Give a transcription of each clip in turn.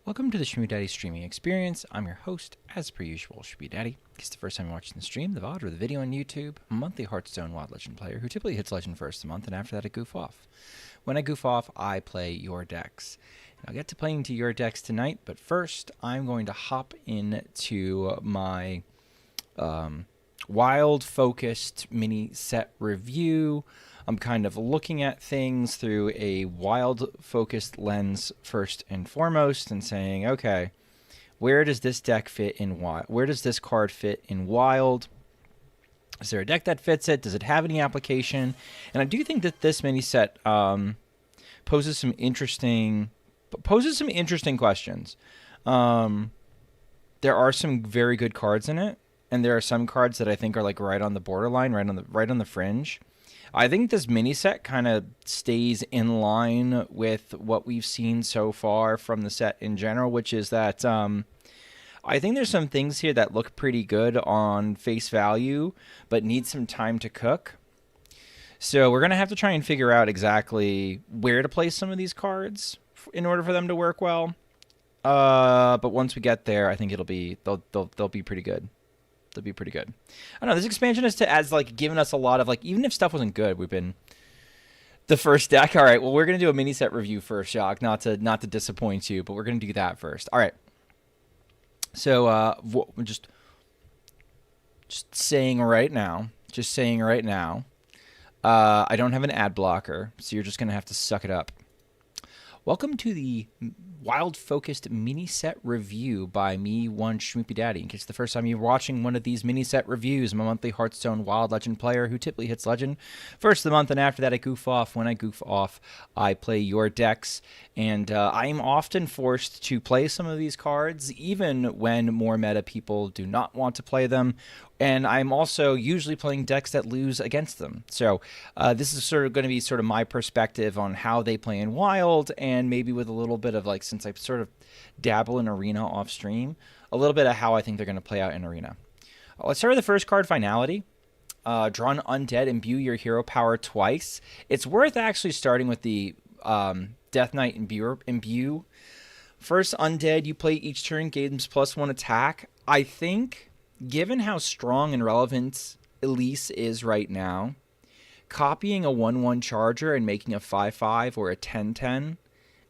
Welcome to the Schmoopydady streaming experience. I'm your host, as per usual, Schmoopydady. If it's the first time you're watching the stream, the VOD, or the video on YouTube, I'm a monthly Hearthstone Wild Legend player who typically hits Legend first a month, and after that I goof off. When I goof off, I play your decks. And I'll get to playing to your decks tonight, but first I'm going to hop into my wild-focused mini-set review. I'm kind of looking at things through a wild-focused lens first and foremost and saying, okay, where does this deck fit in wild? Where does this card fit in wild? Is there a deck that fits it? Does it have any application? And I do think that this mini set poses some interesting questions. There are some very good cards in it, and there are some cards that I think are like right on the borderline, right on the fringe. I think this mini set kind of stays in line with what we've seen so far from the set in general, which is that I think there's some things here that look pretty good on face value, but need some time to cook. So we're going to have to try and figure out exactly where to place some of these cards in order for them to work well. But once we get there, I think they'll be pretty good. They'll be pretty good. I don't know, this expansion has like given us a lot of like, even if stuff wasn't good, we've been the first deck. All right, well, we're gonna do a mini set review first, Jacques, not to disappoint you, but we're gonna do that first. All right. So just saying right now, I don't have an ad blocker, so you're just gonna have to suck it up. Welcome to the wild-focused mini-set review by me, one Schmoopydady. In case it's the first time you're watching one of these mini-set reviews, I'm a monthly Hearthstone Wild Legend player who typically hits Legend first of the month, and after that I goof off. When I goof off, I play your decks, and I'm often forced to play some of these cards, even when more meta people do not want to play them, and I'm also usually playing decks that lose against them. So this is sort of going to be sort of my perspective on how they play in Wild, and maybe with a little bit of like, since I sort of dabble in Arena off stream, a little bit of how I think they're going to play out in Arena. Let's start with the first card, Finality. Draw an Undead, imbue your hero power twice. It's worth actually starting with the Death Knight imbue. First Undead, you play each turn, gains +1 attack. I think, given how strong and relevant Elise is right now, copying a 1/1 charger and making a 5/5 or a 10/10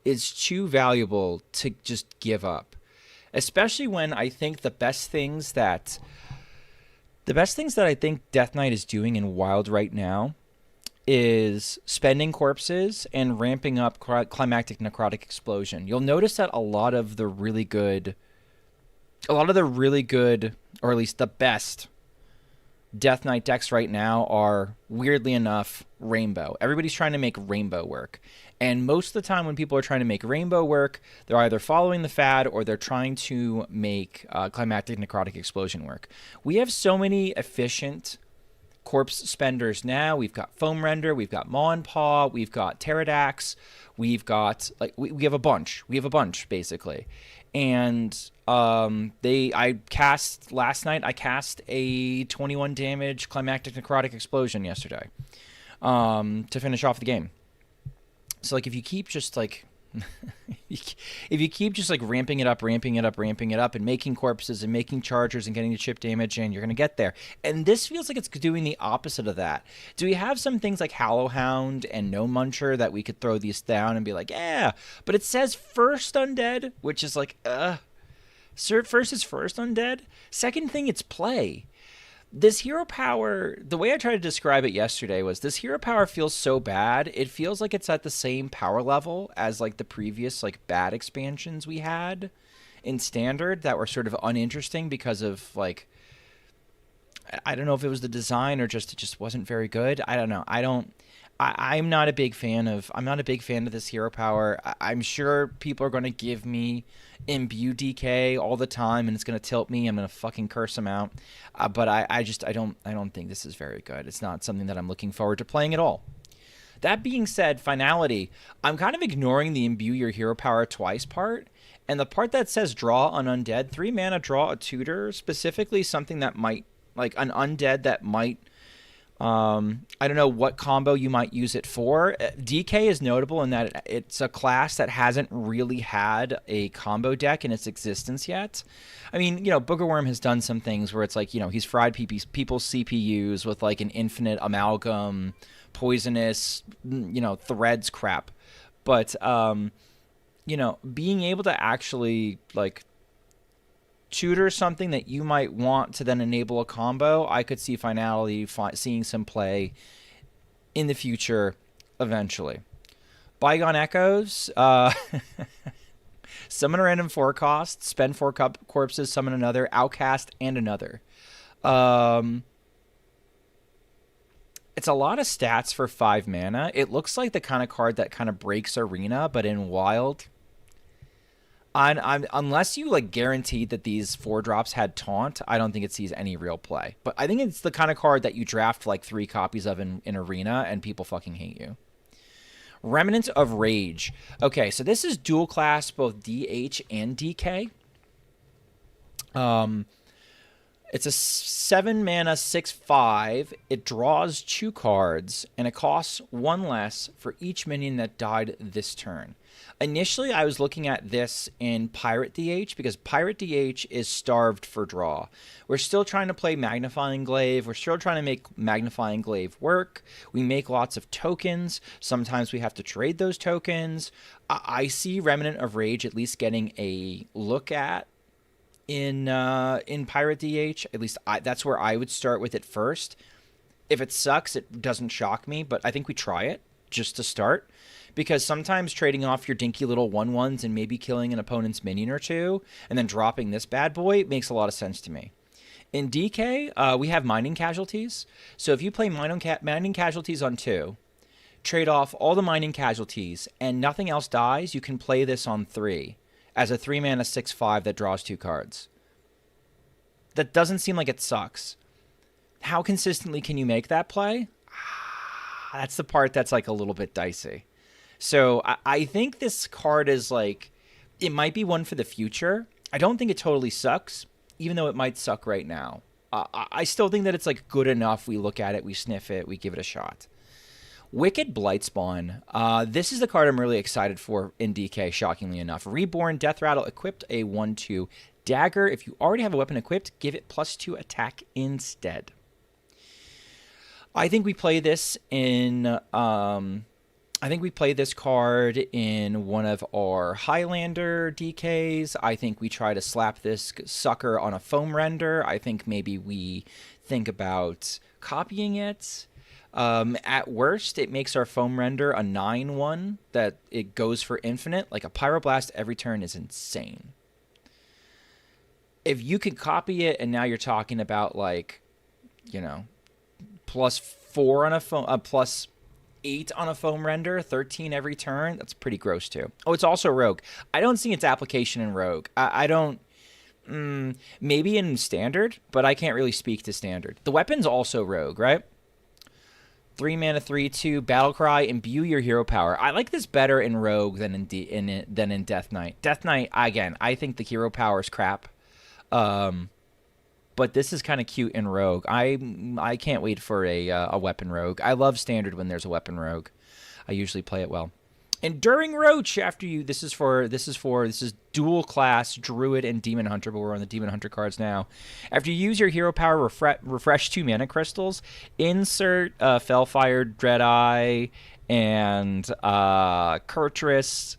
is too valuable to just give up. Especially when I think the best things that I think Death Knight is doing in Wild right now is spending corpses and ramping up Climactic Necrotic Explosion. You'll notice that a lot of the really good, or at least the best Death Knight decks right now are, weirdly enough, Rainbow. Everybody's trying to make Rainbow work. And most of the time when people are trying to make Rainbow work, they're either following the fad or they're trying to make Climactic Necrotic Explosion work. We have so many efficient corpse spenders now. We've got Foam Render, we've got Maw and Paw, we've got Pterodax, we've got, like, we have a bunch. We have a bunch, basically. And I cast last night. I cast a 21 damage Climactic Necrotic Explosion yesterday to finish off the game. So like if you keep just like ramping it up and making corpses and making chargers and getting the chip damage, and you're gonna get there. And this feels like it's doing the opposite of that. Do we have some things like Hallowhound and No Muncher that we could throw these down and be like, yeah, but it says first Undead, which is like, first is first Undead. Second thing, it's play. This hero power, the way I tried to describe it yesterday was, this hero power feels so bad. It feels like it's at the same power level as like the previous like bad expansions we had in Standard that were sort of uninteresting because of like, I don't know if it was the design or just it just wasn't very good. I don't know. I'm not a big fan of this hero power. I'm sure people are going to give me imbue DK all the time, and it's going to tilt me. I'm going to fucking curse them out. But I don't think this is very good. It's not something that I'm looking forward to playing at all. That being said, Finality, I'm kind of ignoring the imbue your hero power twice part. And the part that says draw an Undead, 3 mana, draw a tutor, specifically something that might, like an Undead that might I don't know what combo you might use it for. DK is notable in that it's a class that hasn't really had a combo deck in its existence yet. I mean, Boogerworm has done some things where it's like, he's fried people's CPUs with like an infinite amalgam, poisonous, threads crap. But, being able to actually like tutor something that you might want to then enable a combo, I could see Finality seeing some play in the future eventually. Bygone Echoes, summon a random 4 cost, spend 4 corpses, summon another, outcast, and another. It's a lot of stats for 5 mana. It looks like the kind of card that kind of breaks Arena, but in Wild. Unless you like guaranteed that these 4-drops had taunt, I don't think it sees any real play. But I think it's the kind of card that you draft like 3 copies of in Arena and people fucking hate you. Remnant of Rage. Okay, so this is dual class, both DH and DK. It's a 7 mana 6/5. It draws 2 cards, and it costs 1 less for each minion that died this turn. Initially, I was looking at this in Pirate DH because Pirate DH is starved for draw. We're still trying to play Magnifying Glaive. We're still trying to make Magnifying Glaive work. We make lots of tokens. Sometimes we have to trade those tokens. I see Remnant of Rage at least getting a look at in Pirate DH. At least that's where I would start with it first. If it sucks, it doesn't shock me, but I think we try it just to start. Because sometimes trading off your dinky little 1/1s and maybe killing an opponent's minion or 2 and then dropping this bad boy makes a lot of sense to me. In DK, we have Mining Casualties. So if you play Mining Casualties on 2, trade off all the Mining Casualties, and nothing else dies, you can play this on 3 as a 3 mana 6/5 that draws 2 cards. That doesn't seem like it sucks. How consistently can you make that play? That's the part that's like a little bit dicey. So I think this card is like, it might be one for the future. I don't think it totally sucks, even though it might suck right now. I still think that it's like good enough. We look at it, we sniff it, we give it a shot. Wicked Blightspawn. This is the card I'm really excited for in DK, shockingly enough. Reborn, Death Rattle, equipped a 1/2 dagger. If you already have a weapon equipped, give it +2 attack instead. I think we play this in... I think we play this card in one of our Highlander DKs. I think we try to slap this sucker on a foam render. I think maybe we think about copying it. At worst, it makes our foam render a 9/1 that it goes for infinite. Like a Pyroblast every turn is insane. If you could copy it and now you're talking about like, +4 on a foam, +8 on a foam render, 13 every turn. That's pretty gross too. Oh, it's also Rogue. I don't see its application in Rogue. I don't. Maybe in Standard, but I can't really speak to Standard. The weapon's also Rogue, right? 3 mana 3/2 Battlecry, imbue your hero power. I like this better in Rogue than in Death Knight. Death Knight, again, I think the hero power is crap. But this is kind of cute in Rogue. I can't wait for a weapon Rogue. I love Standard when there's a weapon Rogue. I usually play it well. Enduring Roach. After you, this is dual class Druid and Demon Hunter, but we're on the Demon Hunter cards now. After you use your hero power, refresh 2 mana crystals. Insert Fellfire, Dreadeye, and Kurtrus.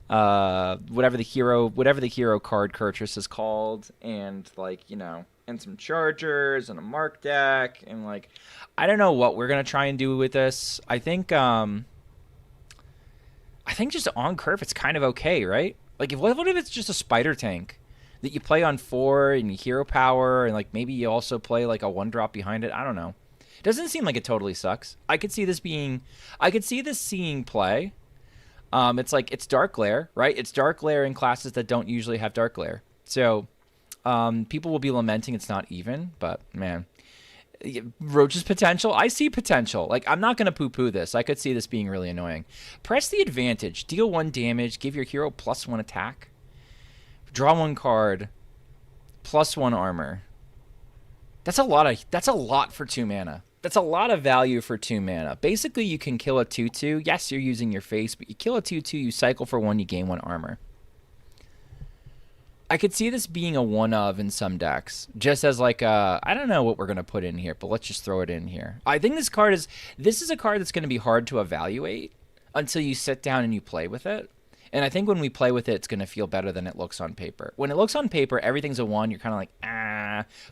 Whatever the hero card Kurtrus is called, and and some chargers and a mark deck, and I don't know what we're gonna try and do with this. I think just on curve it's kind of okay, right? Like what if it's just a spider tank that you play on 4 and you hero power, and maybe you also play like a 1-drop behind it. I don't know. It doesn't seem like it totally sucks. I could see this seeing play. It's Dark Glare, right? It's Dark Glare in classes that don't usually have Dark Glare. So people will be lamenting it's not even, but man, Roach's potential. I see potential. I'm not going to poo-poo this. I could see this being really annoying. Press the advantage. Deal 1 damage. Give your hero +1 attack. Draw 1 card. +1 armor. That's a lot for 2 mana. That's a lot of value for 2 mana. Basically, you can kill a 2/2. Yes, you're using your face, but you kill a 2/2, you cycle for 1, you gain 1 armor. I could see this being a one of in some decks, just as like a, I don't know what we're gonna put in here, but let's just throw it in here. I think this is a card that's gonna be hard to evaluate until you sit down and you play with it. And I think when we play with it, it's gonna feel better than it looks on paper. When it looks on paper, everything's a 1. You're kind of like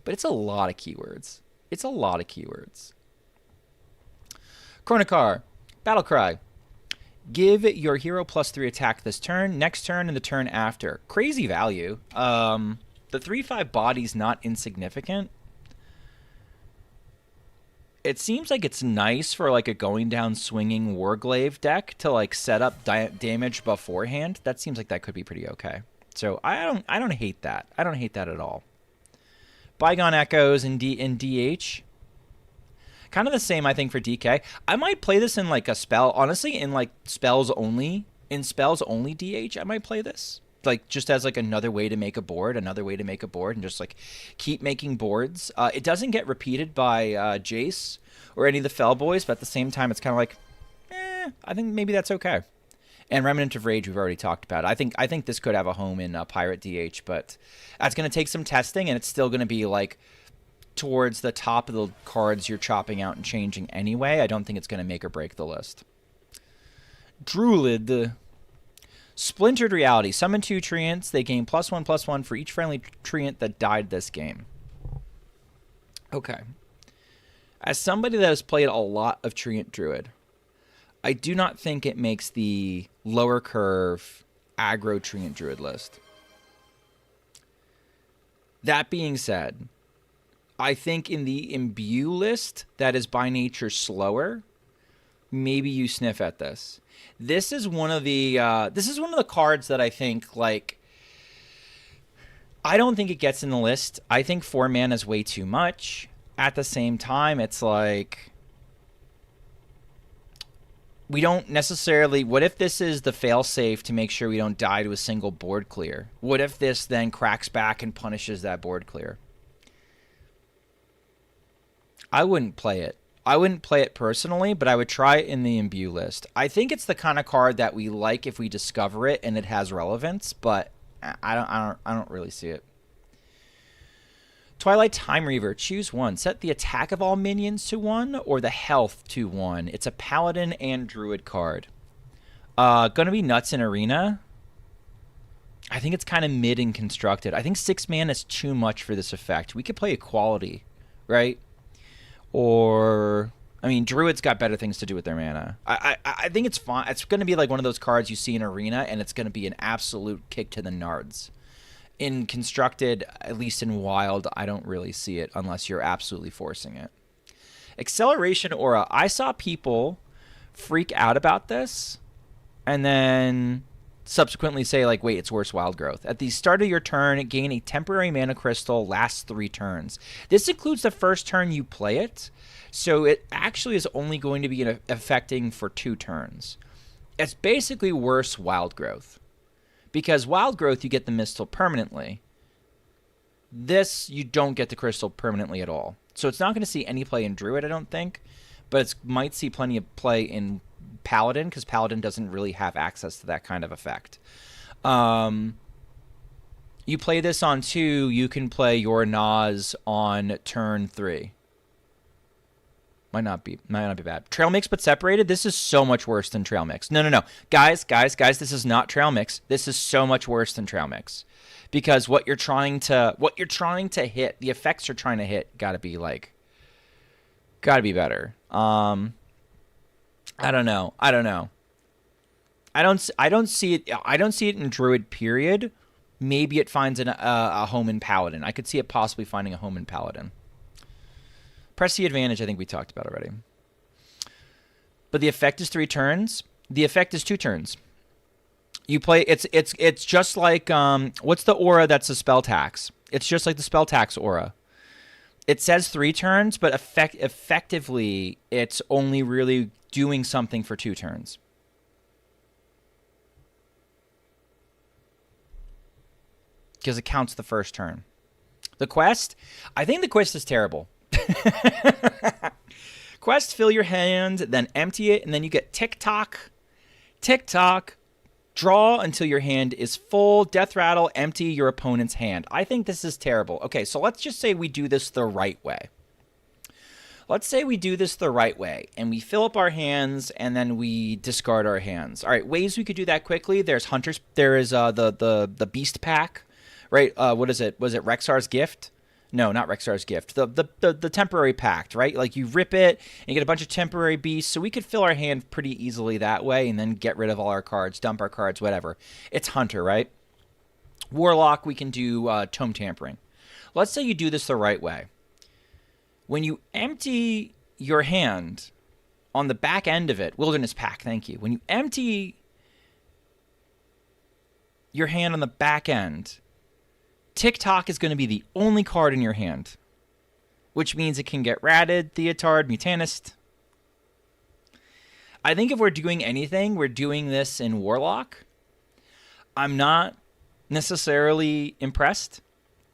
but it's a lot of keywords. It's a lot of keywords. Chronocar, Battlecry. Give your hero +3 attack this turn, next turn, and the turn after. Crazy value. The 3/5 body's not insignificant. It seems like it's nice for like a going down swinging Warglaive deck to like set up damage beforehand. That seems like that could be pretty okay. So I don't hate that. I don't hate that at all. Bygone Echoes in DH. Kind of the same, I think, for DK. I might play this in like a spell. Honestly, in like spells only. In spells only DH, I might play this. Like just as like another way to make a board, and just like keep making boards. It doesn't get repeated by Jace or any of the Fell Boys, but at the same time, it's kind of like, I think maybe that's okay. And Remnant of Rage, we've already talked about. I think this could have a home in Pirate DH, but that's going to take some testing, and it's still going to be like towards the top of the cards you're chopping out and changing anyway. I don't think it's going to make or break the list. Druid. Splintered Reality. Summon 2 Treants. They gain +1/+1 for each friendly Treant that died this game. Okay. As somebody that has played a lot of Treant Druid, I do not think it makes the lower curve aggro Treant Druid list. That being said, I think in the imbue list that is by nature slower, maybe you sniff at this. This is one of the cards that I think, like, I don't think it gets in the list. I think 4 mana is way too much. At the same time, it's like, we don't necessarily, what if this is the failsafe to make sure we don't die to a single board clear? What if this then cracks back and punishes that board clear? I wouldn't play it. I wouldn't play it personally, but I would try it in the imbue list. I think it's the kind of card that we like if we discover it and it has relevance, but I don't really see it. Twilight Time Reaver. Choose one. Set the attack of all minions to 1 or the health to 1. It's a paladin and druid card. Gonna be nuts in arena. I think it's kind of mid and constructed. I think 6 mana is too much for this effect. We could play Equality, right? Or, I mean, Druid's got better things to do with their mana. I think it's fine. It's going to be like one of those cards you see in Arena, and it's going to be an absolute kick to the nards. In Constructed, at least in Wild, I don't really see it unless you're absolutely forcing it. Acceleration Aura. I saw people freak out about this, and then subsequently say, like, wait, it's worse Wild Growth. At the start of your turn, gain a temporary mana crystal, lasts 3 turns. This includes the first turn you play it, so it actually is only going to be affecting for 2 turns. It's basically worse Wild Growth. Because Wild Growth, you get the Mistle permanently. This, you don't get the crystal permanently at all. So it's not going to see any play in Druid, I don't think, but it might see plenty of play in Paladin, because Paladin doesn't really have access to that kind of effect. You play this on 2, you can play your Nas on turn 3. Might not be bad. Trail Mix but separated. This is so much worse than Trail Mix. No. Guys, this is not Trail Mix. This is so much worse than Trail Mix. Because what you're trying to hit, the effects you're trying to hit gotta be better. I don't know. I don't see it in Druid, period. Maybe it finds a home in Paladin. I could see it possibly finding a home in Paladin. Press the advantage, I think we talked about already. But the effect is 3 turns. The effect is 2 turns. You play, it's just like, what's the aura that's a spell tax? It's just like the spell tax aura. It says 3 turns, but effectively, it's only really doing something for 2 turns. Because it counts the first turn. The quest? I think the quest is terrible. Quest, fill your hand, then empty it, and then you get tick-tock, tick-tock, draw until your hand is full, death rattle, empty your opponent's hand. I think this is terrible. Okay, so let's just say we do this the right way. Let's say we do this the right way, and we fill up our hands, and then we discard our hands. All right, ways we could do that quickly. There's Hunters. There is the Beast Pack, right? What is it? Was it Rexar's Gift? No, not Rexar's Gift. The temporary pact, right? Like you rip it and you get a bunch of temporary beasts. So we could fill our hand pretty easily that way and then get rid of all our cards, dump our cards, whatever. It's Hunter, right? Warlock, we can do Tome Tampering. Let's say you do this the right way. When you empty your hand on the back end of it, Wilderness Pack, thank you. When you empty your hand on the back end, Tick-Tock is going to be the only card in your hand, which means it can get ratted, Theotard, Mutanist. I think if we're doing anything, we're doing this in Warlock. I'm not necessarily impressed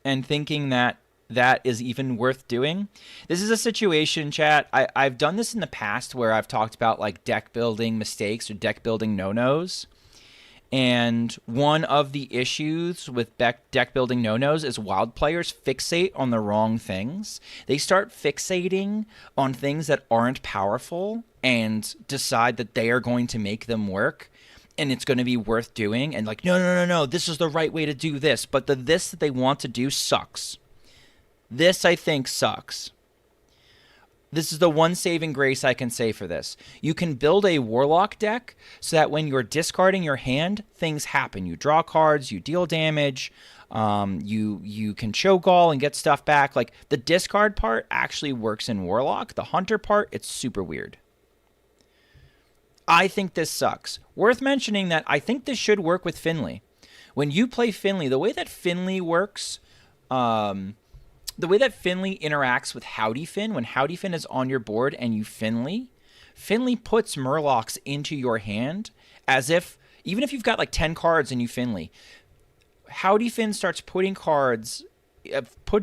and thinking that that is even worth doing. This is a situation, chat. I've done this in the past where I've talked about like deck building mistakes or deck building no-nos. And one of the issues with deck building no-nos is wild players fixate on the wrong things. They start fixating on things that aren't powerful and decide that they are going to make them work and it's going to be worth doing. And like, no, this is the right way to do this. But the this that they want to do sucks. This, I think, sucks. This is the one saving grace I can say for this. You can build a Warlock deck so that when you're discarding your hand, things happen. You draw cards, you deal damage, you can Cho'Gall and get stuff back. Like, the discard part actually works in Warlock. The Hunter part, it's super weird. I think this sucks. Worth mentioning that I think this should work with Finley. When you play Finley, the way that Finley works... the way that Finley interacts with Howdy Finn, when Howdy Finn is on your board and you Finley puts Murlocs into your hand as if, even if you've got like 10 cards and you Finley, Howdy Finn starts putting cards,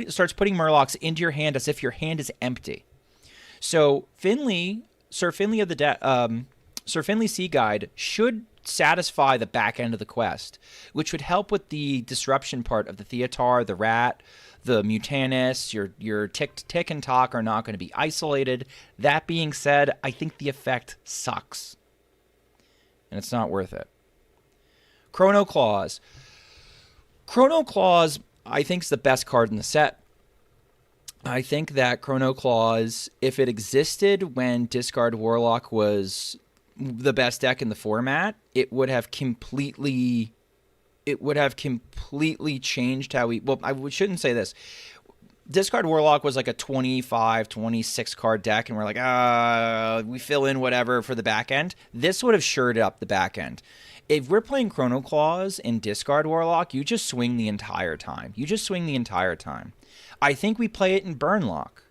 starts putting Murlocs into your hand as if your hand is empty. So Sir Finley Sea Guide should satisfy the back end of the quest, which would help with the disruption part of the Theotar, the Rat, the Mutanus, your tick and Tock are not going to be isolated. That being said, I think the effect sucks. And it's not worth it. Chrono Claws. Chrono Claws, I think, is the best card in the set. I think that Chrono Claws, if it existed when Discard Warlock was the best deck in the format, it would have completely changed how we... Well, I shouldn't say this. Discard Warlock was like a 25, 26 card deck, and we're like, we fill in whatever for the back end. This would have shored up the back end. If we're playing Chrono Claws in Discard Warlock, you just swing the entire time. I think we play it in Burnlock.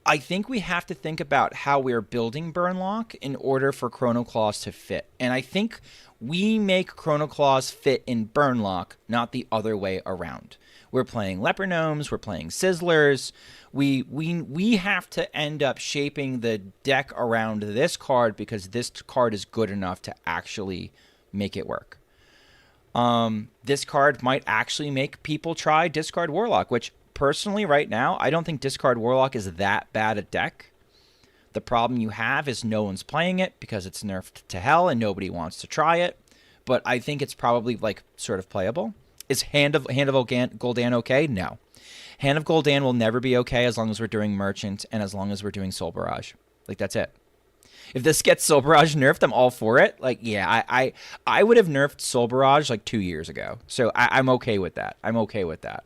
I think we have to think about how we're building Burnlock in order for Chrono Claws to fit. And I think we make Chrono Claws fit in Burnlock, not the other way around. We're playing Leper Gnomes, we're playing Sizzlers. We have to end up shaping the deck around this card because this card is good enough to actually make it work. This card might actually make people try Discard Warlock, which personally right now, I don't think Discard Warlock is that bad a deck. The problem you have is no one's playing it because it's nerfed to hell and nobody wants to try it. But I think it's probably like sort of playable. Is Hand of Gul'dan okay? No. Hand of Gul'dan will never be okay as long as we're doing Merchant and as long as we're doing Soul Barrage. Like, that's it. If this gets Soul Barrage nerfed, I'm all for it. Like, yeah, I would have nerfed Soul Barrage like 2 years ago. So I'm okay with that.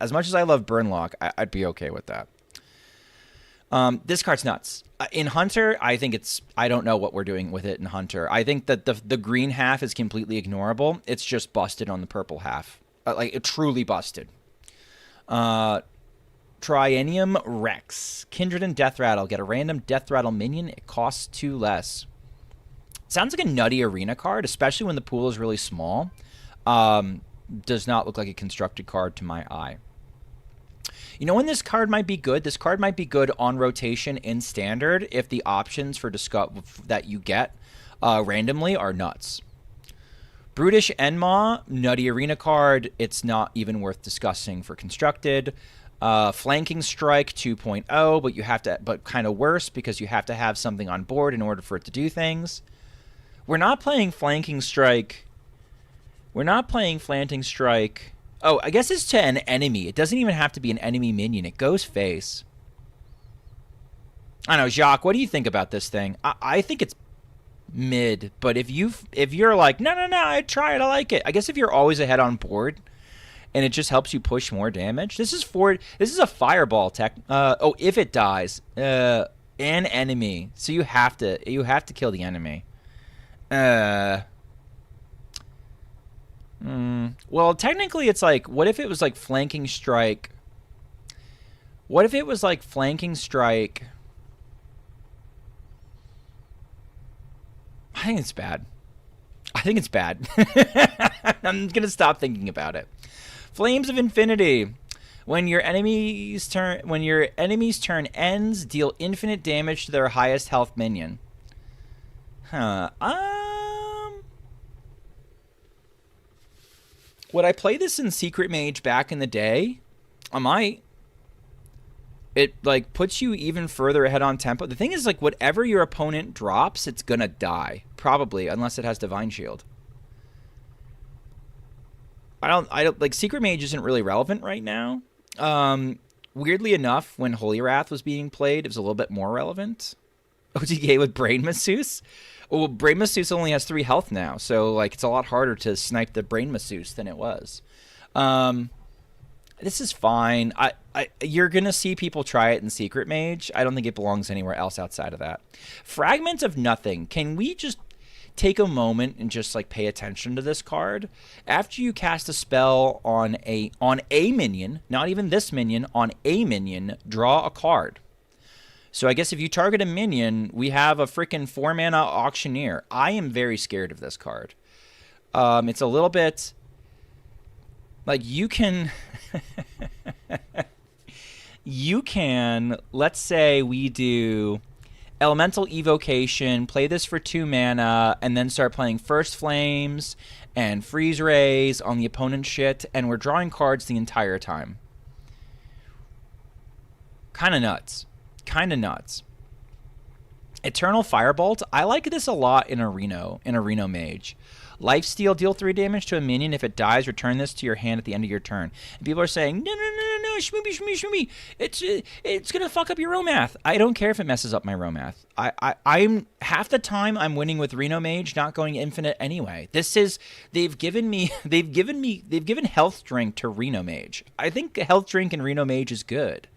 As much as I love Burnlock, I'd be okay with that. This card's nuts. In Hunter, I think I don't know what we're doing with it in Hunter. I think that the green half is completely ignorable. It's just busted on the purple half. Like, it truly busted. Triennium Rex. Kindred and Death Rattle. Get a random Death Rattle minion. It costs 2 less. Sounds like a nutty arena card, especially when the pool is really small. Does not look like a constructed card to my eye. You know when this card might be good? This card might be good on rotation in Standard if the options for that you get randomly are nuts. Brutish Enmaw, nutty arena card. It's not even worth discussing for Constructed. Flanking Strike 2.0, but you have to, but kind of worse because you have to have something on board in order for it to do things. We're not playing Flanking Strike. We're not playing Flanking Strike. Oh, I guess it's to an enemy. It doesn't even have to be an enemy minion. It goes face. I don't know, Jacques, what do you think about this thing? I think it's mid, but if you're like, no, I try it, I like it. I guess if you're always ahead on board and it just helps you push more damage. This is a fireball tech. Oh, if it dies, an enemy. So you have to kill the enemy. Well, technically it's like, what if it was like Flanking Strike? What if it was like Flanking Strike? I think it's bad. I'm going to stop thinking about it. Flames of Infinity. When your enemy's turn ends, deal infinite damage to their highest health minion. Would I play this in Secret Mage back in the day? I might. It like puts you even further ahead on tempo. The thing is, like, whatever your opponent drops, it's gonna die. Probably, unless it has Divine Shield. I don't like, Secret Mage isn't really relevant right now. Weirdly enough, when Holy Wrath was being played, it was a little bit more relevant. OTK with Brain Masseuse? Well, Brain Masseuse only has 3 health now, so like it's a lot harder to snipe the Brain Masseuse than it was. This is fine. You're gonna see people try it in Secret Mage. I don't think it belongs anywhere else outside of that. Fragment of Nothing. Can we just take a moment and just like pay attention to this card? After you cast a spell on a minion, not even this minion, on a minion, draw a card. So I guess if you target a minion, we have a freaking 4-mana Auctioneer. I am very scared of this card. It's a little bit like you can let's say we do Elemental Evocation, play this for 2 mana, and then start playing First Flames and Freeze Rays on the opponent's shit, and we're drawing cards the entire time. Kind of nuts. Eternal Firebolt. I like this a lot in a Reno Mage. Lifesteal, deal 3 damage to a minion. If it dies, return this to your hand at the end of your turn. And people are saying, no, Shmoopy. It's gonna fuck up your Romath. I don't care if it messes up my Romath. I'm half the time I'm winning with Reno Mage, not going infinite anyway. They've given health drink to Reno Mage. I think health drink in Reno Mage is good.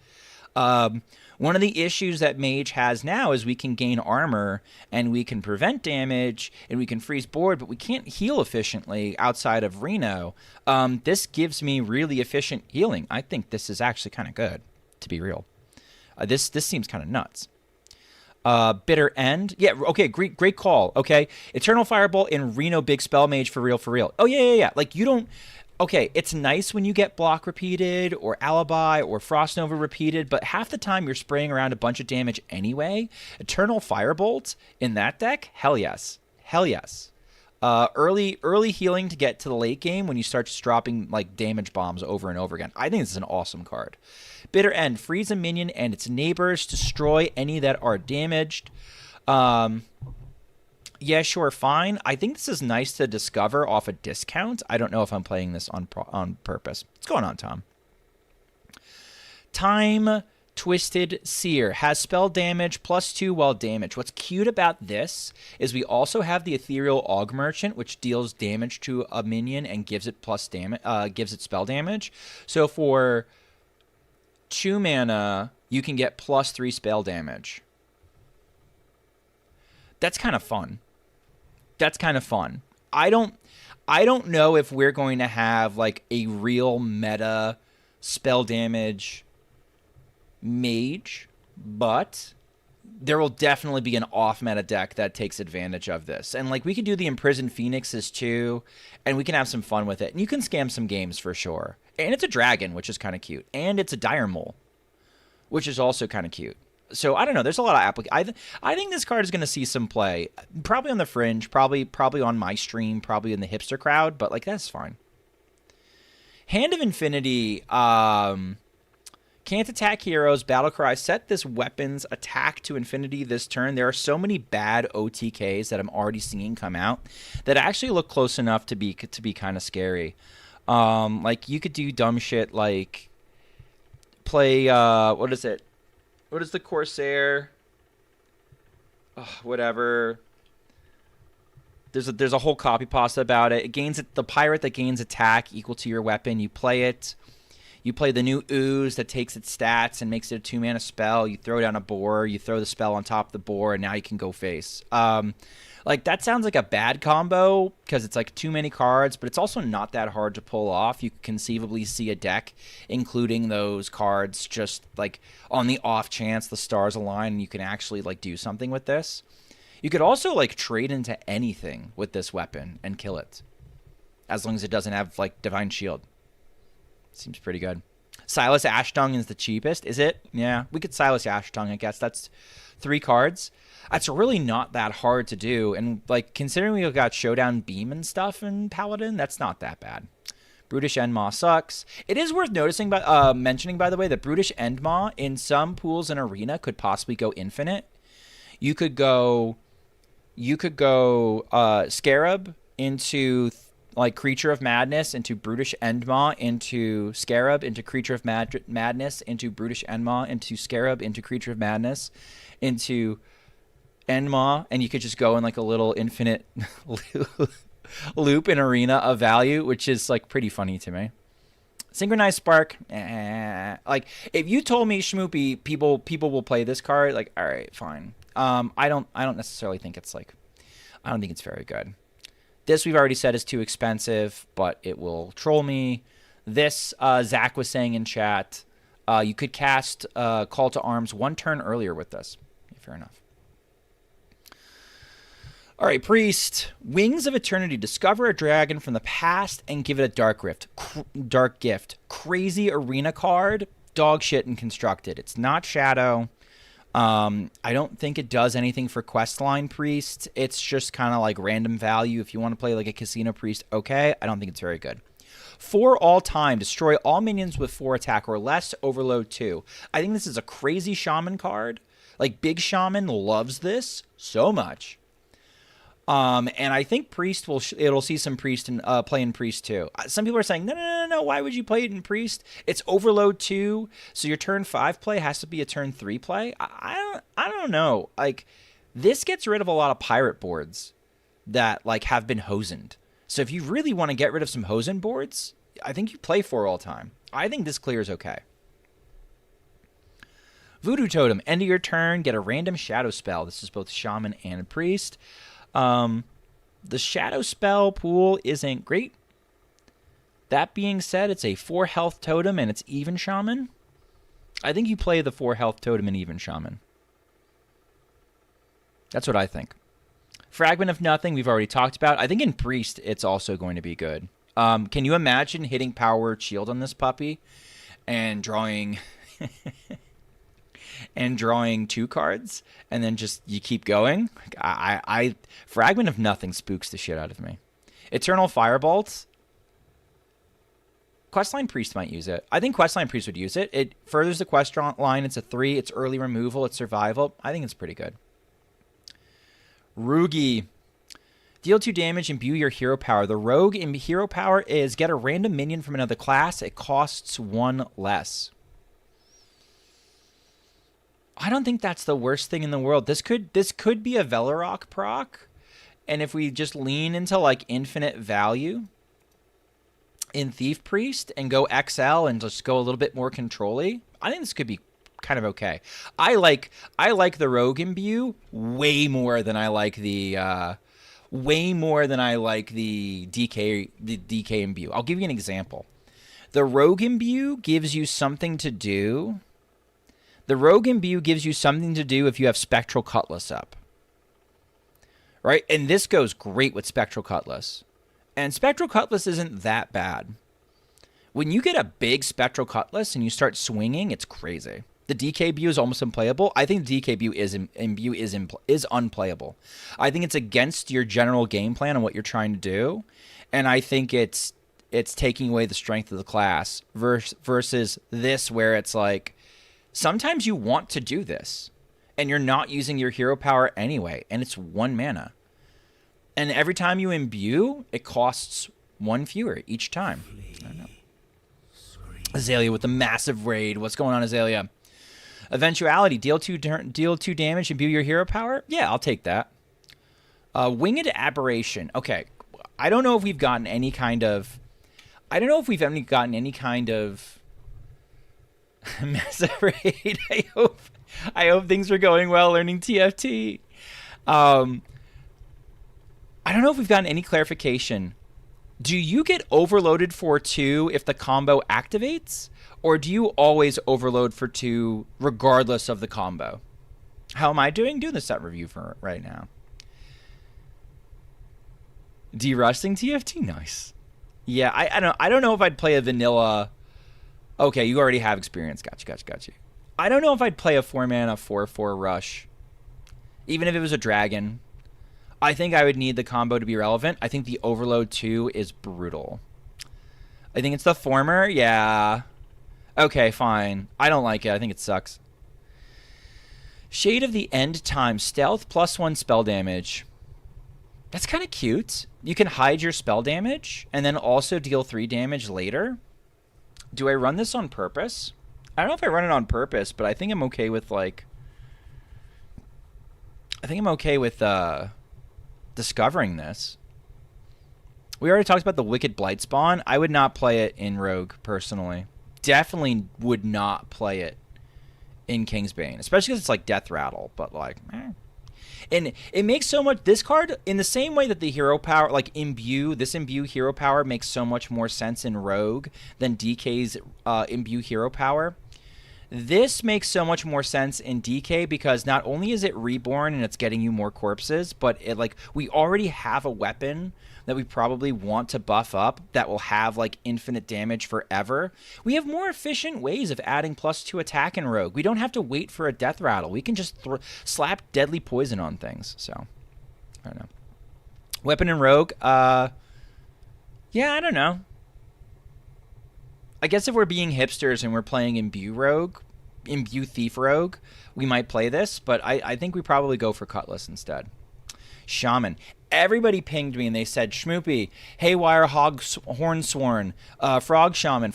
One of the issues that Mage has now is we can gain armor and we can prevent damage and we can freeze board, but we can't heal efficiently outside of Reno. This gives me really efficient healing. I think this is actually kind of good, to be real. This seems kind of nuts. Bitter End. Yeah, okay, great call. Okay, Eternal Firebolt and Reno Big Spell Mage for real. Oh, yeah. Like, you don't... Okay, it's nice when you get Block repeated or Alibi or Frost Nova repeated, but half the time you're spraying around a bunch of damage anyway. Eternal Firebolt in that deck? Hell yes. Early healing to get to the late game when you start just dropping like damage bombs over and over again. I think this is an awesome card. Bitter End. Freeze a minion and its neighbors. Destroy any that are damaged. Yeah, sure, fine. I think this is nice to discover off a discount. I don't know if I'm playing this on purpose. What's going on, Tom? Time Twisted Seer has spell damage +2 while damaged. What's cute about this is we also have the Ethereal Aug Merchant, which deals damage to a minion and gives it gives it spell damage. So for 2 mana, you can get +3 spell damage. That's kind of fun. I don't know if we're going to have like a real meta spell damage mage, but there will definitely be an off meta deck that takes advantage of this. And like we could do the Imprisoned Phoenixes too, and we can have some fun with it. And you can scam some games for sure. And it's a dragon, which is kind of cute. And it's a dire mole, which is also kind of cute. So I don't know. There's a lot of I think this card is going to see some play, probably on the fringe, probably on my stream, probably in the hipster crowd. But like that's fine. Hand of Infinity. Can't attack heroes. Battle cry. Set this weapon's attack to infinity this turn. There are so many bad OTKs that I'm already seeing come out that actually look close enough to be kind of scary. Like you could do dumb shit like play what is it? What is the Corsair? Whatever. There's a whole copy pasta about it. It gains the pirate that gains attack equal to your weapon. You play it. You play the new ooze that takes its stats and makes it a 2-mana spell. You throw down a boar. You throw the spell on top of the boar, and now you can go face. Like that sounds like a bad combo because it's like too many cards, but it's also not that hard to pull off. You could conceivably see a deck including those cards just like on the off chance the stars align and you can actually like do something with this. You could also like trade into anything with this weapon and kill it, as long as it doesn't have like Divine Shield. Seems pretty good. Silas Ashtung is the cheapest, is it? Yeah, we could Silas Ashtung, I guess. That's 3 cards. That's really not that hard to do. And, like, considering we've got Showdown Beam and stuff in Paladin, that's not that bad. Brutish Endmaw sucks. It is worth mentioning, by the way, that Brutish Endmaw in some pools in Arena could possibly go infinite. You could go Scarab into like Creature of Madness into Brutish Endmaw into Scarab into Creature of Madness into Brutish Endmaw into Scarab into Creature of Madness into Endmaw, and you could just go in like a little infinite loop in Arena of value, which is like pretty funny to me. Synchronized Spark, like if you told me Schmoopy people will play this card, like all right, fine. I don't necessarily think it's like, I don't think it's very good. This we've already said is too expensive, but it will troll me. This, Zach was saying in chat, you could cast Call to Arms 1 turn earlier with this. Yeah, fair enough. All right, Priest. Wings of Eternity. Discover a dragon from the past and give it a dark gift. Crazy arena card. Dog shit and constructed. It's not Shadow. I don't think it does anything for Questline Priest. It's just kind of like random value. If you want to play like a Casino Priest, okay. I don't think it's very good. For all time, destroy all minions with 4 attack or less, overload 2. I think this is a crazy Shaman card. Like Big Shaman loves this so much. And I think Priest it'll see some Priest and play in Priest too. Some people are saying, no, why would you play it in Priest? It's overload 2, so your turn 5 play has to be a turn 3 play. I don't know. Like, this gets rid of a lot of pirate boards that like have been hosened. So if you really want to get rid of some hosen boards, I think you play For All Time. I think this clears okay. Voodoo Totem. End of your turn, get a random shadow spell. This is both Shaman and Priest. The shadow spell pool isn't great. That being said, it's a 4 health totem and it's even Shaman. I think you play the 4 health totem and even Shaman. That's what I think. Fragment of Nothing, we've already talked about. I think in Priest, it's also going to be good. Can you imagine hitting Power Shield on this puppy and drawing... and drawing 2 cards, and then just you keep going? I Fragment of Nothing spooks the shit out of me. Eternal Firebolt. Questline Priest might use it. I think Questline Priest would use it. It furthers the quest line. It's a 3. It's early removal. It's survival. I think it's pretty good. Rugi. Deal 2 damage, imbue your hero power. The rogue in hero power is get a random minion from another class. It costs 1 less. I don't think that's the worst thing in the world. This could be a Velarok proc, and if we just lean into like infinite value in Thief Priest and go XL and just go a little bit more control-y, I think this could be kind of okay. I like the Rogue Imbue way more than I like the DK Imbue. I'll give you an example. The Rogue Imbue gives you something to do. The Rogue Imbue gives you something to do if you have Spectral Cutlass up. Right? And this goes great with Spectral Cutlass. And Spectral Cutlass isn't that bad. When you get a big Spectral Cutlass and you start swinging, it's crazy. The DK Imbue is almost unplayable. I think the DK Imbue is unplayable. I think it's against your general game plan and what you're trying to do, and I think it's taking away the strength of the class versus this, where it's like sometimes you want to do this and you're not using your hero power anyway, and it's 1 mana. And every time you imbue, it costs 1 fewer each time. I don't know. Azalea with the massive raid. What's going on, Azalea? Eventuality. Deal 2 damage, imbue your hero power? Yeah, I'll take that. Winged Aberration. Okay. I don't know if we've gotten any kind of... massive raid. I hope things are going well learning TFT. I don't know if we've gotten any clarification. Do you get overloaded for 2 if the combo activates? Or do you always overload for 2 regardless of the combo? How am I doing? Doing the set review for right now. De-rusting TFT? Nice. Yeah, I don't know if I'd play a vanilla... Okay, you already have experience. Got you. I don't know if I'd play a 4-mana 4/4 rush. Even if it was a dragon. I think I would need the combo to be relevant. I think the Overload 2 is brutal. I think it's the former. Yeah. Okay, fine. I don't like it. I think it sucks. Shade of the End Time. Stealth +1 spell damage. That's kind of cute. You can hide your spell damage and then also deal 3 damage later. Do I run this on purpose? I don't know if I run it on purpose, but I think I'm okay with, like... I think I'm okay with, discovering this. We already talked about the Wicked Blightspawn. I would not play it in Rogue, personally. Definitely would not play it in Kingsbane. Especially because it's, like, Death Rattle. But, like, And it makes so much... This card, in the same way that the hero power, like Imbue, this Imbue hero power makes so much more sense in Rogue than DK's Imbue hero power. This makes so much more sense in DK because not only is it reborn and it's getting you more corpses, but it, like, we already have a weapon that we probably want to buff up that will have, like, infinite damage forever. We have more efficient ways of adding +2 attack in Rogue. We don't have to wait for a Death Rattle. We can just slap deadly poison on things. So, I don't know. Weapon in Rogue? Yeah, I don't know. I guess if we're being hipsters and we're playing Imbue Rogue, Imbue Thief Rogue, we might play this, but I think we probably go for Cutlass instead. Shaman. Everybody pinged me and they said, Schmoopy, Haywire, Hornsworn, Frog Shaman.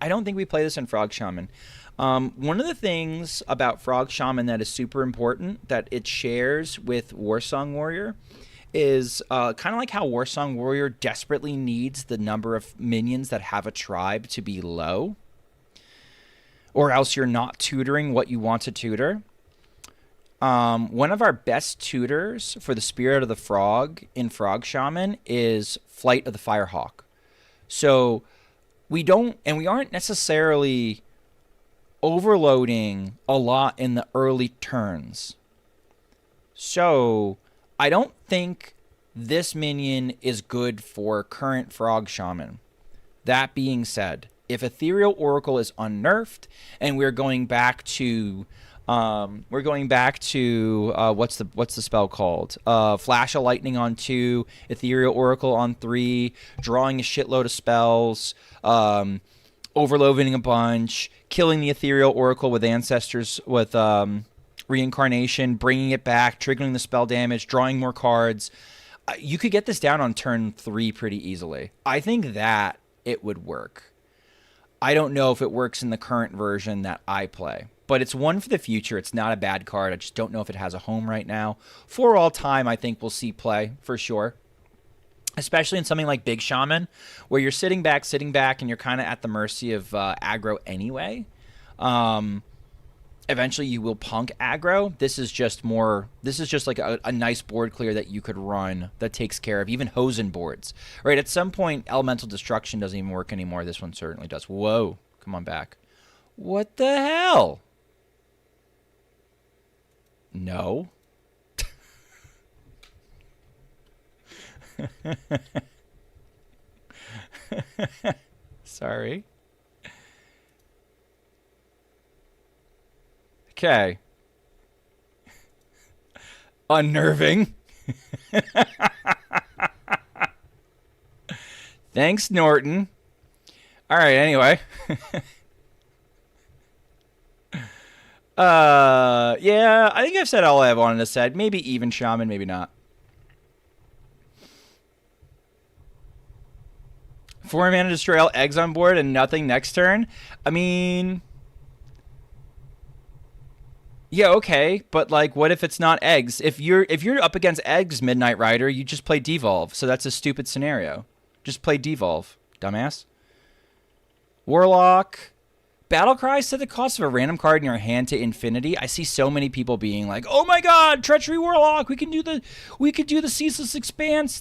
I don't think we play this in Frog Shaman. One of the things about Frog Shaman that is super important that it shares with Warsong Warrior is kind of like how Warsong Warrior desperately needs the number of minions that have a tribe to be low, or else you're not tutoring what you want to tutor. One of our best tutors for the Spirit of the Frog in Frog Shaman is Flight of the Firehawk. So we aren't necessarily overloading a lot in the early turns. So I don't think this minion is good for current Frog Shaman. That being said, if Ethereal Oracle is unnerfed and we're going back to what's the spell called? Flash of Lightning on 2, Ethereal Oracle on 3, drawing a shitload of spells, overloading a bunch, killing the Ethereal Oracle with Ancestors with Reincarnation, bringing it back, triggering the spell damage, drawing more cards. You could get this down on turn 3 pretty easily. I think that it would work. I don't know if it works in the current version that I play, but it's one for the future. It's not a bad card. I just don't know if it has a home right now. For all time, I think we'll see play for sure, especially in something like Big Shaman, where you're sitting back, and you're kind of at the mercy of aggro anyway. Eventually, you will punk aggro. This is just like a nice board clear that you could run that takes care of even Hosen boards. Right? At some point, Elemental Destruction doesn't even work anymore. This one certainly does. Whoa. Come on back. What the hell? No. Sorry. Okay. Unnerving. Thanks, Norton. All right, anyway. Yeah, I think I've said all I wanted to say. Maybe even Shaman, maybe not. 4-mana destroy all eggs on board and nothing next turn. I mean, yeah, okay, but like, what if it's not eggs? If you're up against eggs, Midnight Rider, you just play devolve. So that's a stupid scenario. Just play devolve, dumbass. Warlock. Battlecry set the cost of a random card in your hand to infinity. I see so many people being like, "Oh my God, Treachery Warlock! We could do the Ceaseless Expanse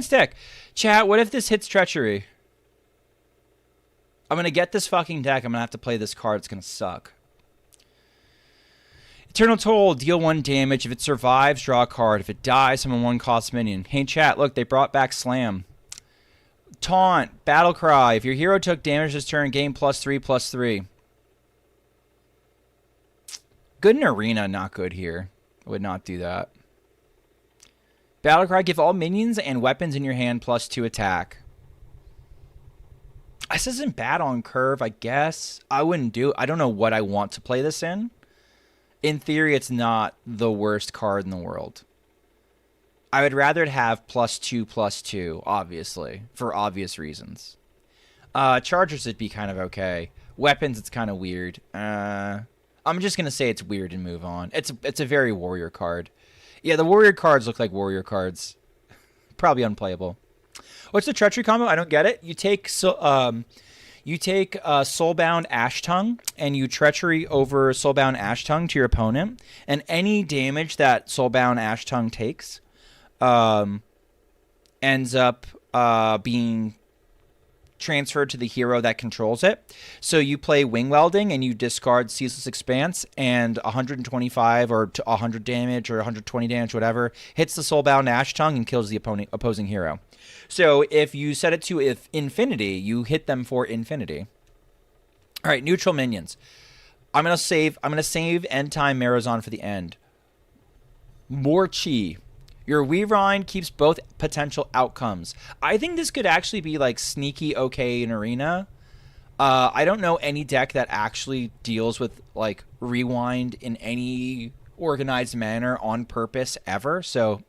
deck." Chat, what if this hits Treachery? I'm gonna get this fucking deck. I'm gonna have to play this card. It's gonna suck. Eternal Toll, deal 1 damage. If it survives, draw a card. If it dies, summon 1 cost minion. Hey chat, look, they brought back Slam. Taunt, Battlecry. If your hero took damage this turn, gain +3/+3. Good in Arena, not good here. I would not do that. Battlecry, give all minions and weapons in your hand +2 attack. This isn't bad on curve, I guess. I wouldn't do it. I don't know what I want to play this in. In theory, it's not the worst card in the world. I would rather it have +2/+2, obviously, for obvious reasons. Chargers would be kind of okay. Weapons, it's kind of weird. I'm just gonna say it's weird and move on. It's a very warrior card. Yeah, the warrior cards look like warrior cards. Probably unplayable. What's the treachery combo? I don't get it. You take Soulbound Ashtongue and you treachery over Soulbound Ashtongue to your opponent, and any damage that Soulbound Ashtongue takes ends up being transferred to the hero that controls it. So you play Wing Welding and you discard Ceaseless Expanse, and 125 or 100 damage or 120 damage, whatever, hits the Soulbound Ashtongue and kills the opposing hero. So if you set it to infinity, you hit them for infinity. All right, neutral minions. I'm gonna save End Time Marazon for the end. More chi. Your Weavrind keeps both potential outcomes. I think this could actually be like sneaky okay in Arena. I don't know any deck that actually deals with like rewind in any organized manner on purpose ever. So,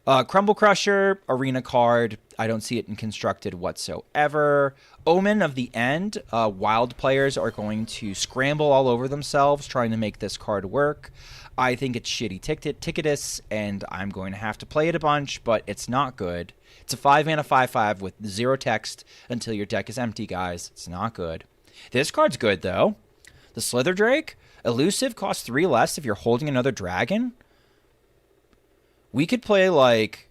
Crumble Crusher, Arena card. I don't see it in Constructed whatsoever. Omen of the End. Wild players are going to scramble all over themselves trying to make this card work. I think it's shitty ticketus, and I'm going to have to play it a bunch, but it's not good. It's a 5-mana 5/5 with 0 text until your deck is empty, guys. It's not good. This card's good, though. The Slither Drake. Elusive costs 3 less if you're holding another dragon. We could play, like...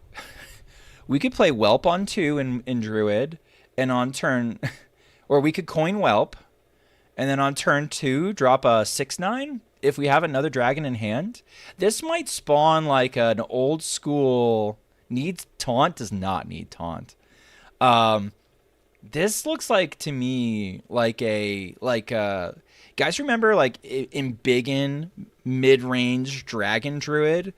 we could play Whelp on 2 in Druid, and on turn... or we could coin Whelp, and then on turn 2, drop a 6/9 if we have another dragon in hand. This might spawn like an old school... Needs taunt? Does not need taunt. This looks like, to me, like a... guys remember, like, Embiggen mid-range Dragon Druid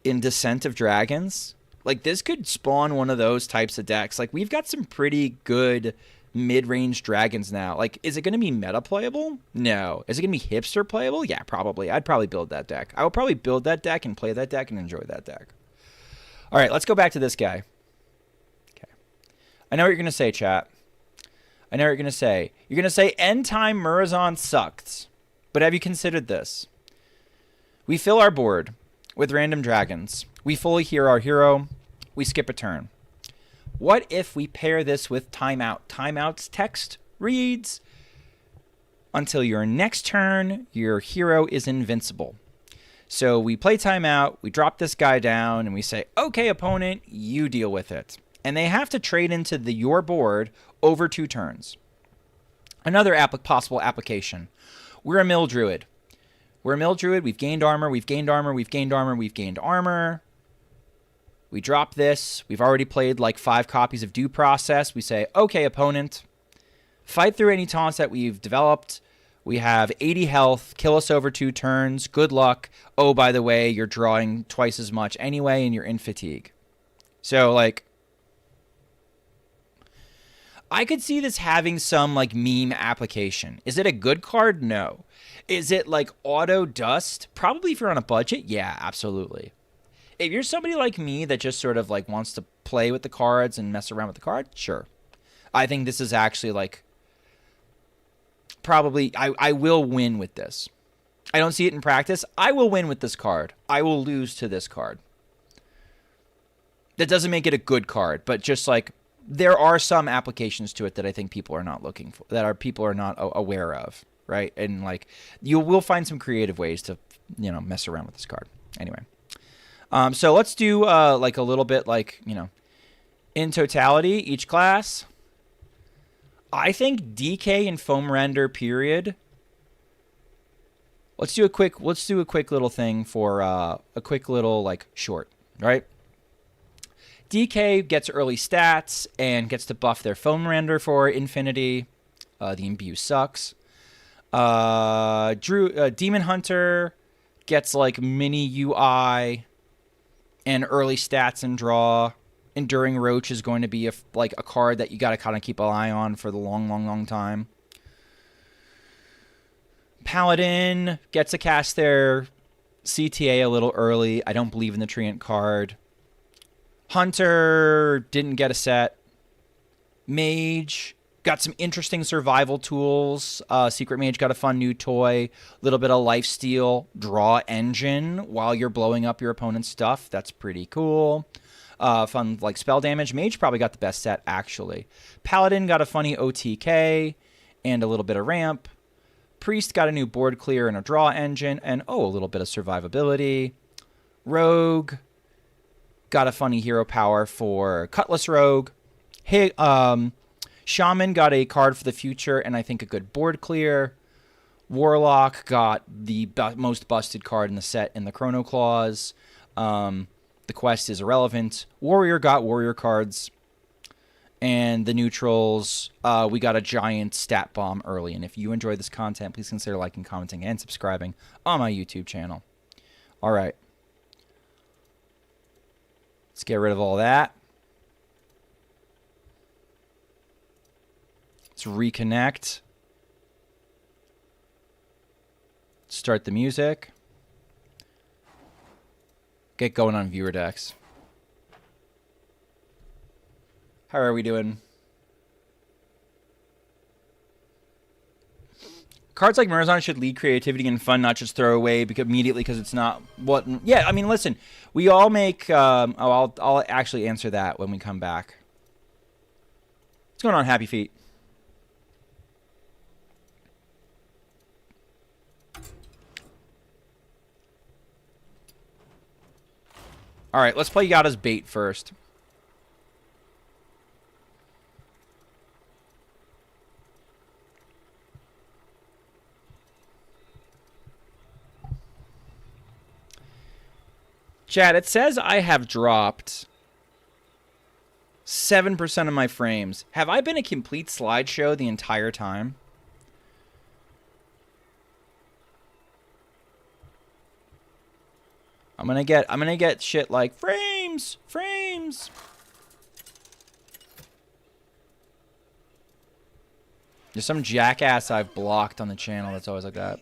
in Descent of Dragons? Like, this could spawn one of those types of decks. Like, we've got some pretty good mid-range dragons now. Like, is it going to be meta playable? No. Is it going to be hipster playable? Yeah, probably. I'd probably build that deck. I would probably build that deck and play that deck and enjoy that deck. All right, let's go back to this guy. Okay. I know what you're going to say, chat. I know what you're going to say. You're going to say End Time Murazon sucked. But have you considered this? We fill our board with random dragons. We fully heal our hero. We skip a turn. What if we pair this with Timeout? Timeout's text reads, until your next turn, your hero is invincible. So we play Timeout, we drop this guy down, and we say, okay, opponent, you deal with it. And they have to trade into your board over 2 turns. Another possible application. We're a Mill Druid. We've gained armor, we've gained armor, we've gained armor, we've gained armor. We drop this. We've already played like 5 copies of Due Process. We say, okay, opponent, fight through any taunts that we've developed. We have 80 health. Kill us over 2 turns. Good luck. Oh, by the way, you're drawing twice as much anyway, and you're in fatigue. So, like, I could see this having some, like, meme application. Is it a good card? No. Is it, like, auto dust? Probably if you're on a budget. Yeah, absolutely. If you're somebody like me that just sort of, like, wants to play with the cards and mess around with the card, sure. I think this is actually, like, probably, I will win with this. I don't see it in practice. I will win with this card. I will lose to this card. That doesn't make it a good card, but just, like, there are some applications to it that I think people are not looking for, that people are not aware of, right? And, like, you will find some creative ways to, you know, mess around with this card. Anyway. So let's do like a little bit like, you know, in totality, each class. I think DK and Foam Render period. Let's do a quick little thing for a quick little like short, right? DK gets early stats and gets to buff their Foam Render for infinity. The imbue sucks. Demon Hunter gets like mini UI and early stats and draw. Enduring Roach is going to be like a card that you got to kind of keep an eye on for the long time. Paladin gets to cast their CTA a little early. I don't believe in the Treant card. Hunter didn't get a set. Mage got some interesting survival tools. Secret Mage got a fun new toy. A little bit of lifesteal. Draw engine while you're blowing up your opponent's stuff. That's pretty cool. Fun like spell damage. Mage probably got the best set, actually. Paladin got a funny OTK and a little bit of ramp. Priest got a new board clear and a draw engine. And, oh, a little bit of survivability. Rogue got a funny hero power for Cutlass Rogue. Hey, Shaman got a card for the future and I think a good board clear. Warlock got the most busted card in the set in the Chrono Clause. The quest is irrelevant. Warrior got warrior cards. And the neutrals, we got a giant stat bomb early. And if you enjoy this content, please consider liking, commenting, and subscribing on my YouTube channel. All right. Let's get rid of all that. Let's reconnect. Start the music. Get going on viewer decks. How are we doing? Cards like Murazan should lead creativity and fun, not just throw away immediately because it's not what. Yeah, I mean, listen, we all make. I'll actually answer that when we come back. What's going on, Happy Feet? All right, let's play Yada's Bait first. Chat, it says I have dropped 7% of my frames. Have I been a complete slideshow the entire time? I'm gonna get shit like frames. There's some jackass I've blocked on the channel that's always like that.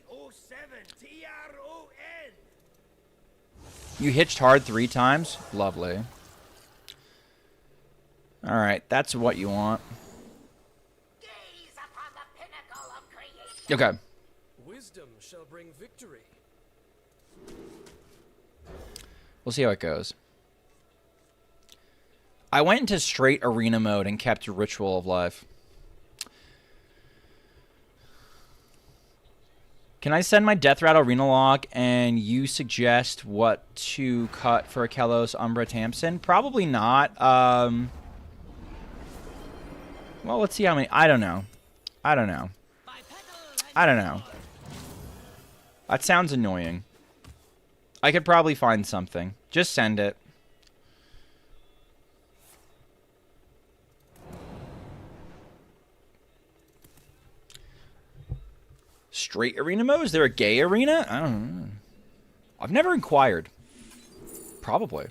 You hitched hard 3 times? Lovely. Alright, that's what you want. Okay. Wisdom shall bring victory. We'll see how it goes. I went into straight arena mode and kept Ritual of Life. Can I send my Death Rattle Arena log and you suggest what to cut for a Kalos Umbra Tamsin? Probably not. Well, let's see how many. I don't know. That sounds annoying. I could probably find something. Just send it. straight arena mode? Is there a gay arena? I don't know. I've never inquired. Probably.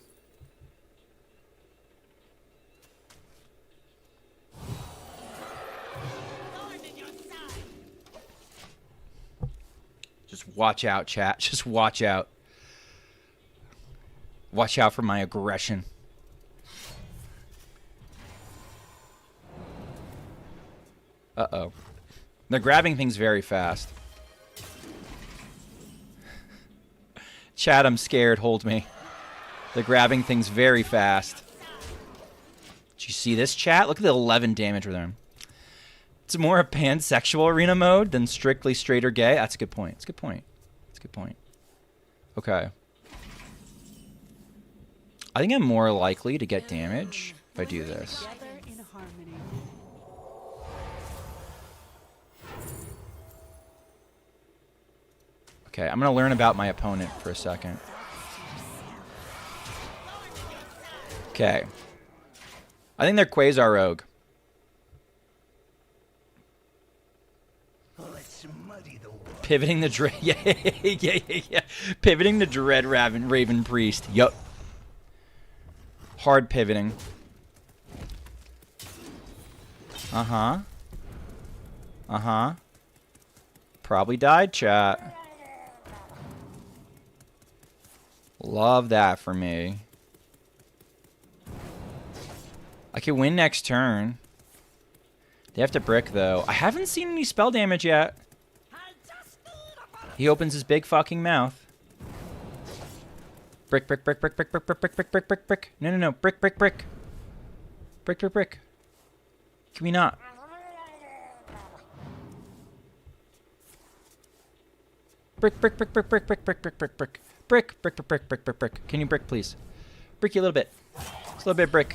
Just watch out, chat. Just watch out. Watch out for my aggression. Uh-oh. They're grabbing things very fast. Chat, I'm scared. Hold me. They're grabbing things very fast. Did you see this, chat? Look at the 11 damage we're doing. It's more a pansexual arena mode than strictly straight or gay. That's a good point. That's a good point. That's a good point. Okay. I think I'm more likely to get damage if I do this. Okay, I'm going to learn about my opponent for a second. Okay. I think they're Quasar Rogue. Pivoting the Dread... yeah. Pivoting the Dread Raven Priest. Yup. Hard pivoting. Uh-huh. Uh-huh. Probably died, chat. Love that for me. I can win next turn. They have to brick, though. I haven't seen any spell damage yet. He opens his big fucking mouth. Brick, brick, brick, brick, brick, brick, brick, brick, brick, brick, brick, brick. No, no, no. Brick, brick, brick. Brick, brick, brick. Can we not? Brick, brick, brick, brick, brick, brick, brick, brick, brick, brick. Brick, brick, brick, brick, brick, brick, brick. Can you brick, please? Brick you a little bit. Just a little bit of brick.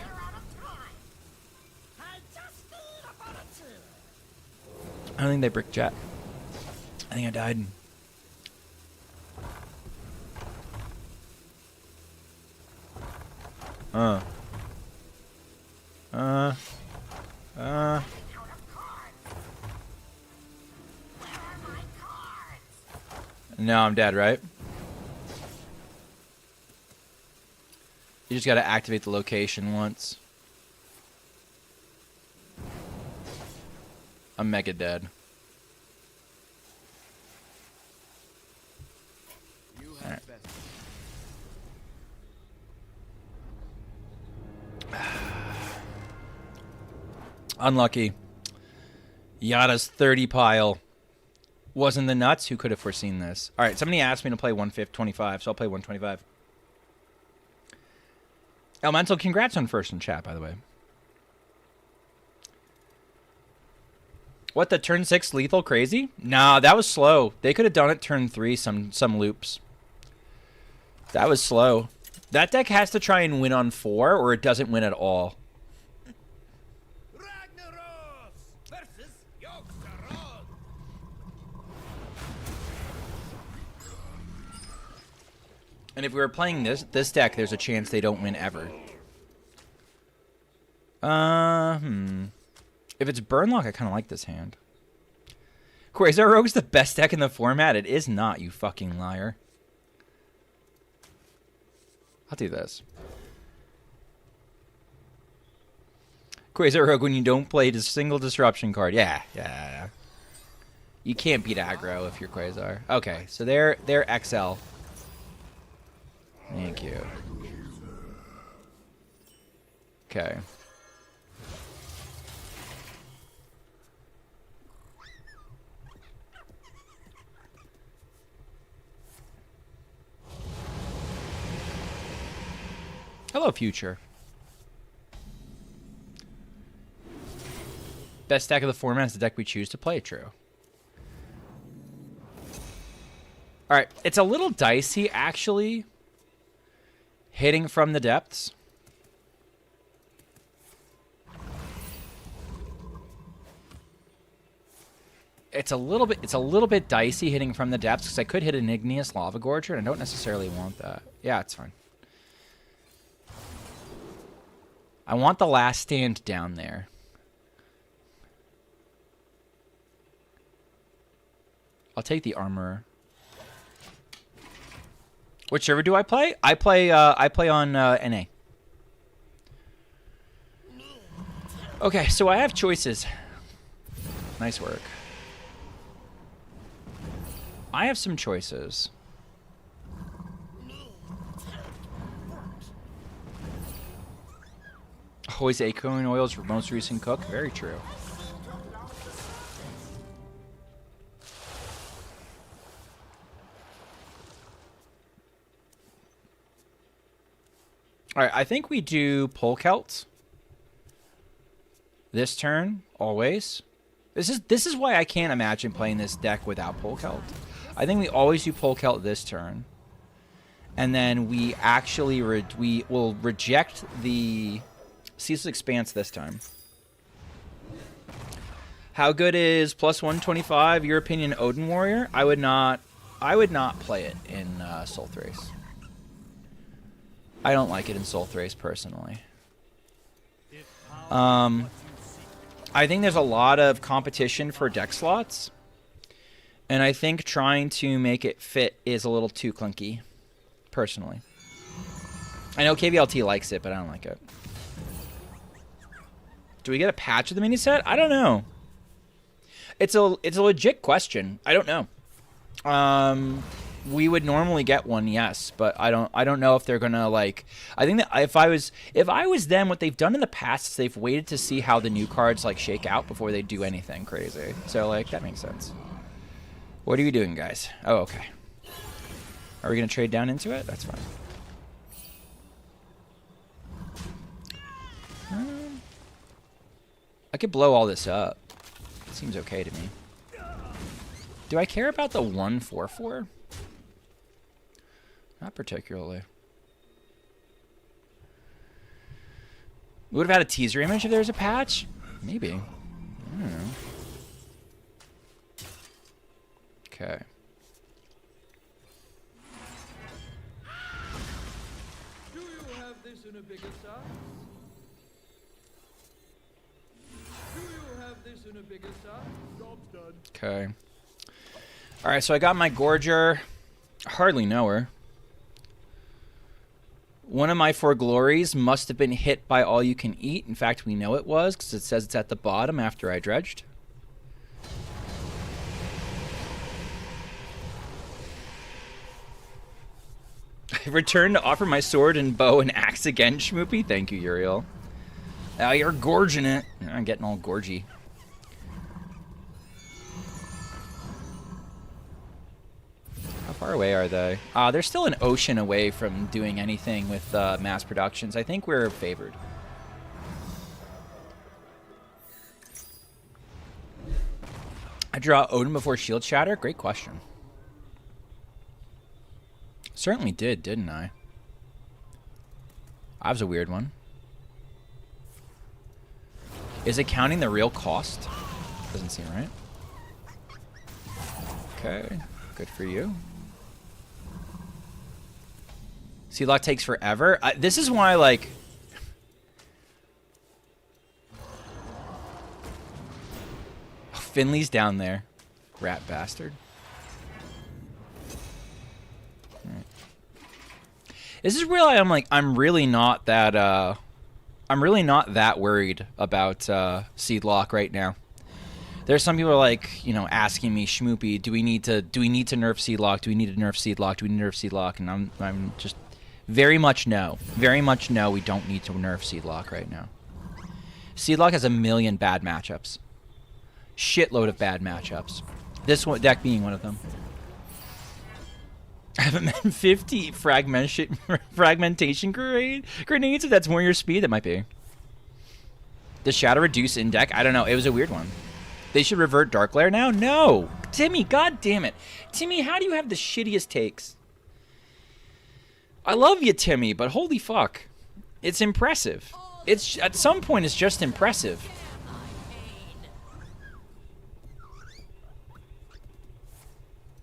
I don't think they brick chat. I think I died. No, I'm dead, right? You just gotta activate the location once. I'm mega dead. All right. Unlucky. Yada's 30 pile. Wasn't the nuts? Who could have foreseen this? All right, somebody asked me to play 125, so I'll play 125. Elemental, congrats on first in chat, by the way. What, the turn 6 lethal crazy? Nah, that was slow. They could have done it turn 3 some loops. That was slow. That deck has to try and win on 4 or it doesn't win at all. And if we were playing this deck, there's a chance they don't win ever. If it's Burnlock, I kind of like this hand. Quasar Rogue's the best deck in the format. It is not, you fucking liar. I'll do this. Quasar Rogue when you don't play a single disruption card. Yeah. You can't beat aggro if you're Quasar. Okay, so they're XL. Thank you. Okay. Hello, future. Best deck of the format is the deck we choose to play. True. All right, it's a little dicey, actually. Hitting from the depths. It's a little bit dicey hitting from the depths because I could hit an Igneous Lava Gorger and I don't necessarily want that. Yeah, it's fine. I want the Last Stand down there. I'll take the armor. Which server do I play? I play on NA. Okay, so I have choices. Nice work. I have some choices. Always acorn oils for most recent cook. Very true. All right, I think we do Polkelt this turn always. This is why I can't imagine playing this deck without Polkelt. I think we always do Polkelt this turn, and then we actually we will reject the Ceaseless Expanse this time. How good is plus 125? Your opinion, Odin Warrior? I would not play it in Soul Thrace. I don't like it in Soul Thrace personally. I think there's a lot of competition for deck slots, and I think trying to make it fit is a little too clunky, personally. I know KVLT likes it, but I don't like it. Do we get a patch of the mini set? I don't know. It's a legit question. I don't know. We would normally get one, yes, but I don't know if they're gonna like. I think that if I was them, what they've done in the past is they've waited to see how the new cards like shake out before they do anything crazy. So like that makes sense. What are you doing, guys? Oh, okay. Are we gonna trade down into it? That's fine. I could blow all this up. It seems okay to me. Do I care about the 1/4/4? Not particularly. We would have had a teaser image if there was a patch? Maybe. I don't know. Okay. Do you have this in a bigger size? Do you have this in a bigger size? Job's done. Okay. Alright, so I got my Gorger. Hardly know her. One of my 4 glories must have been hit by All You Can Eat. In fact, we know it was because it says it's at the bottom after I dredged. I returned to offer my sword and bow and axe again, Schmoopy. Thank you, Uriel. Oh, you're gorging it. I'm getting all gorgy. How far away are they? They're still an ocean away from doing anything with mass productions. I think we're favored. I draw Odin before Shield Shatter? Great question. Certainly did, didn't I? That was a weird one. Is it counting the real cost? Doesn't seem right. Okay, good for you. Seedlock takes forever. This is why, like... Oh, Finley's down there. Rat bastard. Right. This is really, I'm really not that, worried about Seedlock right now. There's some people like, you know, asking me, Schmoopy, do we need to nerf Seedlock? Do we need to nerf Seedlock? Do we need to nerf Seedlock? And I'm just very much no. Very much no, we don't need to nerf Seedlock right now. Seedlock has a million bad matchups. Shitload of bad matchups. This one deck being one of them. I haven't met 50 fragmentation grenades. If that's more your speed, that might be. Does Shadow reduce in deck? I don't know. It was a weird one. They should revert Dark Lair now? No! Timmy, god damn it. Timmy, how do you have the shittiest takes? I love you, Timmy, but holy fuck. It's impressive. It's at some point it's just impressive.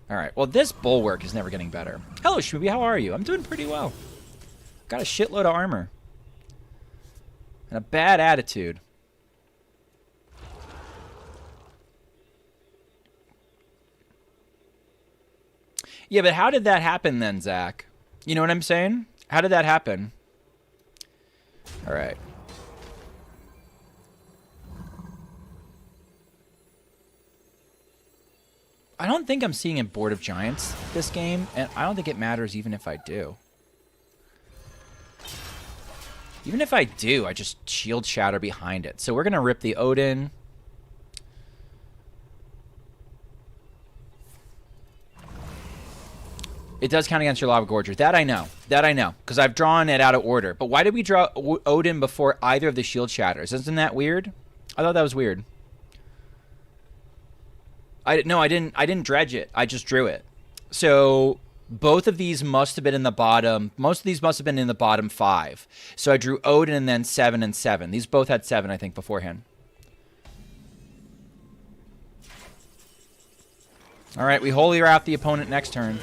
Alright, well this bulwark is never getting better. Hello, Schmoopy, how are you? I'm doing pretty well. Got a shitload of armor. And a bad attitude. Yeah, but how did that happen then, Zach? You know what I'm saying? How did that happen? All right. I don't think I'm seeing a board of giants this game, and I don't think it matters even if I do. Even if I do, I just shield shatter behind it. So we're going to rip the Odin. It does count against your Lava Gorger. That I know. That I know. Because I've drawn it out of order. But why did we draw Odin before either of the shield shatters? Isn't that weird? I thought that was weird. No, I didn't dredge it. I just drew it. So both of these must have been in the bottom. Most of these must have been in the bottom 5. So I drew Odin and then 7 and 7. These both had 7, I think, beforehand. All right, we holy wrath the opponent next turn.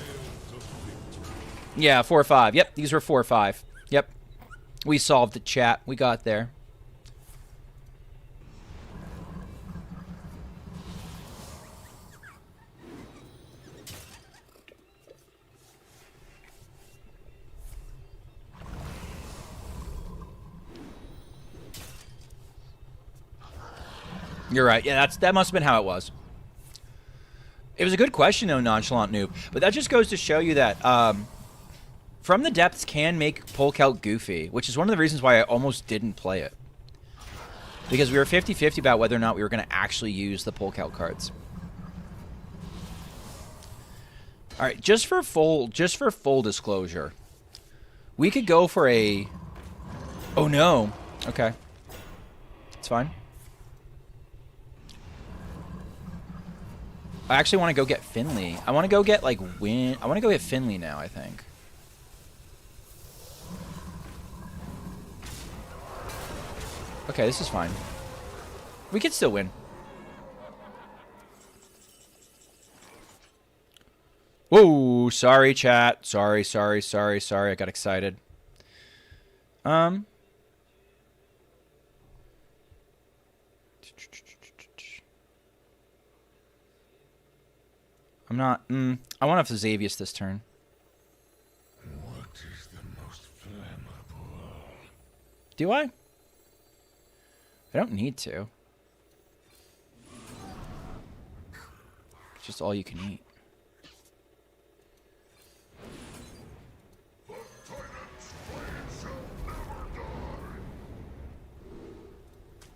Yeah, 4 or 5. Yep, these were 4 or 5. Yep. We solved it, chat. We got there. You're right. Yeah, that must have been how it was. It was a good question, though, Nonchalant Noob. But that just goes to show you that From the Depths can make Polkelt goofy, which is one of the reasons why I almost didn't play it. Because we were 50-50 about whether or not we were going to actually use the Polkelt cards. All right, just for full disclosure, we could go for a... Oh, no. Okay. It's fine. I actually want to go get Finley. I want to go get, like, Win... I want to go get Finley now, I think. Okay, this is fine. We could still win. Whoa, sorry, chat. Sorry. I got excited. I'm not... I want to have Xavius this turn. What is the most flammable? Do I? I don't need to. It's just all you can eat.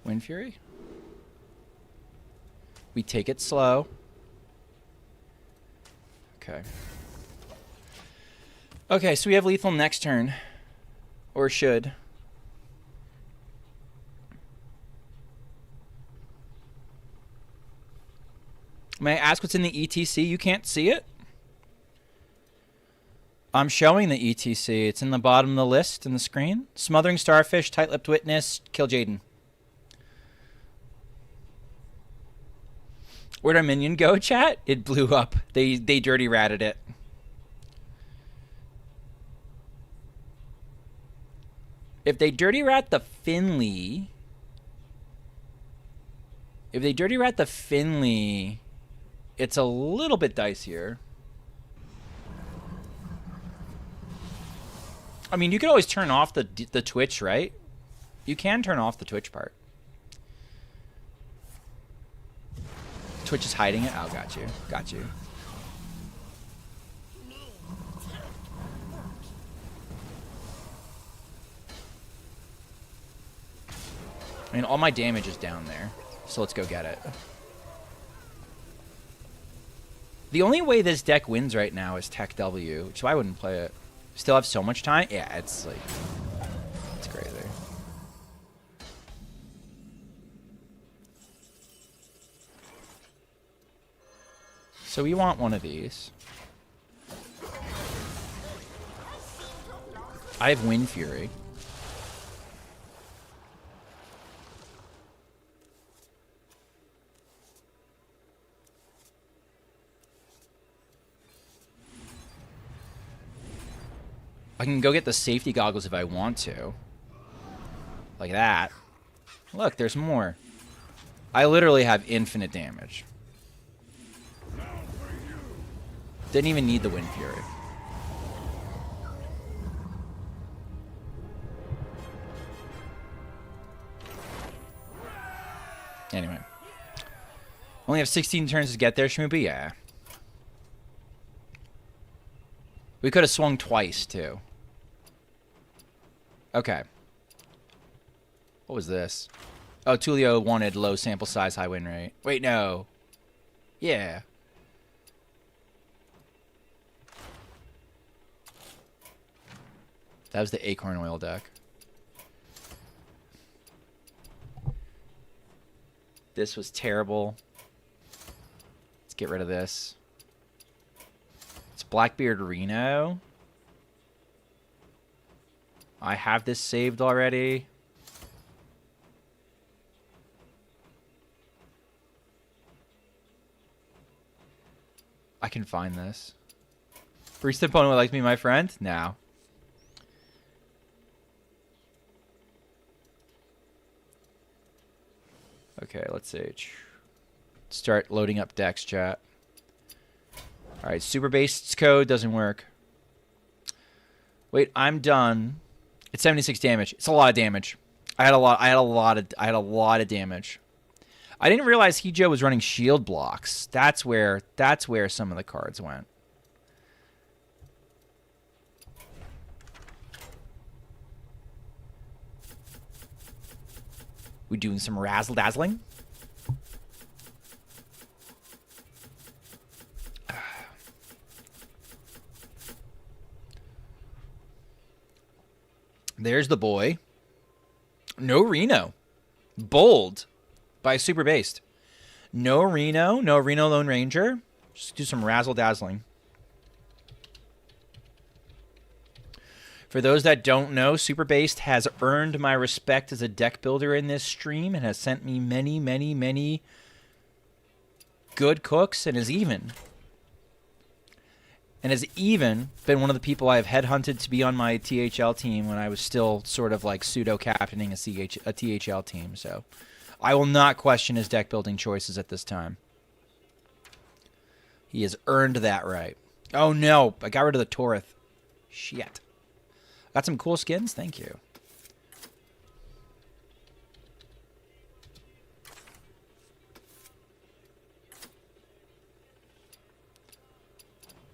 Wind Fury? We take it slow. Okay. Okay, so we have lethal next turn. Or should. May I ask what's in the ETC? You can't see it? I'm showing the ETC. It's in the bottom of the list in the screen. Smothering Starfish, Tight-Lipped Witness, Kill Jaden. Where'd our minion go, chat? It blew up. They dirty ratted it. If they dirty rat the Finley... If they dirty rat the Finley... It's a little bit dicier. I mean, you could always turn off the Twitch, right? You can turn off the Twitch part. Twitch is hiding it? Oh, got you. Got you. I mean, all my damage is down there. So let's go get it. The only way this deck wins right now is Tech W, which is why I wouldn't play it. Still have so much time? Yeah, it's like... It's crazy. So we want one of these. I have Wind Fury. I can go get the safety goggles if I want to. Like that. Look, there's more. I literally have infinite damage. Didn't even need the Wind Fury. Anyway. Only have 16 turns to get there, Schmoopy? Yeah. We could have swung twice, too. Okay. What was this? Oh, Tulio wanted low sample size, high win rate. Wait, no. Yeah. That was the Acorn Oil deck. This was terrible. Let's get rid of this. It's Blackbeard Reno. I have this saved already. I can find this. Priest opponent would like to be my friend? No. Okay, let's see. Start loading up decks, chat. Alright, super base code doesn't work. Wait, I'm done. It's 76 damage. It's a lot of damage. I had a lot of damage. I didn't realize Hijo was running shield blocks. That's where some of the cards went. We doing some razzle dazzling? There's the boy. No Reno. Bold by Super Based. No Reno. No Reno Lone Ranger. Just do some razzle dazzling. For those that don't know, Super Based has earned my respect as a deck builder in this stream and has sent me many, many, many good cooks and has even been one of the people I have headhunted to be on my THL team when I was still sort of like pseudo-captaining a THL team. So I will not question his deck building choices at this time. He has earned that right. Oh no, I got rid of the Torith. Shit. Got some cool skins? Thank you.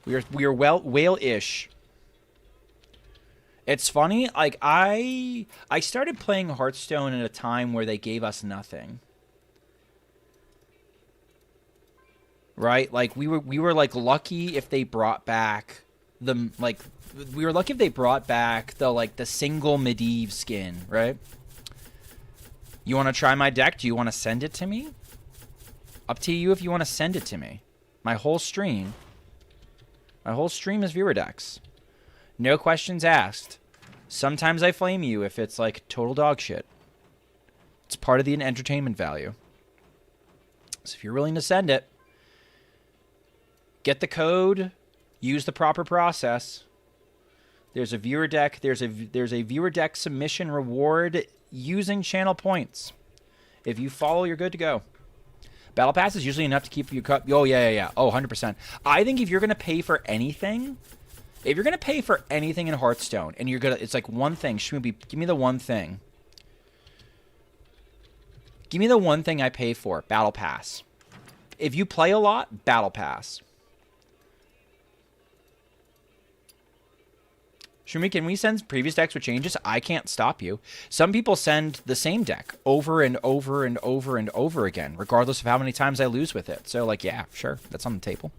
We are whale-ish. It's funny, like I started playing Hearthstone at a time where they gave us nothing. Right? Like we were like lucky if they brought back the we were lucky if they brought back the single Medivh skin, right? You want to try my deck? Do you want to send it to me? Up to you if you want to send it to me. My whole stream is viewer decks. No questions asked. Sometimes I flame you if it's like total dog shit. It's part of the entertainment value. So if you're willing to send it, get the code, use the proper process. There's a viewer deck. There's a viewer deck submission reward using channel points. If you follow, you're good to go. Battle Pass is usually enough to keep your cup. Oh, yeah. Oh, 100%. I think if you're going to pay for anything, in Hearthstone, and you're going to, it's like one thing. Shmoopy, give me the one thing. Give me the one thing I pay for. Battle Pass. If you play a lot, Battle Pass. Shumi, can we send previous decks with changes? I can't stop you. Some people send the same deck over and over and over and over again, regardless of how many times I lose with it. So, like, yeah, sure. That's on the table.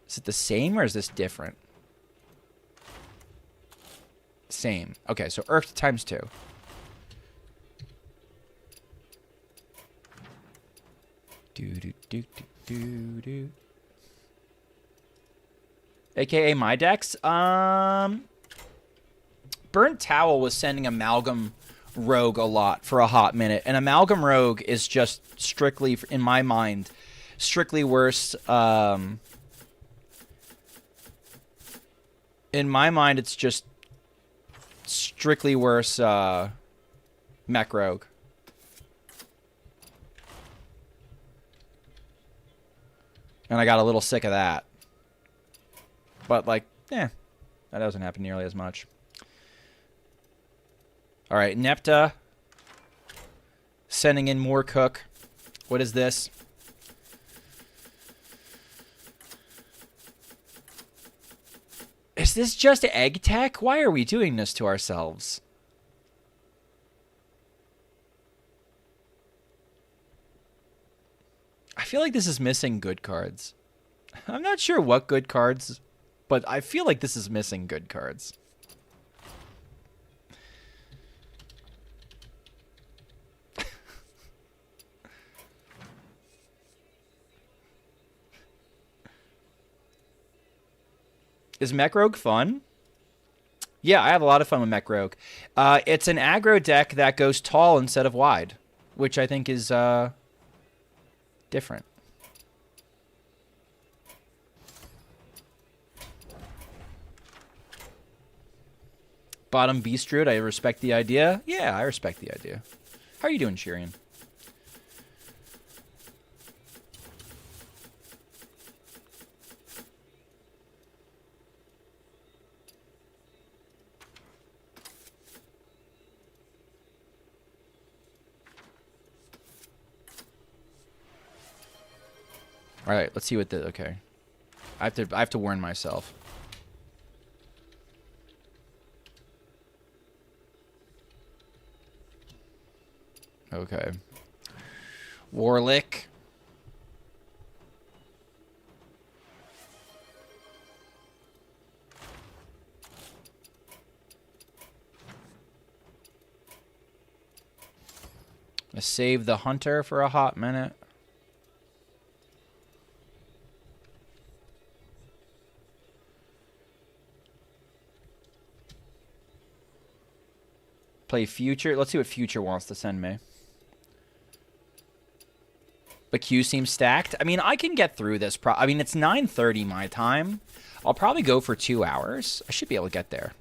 Is it the same or is this different? Same. Okay, so Earth times 2. Do. AKA my decks. Burnt Towel was sending Amalgam Rogue a lot for a hot minute. And Amalgam Rogue is just strictly, in my mind, strictly worse. In my mind, it's just strictly worse Mech Rogue. And I got a little sick of that. But, like, that doesn't happen nearly as much. All right, Nepta. Sending in more cook. What is this? Is this just egg tech? Why are we doing this to ourselves? I feel like this is missing good cards. I'm not sure what good cards, but I feel like this is missing good cards. Is Mech Rogue fun? Yeah, I have a lot of fun with Mech Rogue. It's an aggro deck that goes tall instead of wide, which I think is different. Bottom Beast Druid, I respect the idea. Yeah, I respect the idea. How are you doing, Shirian? All right, let's see what the okay. I have to warn myself. Okay. Warlick. I save the hunter for a hot minute. Play Future. Let's see what Future wants to send me. But Q seems stacked. I mean, I can get through this. I mean, it's 9:30 my time. I'll probably go for 2 hours. I should be able to get there.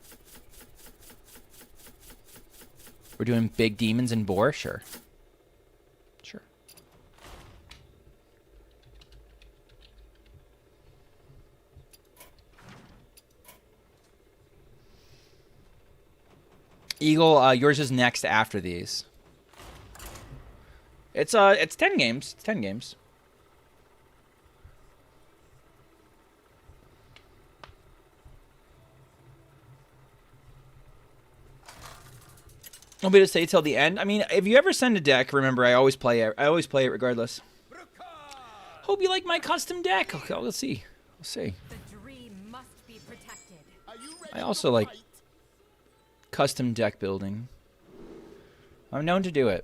We're doing big demons and boar? Sure. Sure. Eagle, yours is next after these. It's 10 games. It's 10 games. I'll be to stay till the end. I mean, if you ever send a deck, remember I always play it. I always play it regardless. Hope you like my custom deck. Okay, we'll see. We'll see. The dream must be protected. I also like custom deck building. I'm known to do it.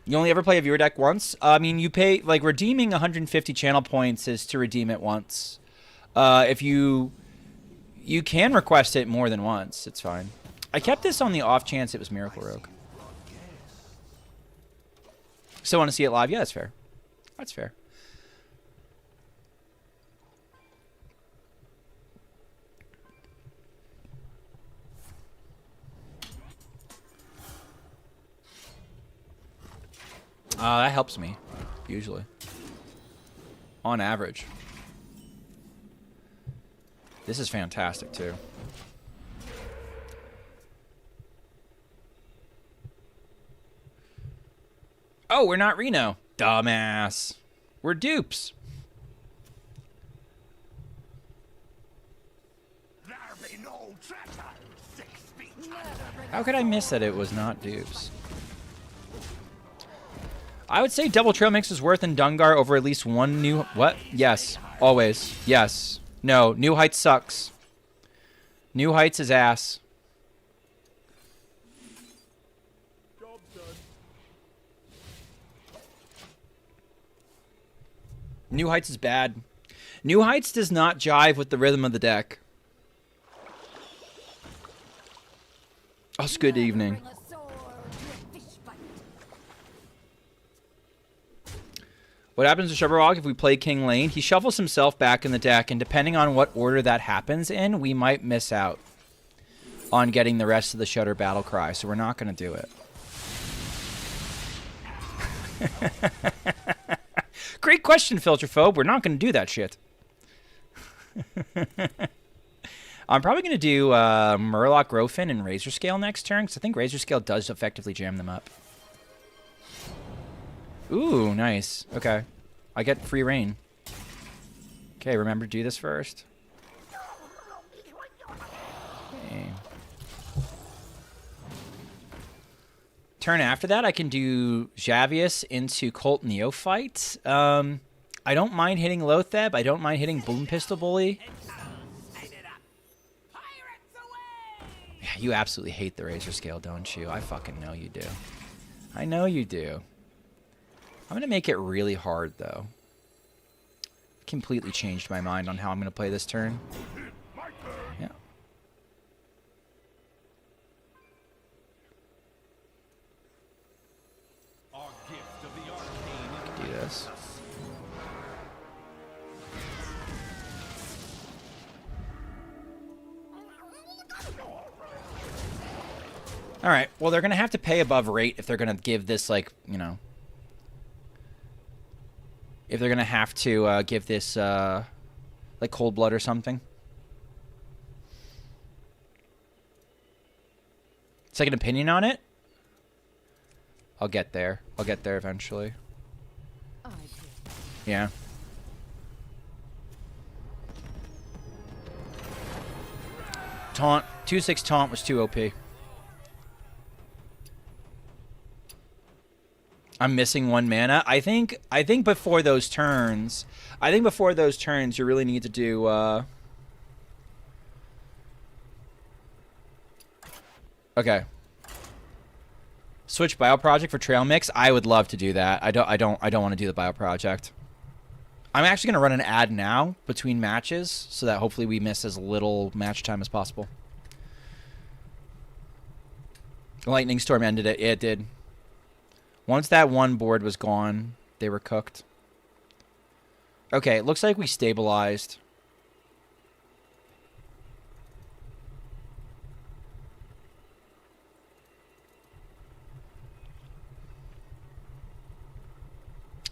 You only ever play a viewer deck once? I mean, you pay, like, redeeming 150 channel points is to redeem it once. If you can request it more than once, it's fine. I kept this on the off chance it was Miracle Rogue. Still want to see it live? Yeah, that's fair. That's fair. That helps me, usually. On average. This is fantastic, too. Oh, we're not Reno. Dumbass. We're dupes. How could I miss that it was not dupes? I would say double trail mix is worth in Dungar over at least one new... What? Yes. Always. Yes. No. New Heights sucks. New Heights is ass. Job done. New Heights is bad. New Heights does not jive with the rhythm of the deck. Oh, it's good evening. What happens to Shubberwog if we play King Lane? He shuffles himself back in the deck, and depending on what order that happens in, we might miss out on getting the rest of the Shudder Battle Cry, so we're not going to do it. Great question, Filterphobe. We're not going to do that shit. I'm probably going to do Murloc, Growfin, and Razor Scale next turn, because I think Razor Scale does effectively jam them up. Ooh, nice. Okay. I get free reign. Okay, remember to do this first. Okay. Turn after that, I can do Javius into Colt Neophyte. I don't mind hitting Lotheb. I don't mind hitting Boom Pistol Bully. Yeah, you absolutely hate the Razor Scale, don't you? I fucking know you do. I know you do. I'm going to make it really hard, though. Completely changed my mind on how I'm going to play this turn. Yeah. Do this. All right. Well, they're going to have to pay above rate if they're going to give this, like, you know... If they're going to have to give this, like, Cold Blood or something. Second opinion on it? I'll get there. I'll get there eventually. Yeah. Taunt. 2/6 taunt was too OP. I'm missing 1 mana. I think before those turns, you really need to do okay. Switch Bio Project for Trail Mix. I would love to do that. I don't want to do the Bio Project. I'm actually going to run an ad now between matches so that hopefully we miss as little match time as possible. Lightning Storm ended it. It did. Once that one board was gone, they were cooked. Okay, it looks like we stabilized.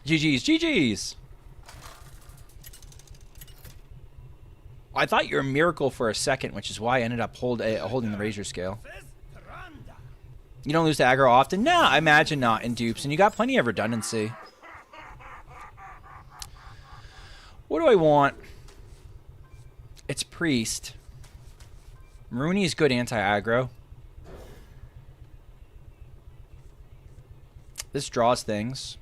GG's, GG's! I thought you were a miracle for a second, which is why I ended up holding the Razor Scale. You don't lose to aggro often? No, I imagine not in dupes, and you got plenty of redundancy. What do I want? It's Priest. Maruni is good anti-aggro. This draws things.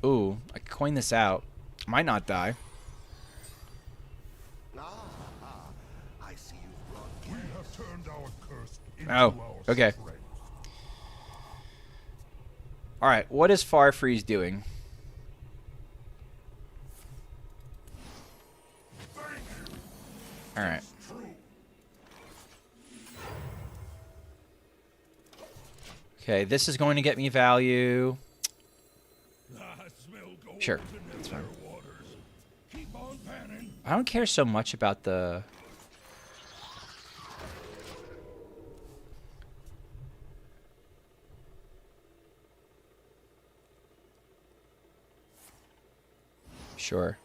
Ooh, I can coin this out. Might not die. Oh, okay. Alright, what is Farfreeze doing? Alright. Okay, this is going to get me value. Sure, that's fine. I don't care so much about the... Sure.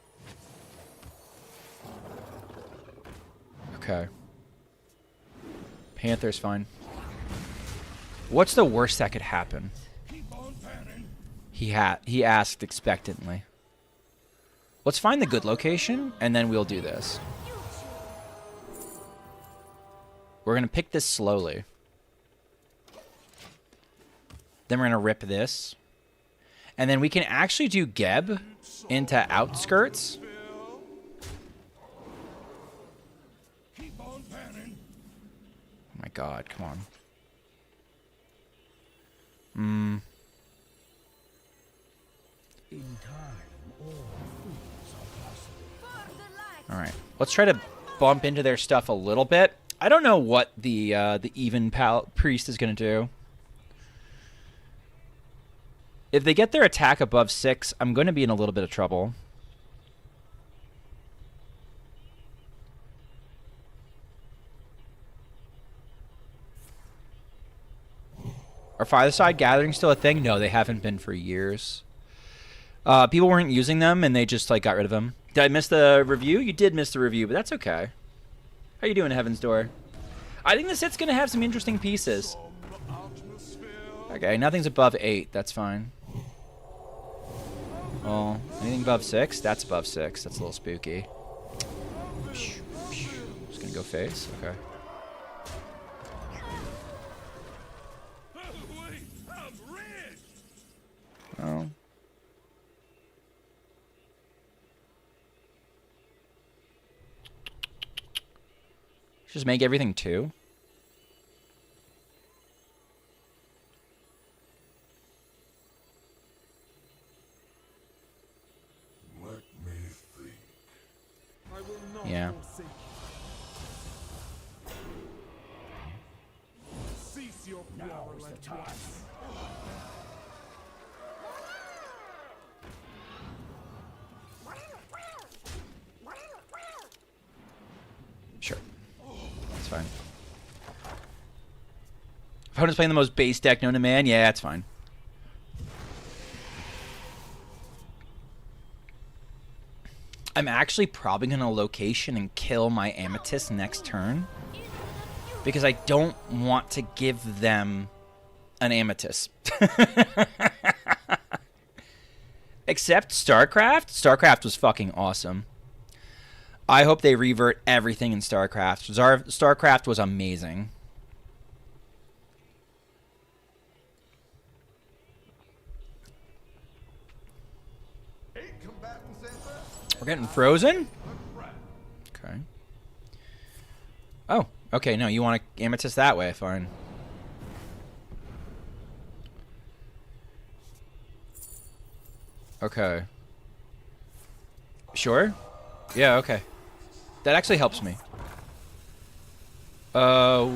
Okay. Panther's fine. What's the worst that could happen? He asked expectantly. Let's find the good location, and then we'll do this. We're going to pick this slowly. Then we're going to rip this. And then we can actually do Geb into Outskirts. Oh my god, come on. Alright, let's try to bump into their stuff a little bit. I don't know what the even priest is going to do. If they get their attack above 6, I'm going to be in a little bit of trouble. Are Fireside Gatherings still a thing? No, they haven't been for years. People weren't using them, and they just like got rid of them. Did I miss the review? You did miss the review, but that's okay. How you doing, Heaven's Door? I think the set's gonna have some interesting pieces. Okay, nothing's above 8. That's fine. Oh, anything above 6? That's above 6. That's a little spooky. Just gonna go face. Okay. Oh. Just make everything 2. Let me think. I will not Yeah. forsake you. Cease your quarrel at once. Sure. That's fine. Opponent's playing the most base deck known to man? Yeah, that's fine. I'm actually probably going to location and kill my Amethyst next turn. Because I don't want to give them an Amethyst. Except StarCraft. StarCraft was fucking awesome. I hope they revert everything in StarCraft. StarCraft was amazing. We're getting frozen? Okay. Oh, okay. No, you want to Amethyst that way. Fine. Okay. Sure? Yeah, okay. That actually helps me. Whoa,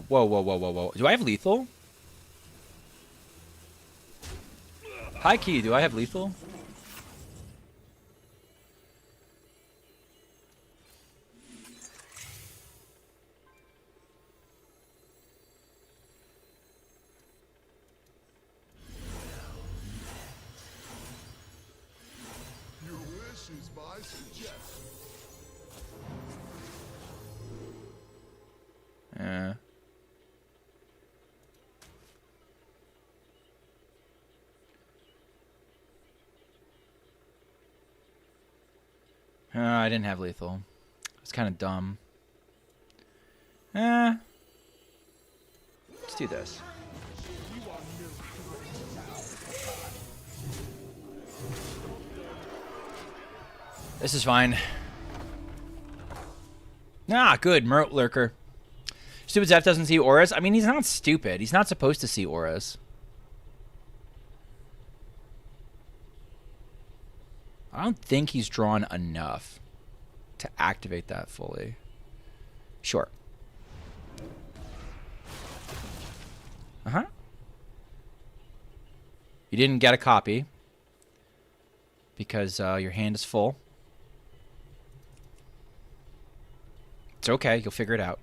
whoa. Do I have lethal? High key, do I have lethal? Your wish is my suggestion. Yeah. I didn't have lethal. It's kind of dumb. Let's do this. This is fine. Ah, good. Merc Lurker. Stupid Zeph doesn't see auras. I mean, he's not stupid. He's not supposed to see auras. I don't think he's drawn enough to activate that fully. Sure. Uh-huh. You didn't get a copy because your hand is full. It's okay. You'll figure it out.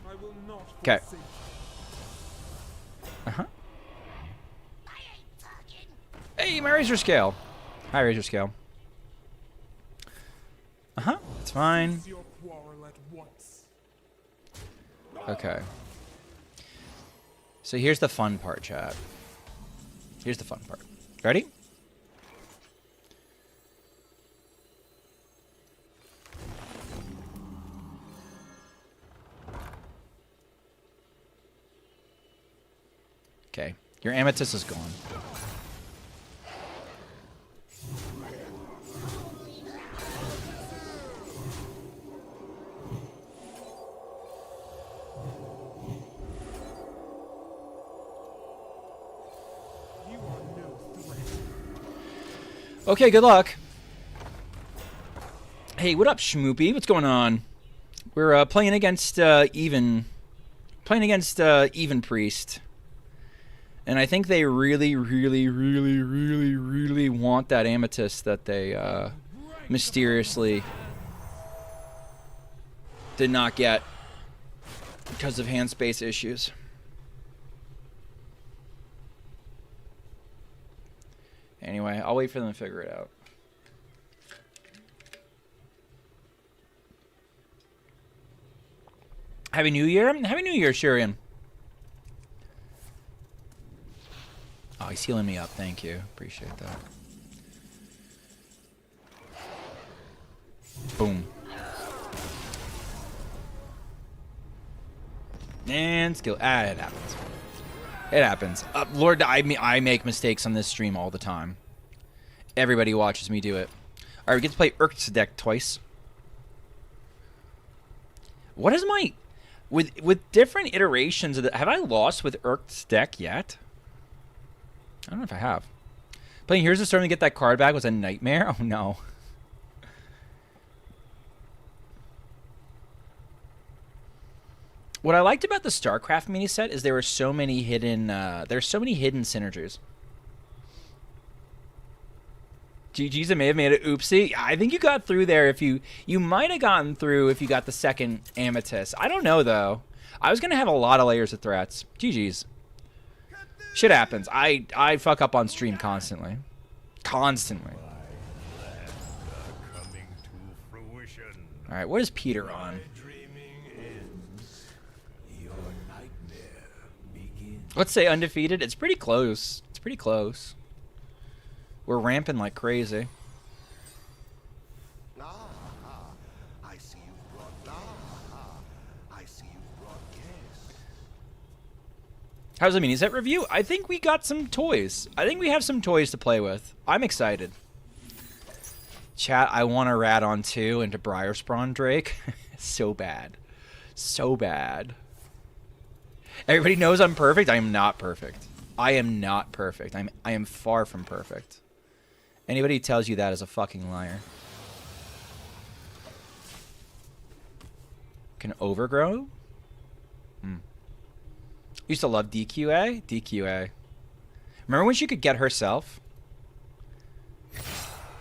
I will not Okay. forsake you. Uh-huh. Hey, my Razor Scale. Hi, Razor Scale. Uh-huh. It's fine. Cease your quarrel at once. Okay. So here's the fun part, chat. Here's the fun part. Ready? Okay. Your Amethyst is gone. You are no threat. Okay, good luck. Hey, what up, Schmoopy? What's going on? We're playing against Even Priest. And I think they really want that Amethyst that they mysteriously did not get. because of hand space issues. Anyway, I'll wait for them to figure it out. Happy New Year. Happy New Year, Shurian. Oh, he's healing me up. Thank you. Appreciate that. Boom. And skill. It happens. It happens. Lord, I make mistakes on this stream all the time. Everybody watches me do it. All right, we get to play Urkt's deck twice. What is my... With different iterations of the... Have I lost with Urkt's deck yet? I don't know if I have. Playing Here's the Storm to get that card back was a nightmare. Oh, no. What I liked about the StarCraft mini set is there were so many hidden... there's so many hidden synergies. GG's, I may have made it oopsie. I think you got through there if you... You might have gotten through if you got the second Amethyst. I don't know, though. I was going to have a lot of layers of threats. GG's. Shit happens. I fuck up on stream constantly. Constantly. Alright, what is Peter on? Let's say undefeated. It's pretty close. It's pretty close. We're ramping like crazy. I see you brought I see you brought guests. How's the Miniset review? I think we got some toys. I think we have some toys to play with. I'm excited. Chat, I want to rat on 2 into Briarspawn Drake. So bad. So bad. Everybody knows I'm perfect. I am not perfect. I am not perfect. I am far from perfect. Anybody who tells you that is a fucking liar. Can overgrow? Used to love DQA? DQA. Remember when she could get herself?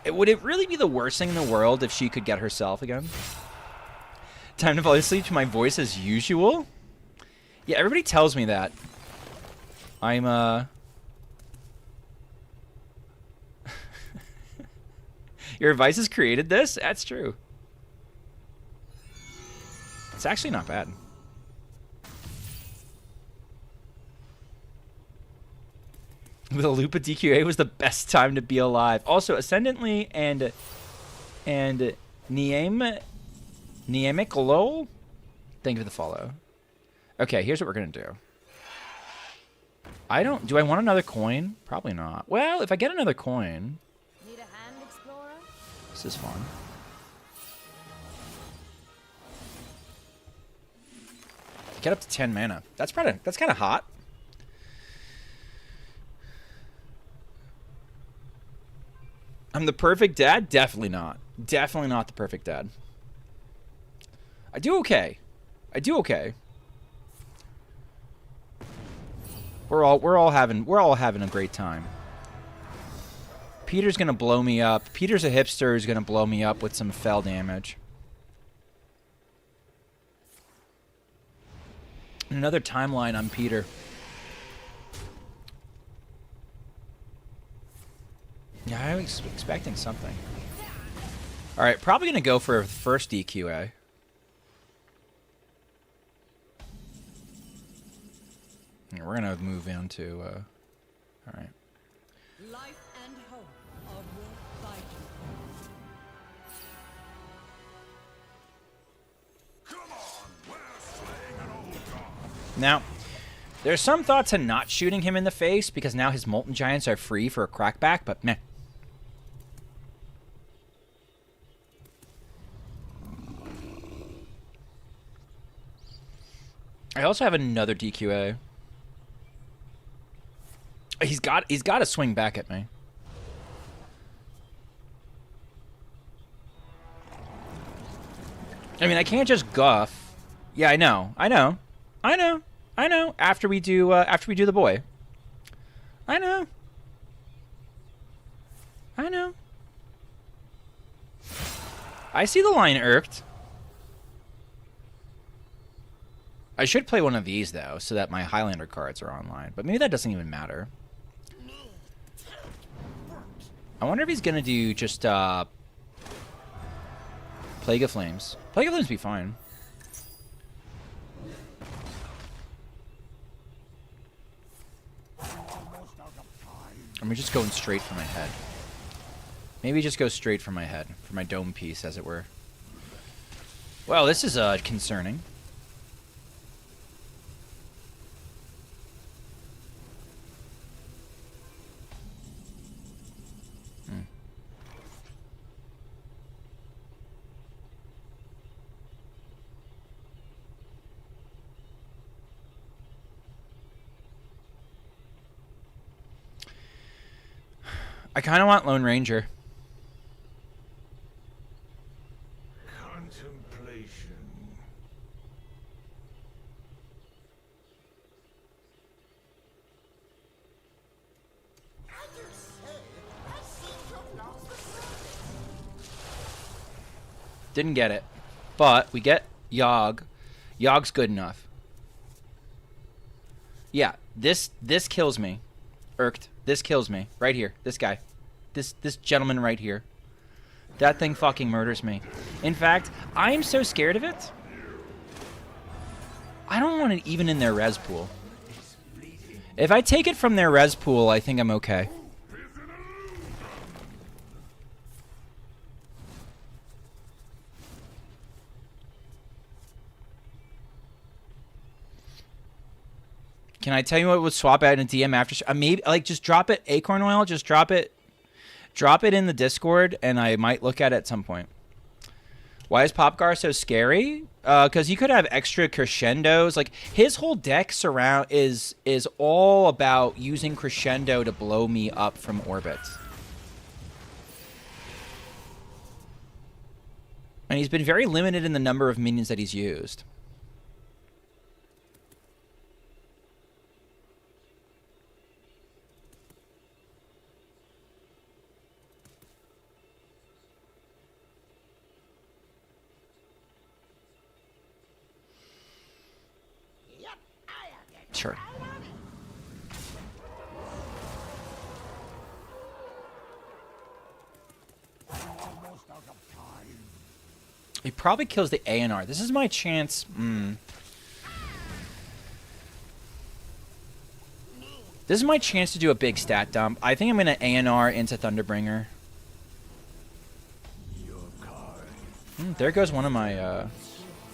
Would it really be the worst thing in the world if she could get herself again? Time to fall asleep to my voice as usual? Yeah, everybody tells me that. I'm, Your advice has created this? That's true. It's actually not bad. With a loop of DQA was the best time to be alive. Also, Ascendantly and Niemic Lowell, thank you for the follow. Okay, here's what we're gonna do. Do I want another coin? Probably not. Well, if I get another coin... Need a hand, Explorer? This is fun. Get up to 10 mana. That's kind of hot. I'm the perfect dad? Definitely not. Definitely not the perfect dad. I do okay. I do okay. We're all having a great time. Peter's gonna blow me up. Peter's a hipster who's gonna blow me up with some fell damage. Another timeline on Peter. Yeah, I was expecting something. All right, probably gonna go for a first DQA. We're gonna move into. All right. Life and hope are worth fighting. Come on, we're slaying an old god. Now, there's some thought to not shooting him in the face because now his Molten Giants are free for a crackback, but meh. I also have another DQA. He's got to swing back at me. I mean, I can't just guff. Yeah, I know. After we do the boy. I know. I see the line, Irked. I should play one of these, though, so that my Highlander cards are online. But maybe that doesn't even matter. I wonder if he's going to do just Plague of Flames. Plague of Flames would be fine. Or just going straight for my head. Maybe just go straight for my head. For my dome piece, as it were. Well, this is concerning. I kind of want Lone Ranger. Contemplation. Didn't get it. But we get Yogg. Yogg's good enough. Yeah, this kills me. Irked. This kills me. Right here. This guy. This gentleman right here. That thing fucking murders me. In fact, I am so scared of it. I don't want it even in their res pool. If I take it from their res pool, I think I'm okay. Can I tell you what would swap out in a DM after? Maybe like just drop it. Acorn Oil. Just drop it. Drop it in the Discord, and I might look at it at some point. Why is Popgar so scary? Because you could have extra crescendos. Like his whole deck is all about using crescendo to blow me up from orbit. And he's been very limited in the number of minions that he's used. Sure. He probably kills the A&R. This is my chance. This is my chance to do a big stat dump. I think I'm going to A&R into Thunderbringer. There goes one of my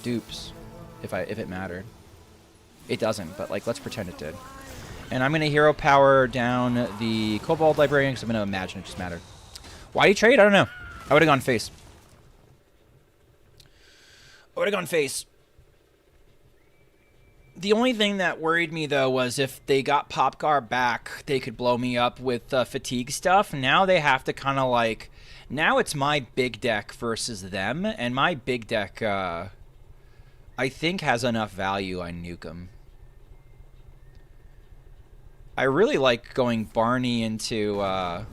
dupes, if it mattered. It doesn't, but like let's pretend it did. And I'm going to hero power down the Kobold Librarian because I'm going to imagine it just mattered. Why do you trade? I don't know. I would have gone face. I would have gone face. The only thing that worried me, though, was if they got Popgar back, they could blow me up with fatigue stuff. Now they have to kind of like... Now it's my big deck versus them, and my big deck, I think, has enough value I nuke them. I really like going Barney into... I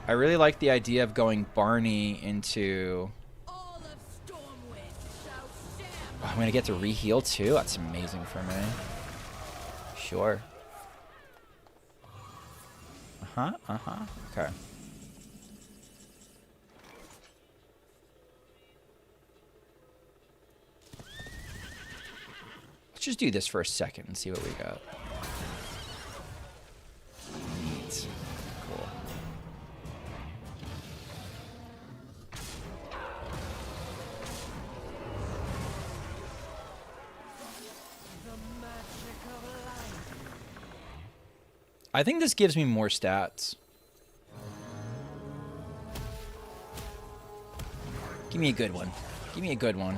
really like the idea of going Barney into... All of Stormwind shall stand. Oh, I'm going to get to re-heal, too? That's amazing for me. Sure. Okay. Let's just do this for a second and see what we got. Neat. Cool. I think this gives me more stats. Give me a good one. Give me a good one.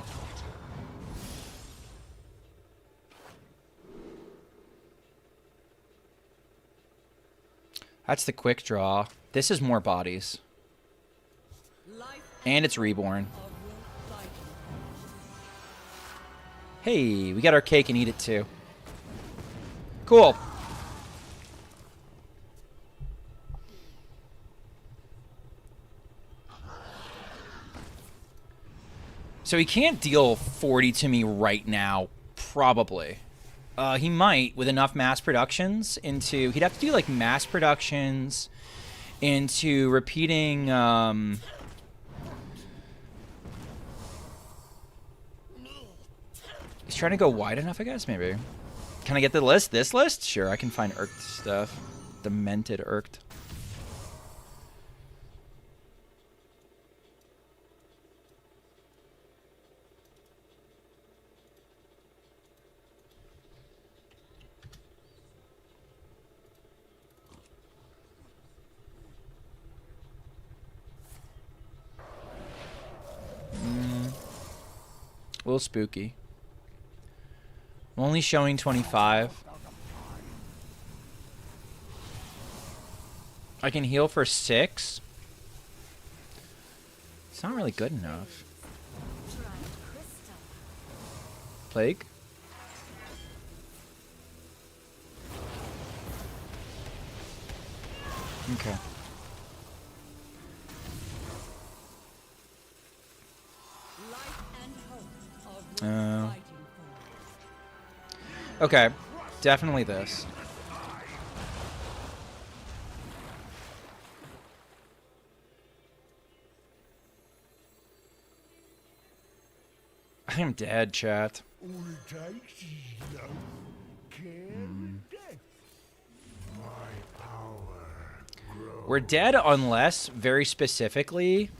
That's the quick draw. This is more bodies. And it's reborn. Hey, we got our cake and eat it too. Cool. So he can't deal 40 to me right now, probably. He might with enough mass productions into... He'd have to do like mass productions into repeating... He's trying to go wide enough, I guess, maybe. Can I get the list? This list? Sure, I can find Irked stuff. Demented Irked. A little spooky. I'm only showing 25. I can heal for 6. It's not really good enough. Plague? Okay. Okay, definitely this. I am dead, chat. All it takes is love, care, and death. My power grows. We're dead unless, very specifically...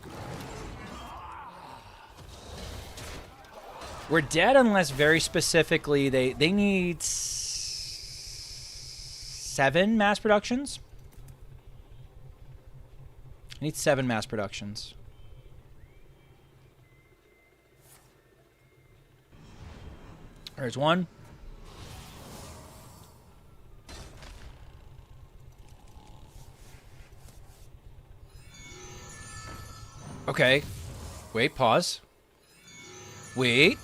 We're dead unless very specifically they need 7 mass productions. I need 7 mass productions. There's one. Okay. Wait, pause. Wait,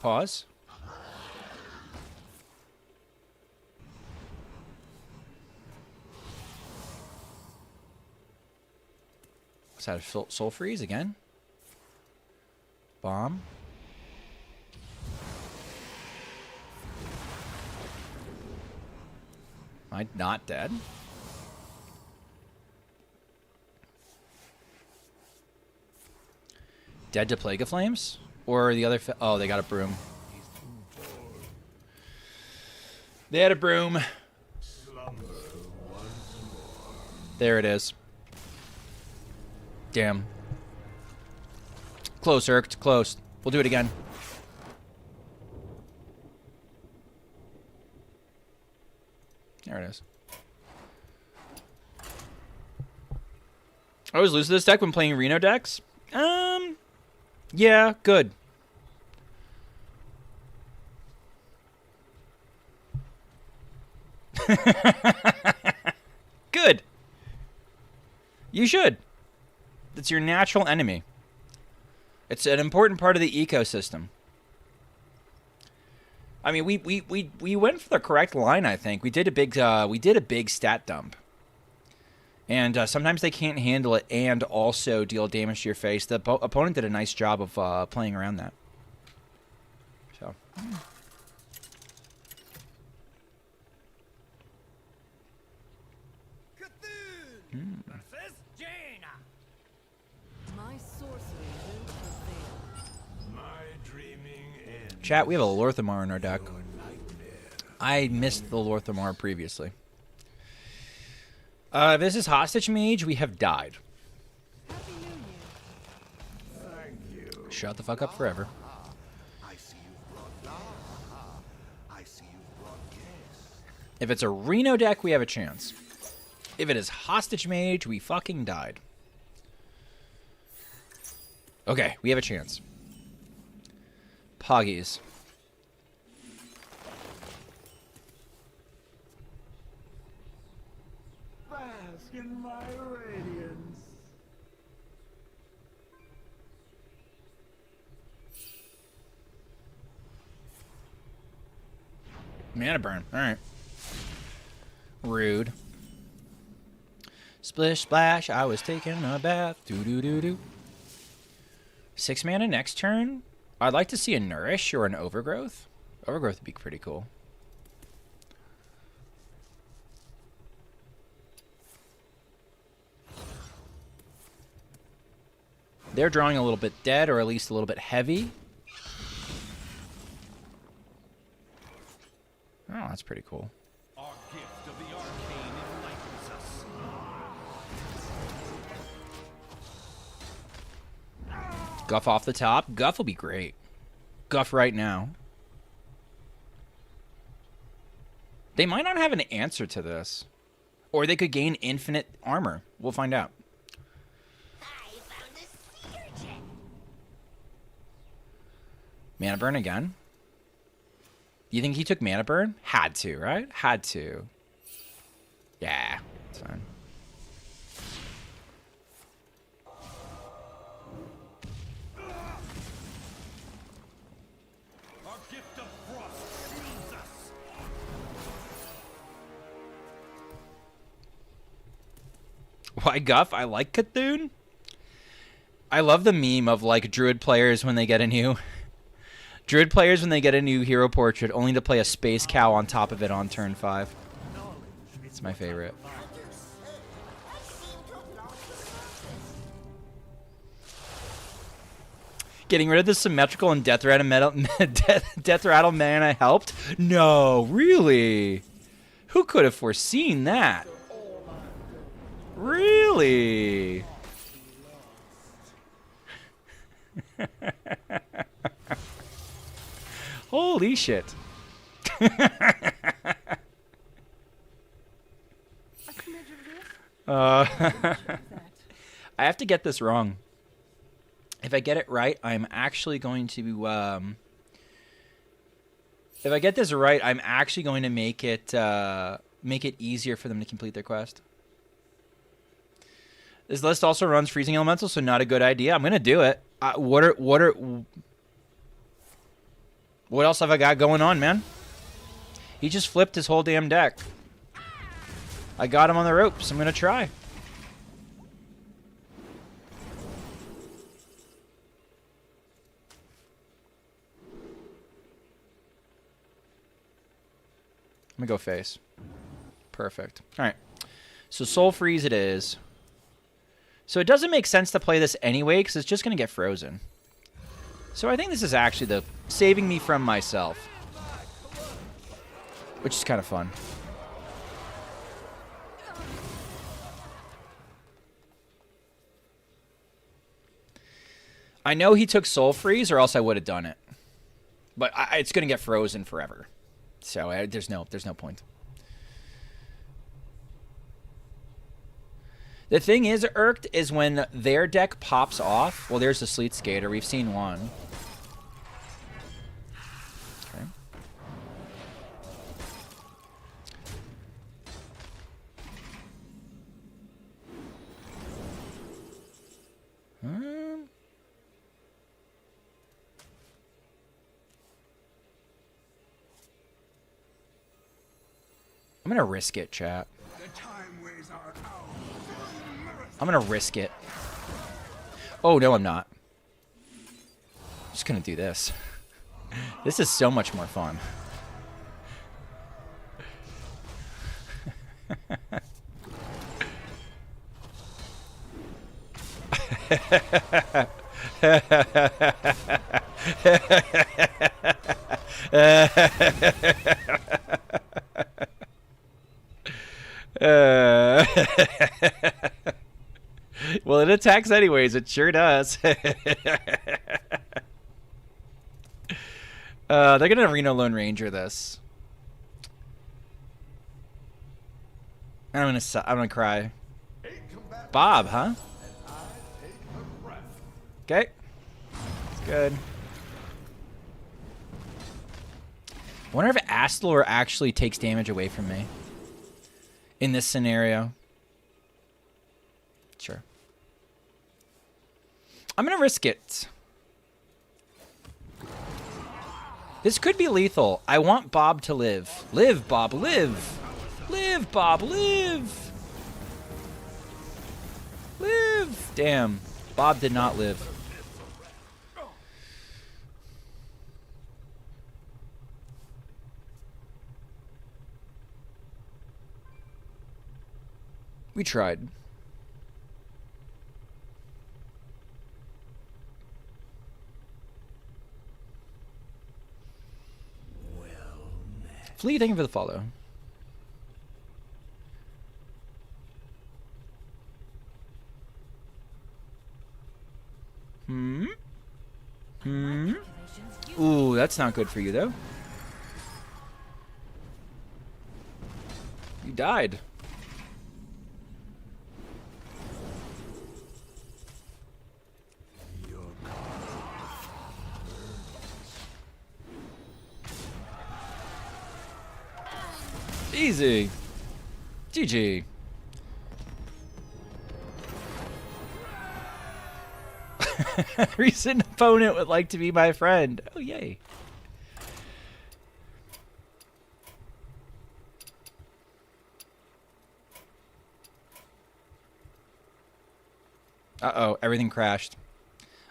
pause. What's that, soul freeze again? Bomb. Am I not dead? Dead to Plague of Flames? Or the other... Oh, they got a broom. They had a broom. There it is. Damn. Close, Irked. Close. We'll do it again. There it is. I always lose to this deck when playing Reno decks. Yeah, good. Good. You should. It's your natural enemy. It's an important part of the ecosystem. I mean, we went for the correct line, I think. We did a big stat dump. And sometimes they can't handle it and also deal damage to your face. The opponent did a nice job of playing around that. So. Versus Jaina. My sorcery will prevail. My dreaming ends. Chat, we have a Lorthamar in our deck. I missed the Lorthamar previously. This is Hostage Mage. We have died. Happy New Year. Thank you. Shut the fuck up forever. I see you've brought love. I see you've brought guests. If it's a Reno deck, we have a chance. If it is Hostage Mage, we fucking died. Okay, we have a chance. Poggies. Bask in my radiance. Mana burn. Alright. Rude. Splish splash, I was taking a bath. Doo doo doo doo. 6 mana next turn. I'd like to see a Nourish or an Overgrowth. Overgrowth would be pretty cool. They're drawing a little bit dead, or at least a little bit heavy. Oh, that's pretty cool. Our gift of the arcane enlightens us. Guff off the top. Guff will be great. Guff right now. They might not have an answer to this. Or they could gain infinite armor. We'll find out. Mana burn again? You think he took mana burn? Had to, right? Had to. Yeah, it's fine. Our gift of frost shields us. Why Guff? I like Cthulhu. I love the meme of like Druid players when they get a new hero portrait, only to play a space cow on top of it on turn 5. It's my favorite. Getting rid of the symmetrical and death rattle mana helped? No, really? Who could have foreseen that? Really? Holy shit. I have to get this wrong. If I get it right, I'm actually going to if I get this right, I'm actually going to make it easier for them to complete their quest. This list also runs freezing elemental, so not a good idea. I'm gonna do it. What else have I got going on, man? He just flipped his whole damn deck. I got him on the ropes. I'm gonna try. I'm gonna go face. Perfect. All right. So Soul Freeze it is. So it doesn't make sense to play this anyway, because it's just going to get frozen. So I think this is actually the saving me from myself. Which is kind of fun. I know he took Soul Freeze, or else I would have done it. But it's going to get frozen forever. So there's no point. The thing is, irked, is when their deck pops off. Well, there's the Sleet Skater. We've seen one. Okay. I'm going to risk it, chat. I'm going to risk it. Oh, no, I'm not. I'm just going to do this. This is so much more fun. Well, it attacks anyways. It sure does. They're gonna Reno Lone Ranger this. I'm gonna cry. Bob, huh? Okay. It's good. I wonder if Astlor actually takes damage away from me in this scenario. Sure. I'm going to risk it. This could be lethal. I want Bob to live. Live, Bob, live. Live, Bob, live. Live. Damn. Bob did not live. We tried. Flea, thank you for the follow. Ooh, that's not good for you, though. You died. Easy. GG. Recent opponent would like to be my friend. Oh, yay. Uh-oh, everything crashed.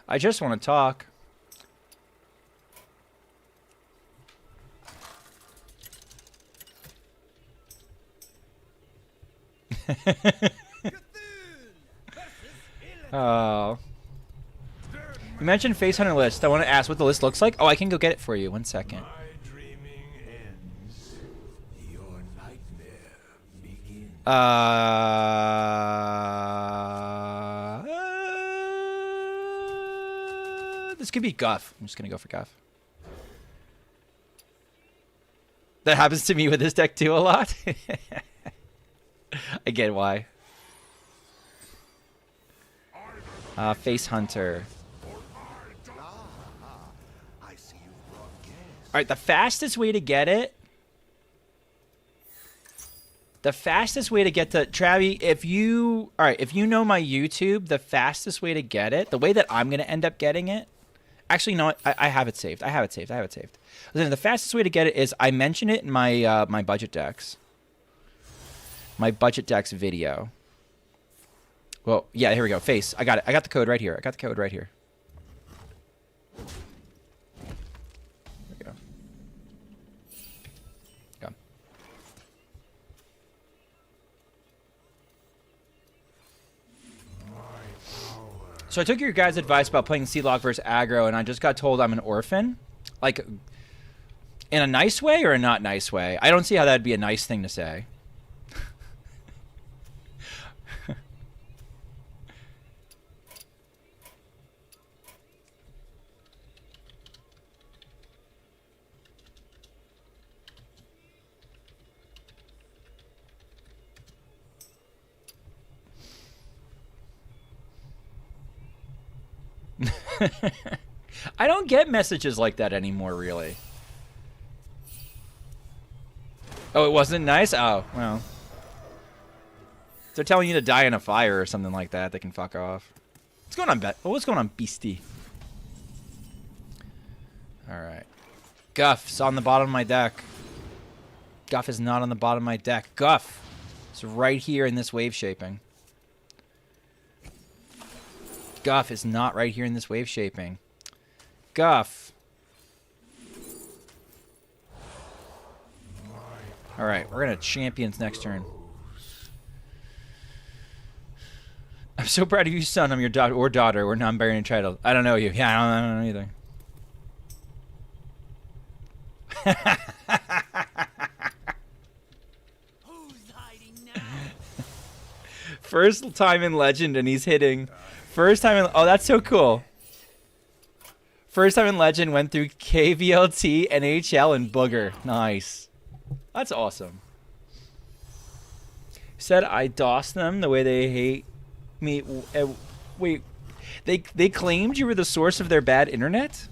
I just want to talk. Oh. You mentioned Face Hunter list. I want to ask what the list looks like. Oh, I can go get it for you. 1 second. My dreaming ends. Your nightmare begins. This could be Guff. I'm just going to go for Guff. That happens to me with this deck too a lot. I get why. Face Hunter. I see you brought guests. Alright, the fastest way to get it. The fastest way to get to Travi, if you know my YouTube, the fastest way to get it, the way that I'm gonna end up getting it. Actually, no, I have it saved. I have it saved. Listen, the fastest way to get it is I mention it in my my budget decks. My budget decks video. Well, yeah, here we go. Face. I got it. I got the code right here. There we go. Go. So I took your guys' advice about playing C-Lock versus aggro, and I just got told I'm an orphan. Like, in a nice way or a not nice way? I don't see how that'd be a nice thing to say. I don't get messages like that anymore, really. Oh, it wasn't nice? Oh, well. If they're telling you to die in a fire or something like that, they can fuck off. What's going on, what's going on, Beastie? Alright. Guff's on the bottom of my deck. Guff is not on the bottom of my deck. Guff is right here in this wave shaping. Guff is not right here in this wave shaping. Guff. Alright, we're going to champions next turn. I'm so proud of you, son. I'm your daughter. We're non-binary child. I don't know you. Yeah, I don't know either. Who's hiding now? First time in Legend and he's hitting. First time in... Oh, that's so cool. First time in Legend went through KVLT, NHL, and Booger. Nice. That's awesome. Said I DOS them the way they hate me. Wait. They claimed you were the source of their bad internet?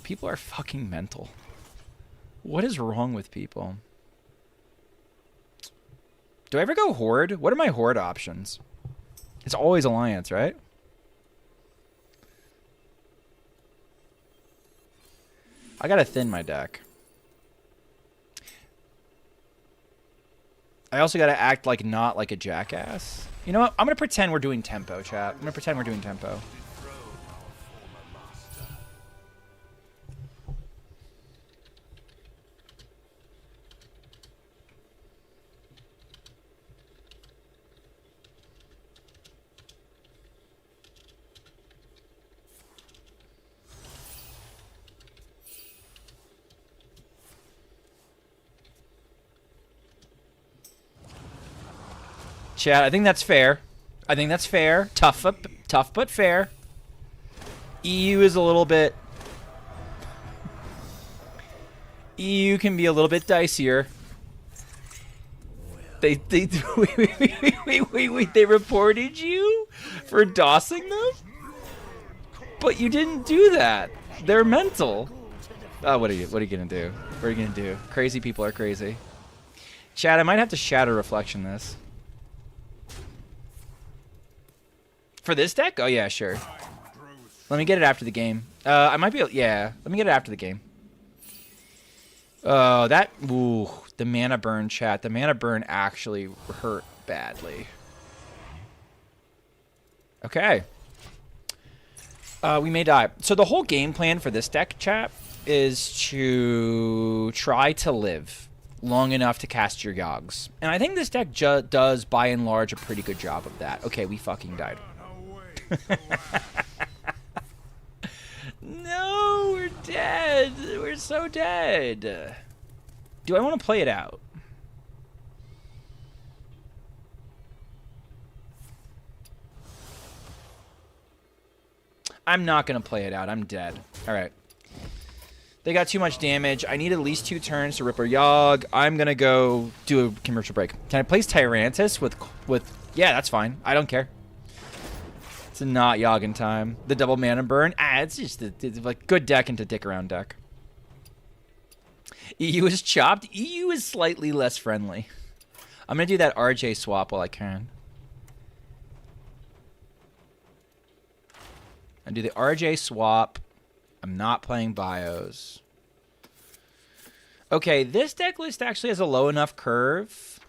People are fucking mental. What is wrong with people? Do I ever go Horde? What are my Horde options? It's always Alliance, right? I gotta thin my deck. I also gotta act like not like a jackass. You know what? I'm gonna pretend we're doing tempo, chat. I'm gonna pretend we're doing tempo. Chat, I think that's fair. I think that's fair. Tough but fair. EU is a little bit... EU can be a little bit dicier. They wait, they reported you for dossing them? But you didn't do that. They're mental. Oh, what are you gonna do? What are you gonna do? Crazy people are crazy. Chat, I might have to shatter reflection this. For this deck? Oh yeah, sure. Let me get it after the game. I might be able, yeah, let me get it after the game. Oh, that, ooh, the mana burn, chat. The mana burn actually hurt badly. Okay. We may die. So the whole game plan for this deck, chat, is to try to live long enough to cast your Yogs. And I think this deck does, by and large, a pretty good job of that. Okay, we fucking died. No, we're dead. We're so dead. Do I want to play it out? I'm not going to play it out. I'm dead. All right. They got too much damage. I need at least 2 turns to rip a Yogg. I'm going to go do a commercial break. Can I place Tyrantus with... Yeah, that's fine. I don't care. It's not Yoggin time. The double mana burn. It's just it's like good deck into dick around deck. EU is chopped. EU is slightly less friendly. I'm going to do that RJ swap while I can. I do the RJ swap. I'm not playing bios. Okay, this deck list actually has a low enough curve.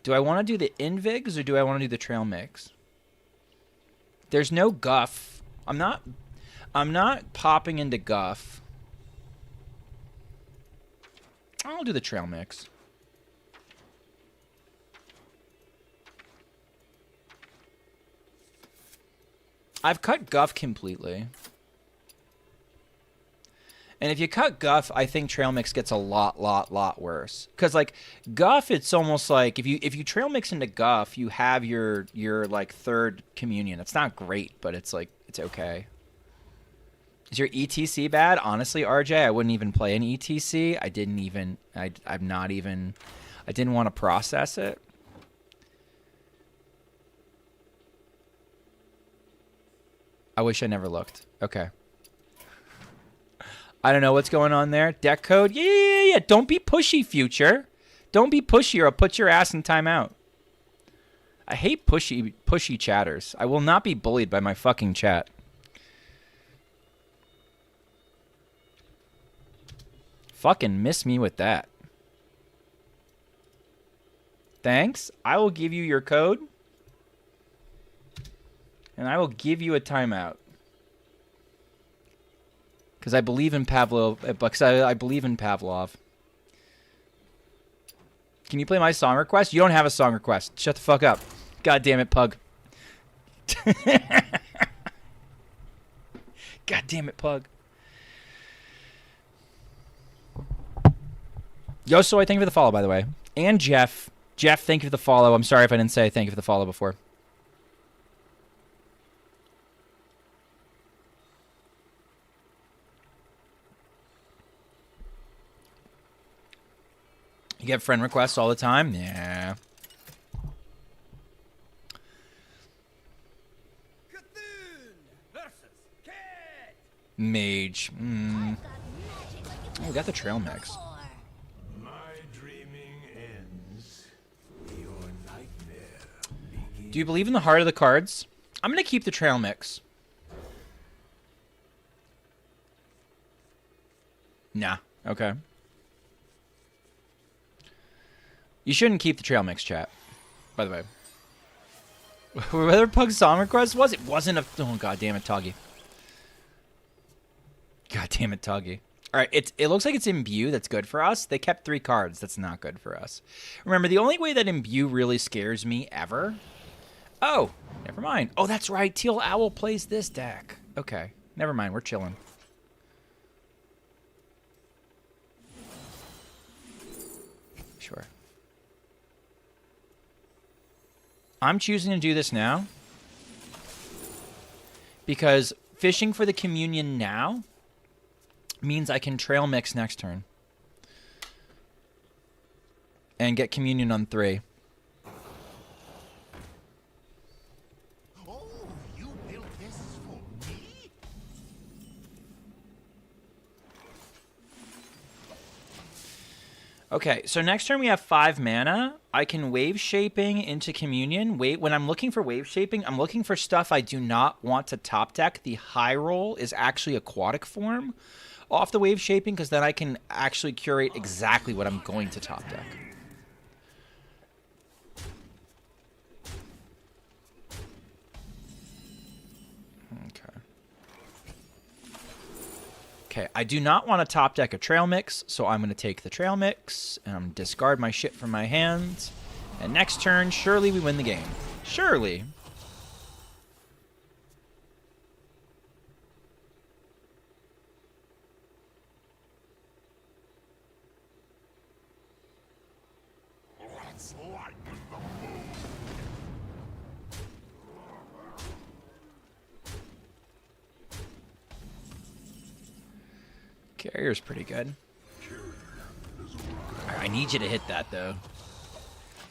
Do I want to do the Invigs or do I want to do the Trail Mix? There's no Guff. I'm not popping into Guff. I'll do the Trail Mix. I've cut Guff completely. And if you cut Guff, I think Trail Mix gets a lot worse. Because like Guff, it's almost like if you Trail Mix into Guff, you have your like third communion. It's not great, but it's like it's okay. Is your ETC bad? Honestly, RJ, I wouldn't even play an ETC. I didn't want to process it. I wish I never looked. Okay. I don't know what's going on there. Deck code? Yeah. Don't be pushy, future. Don't be pushy or I'll put your ass in timeout. I hate pushy chatters. I will not be bullied by my fucking chat. Fucking miss me with that. Thanks. I will give you your code. And I will give you a timeout. Because I believe in I believe in Pavlov. Can you play my song request? You don't have a song request. Shut the fuck up. God damn it, Pug. God damn it, Pug. Yoso, I thank you for the follow, by the way. And Jeff. Jeff, thank you for the follow. I'm sorry if I didn't say thank you for the follow before. You get friend requests all the time? Yeah. Mage. Oh, we got the Trail Mix. My dreaming ends. Your nightmare begins. Do you believe in the heart of the cards? I'm going to keep the Trail Mix. Nah. Okay. You shouldn't keep the Trail Mix, chat. By the way. Whether Pug's song request was? It wasn't a... Oh, god damn it, Toggy. God damn it, Toggy. Alright, it looks like it's Imbue. That's good for us. They kept 3 cards. That's not good for us. Remember, the only way that Imbue really scares me ever... Oh, never mind. Oh, that's right. Teal Owl plays this deck. Okay. Never mind. We're chilling. Sure. I'm choosing to do this now because fishing for the communion now means I can trail mix next turn and get communion on 3. Oh, you built this for me? Okay, so next turn we have 5 mana. I can wave shaping into communion. When I'm looking for wave shaping, I'm looking for stuff I do not want to top deck. The high roll is actually aquatic form off the wave shaping because then I can actually curate exactly what I'm going to top deck. Okay, I do not want to top deck a trail mix, so I'm going to take the trail mix and I'm discard my shit from my hands. And next turn, surely we win the game. Surely. Let's lighten the mood. Carrier's pretty good. I need you to hit that, though.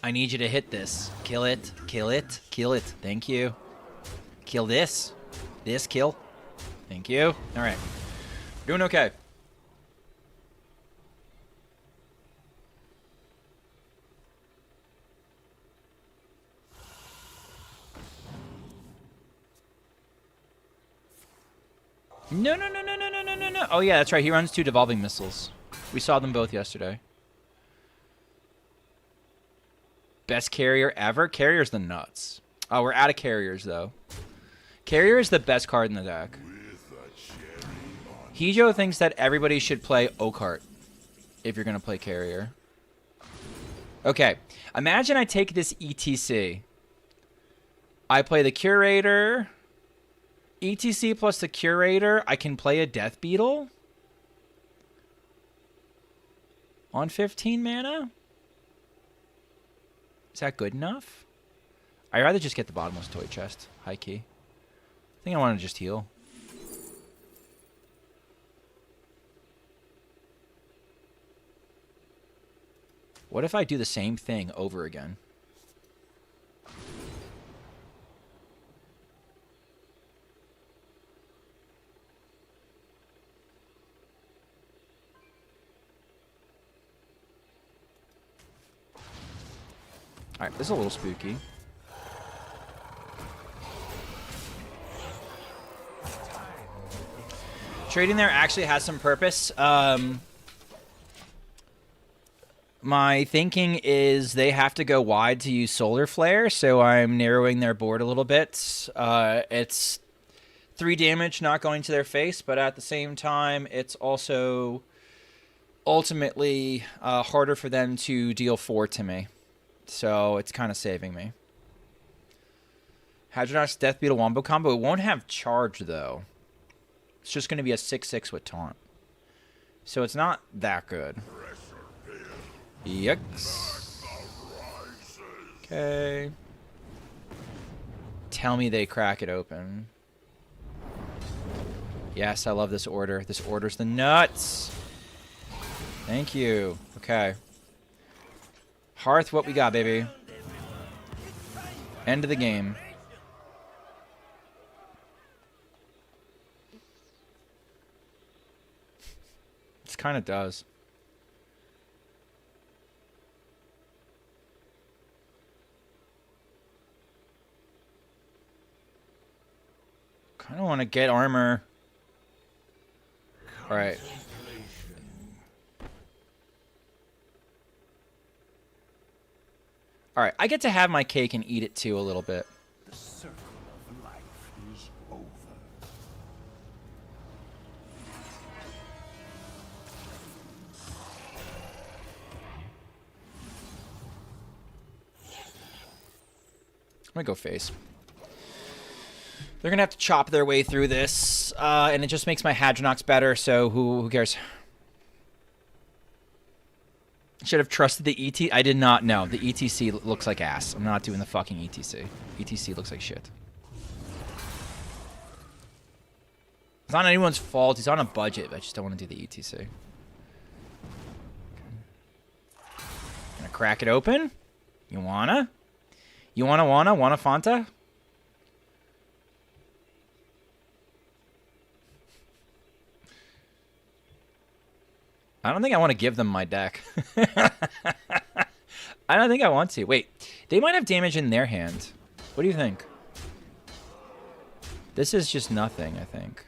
I need you to hit this. Kill it. Kill it. Kill it. Thank you. Kill this. This kill. Thank you. All right. Doing okay. No, no, no, no, no, no, no, no, no. Oh, yeah, that's right. He runs 2 devolving missiles. We saw them both yesterday. Best carrier ever? Carrier's the nuts. Oh, we're out of carriers, though. Carrier is the best card in the deck. Hijo thinks that everybody should play Oakheart if you're going to play carrier. Okay. Imagine I take this ETC. I play the Curator. ETC plus the Curator. I can play a Death Beetle. On 15 mana? Is that good enough? I'd rather just get the bottomless toy chest. High key. I think I want to just heal. What if I do the same thing over again? Alright, this is a little spooky. Trading there actually has some purpose. My thinking is they have to go wide to use Solar Flare, so I'm narrowing their board a little bit. It's 3 damage not going to their face, but at the same time, it's also ultimately harder for them to deal 4 to me. So it's kind of saving me. Hadronauts Death Beetle Wombo combo. It won't have charge, though. It's just going to be a 6/6 with taunt. So it's not that good. Yikes. Okay. Tell me they crack it open. Yes, I love this order. This order's the nuts. Thank you. Okay. Hearth, what we got, baby? End of the game. This kind of does. Kind of want to get armor. All right. All right, I get to have my cake and eat it too a little bit. The circle of life is over. I'm gonna go face. They're gonna have to chop their way through this, and it just makes my Hadronox better. So who cares? Should have trusted the ET. I did not know. The ETC looks like ass. I'm not doing the fucking ETC. ETC looks like shit. It's not anyone's fault. He's on a budget. I just don't want to do the ETC. Gonna crack it open. You wanna? You wanna Fanta? I don't think I want to give them my deck. I don't think I want to. Wait, they might have damage in their hand. What do you think? This is just nothing, I think.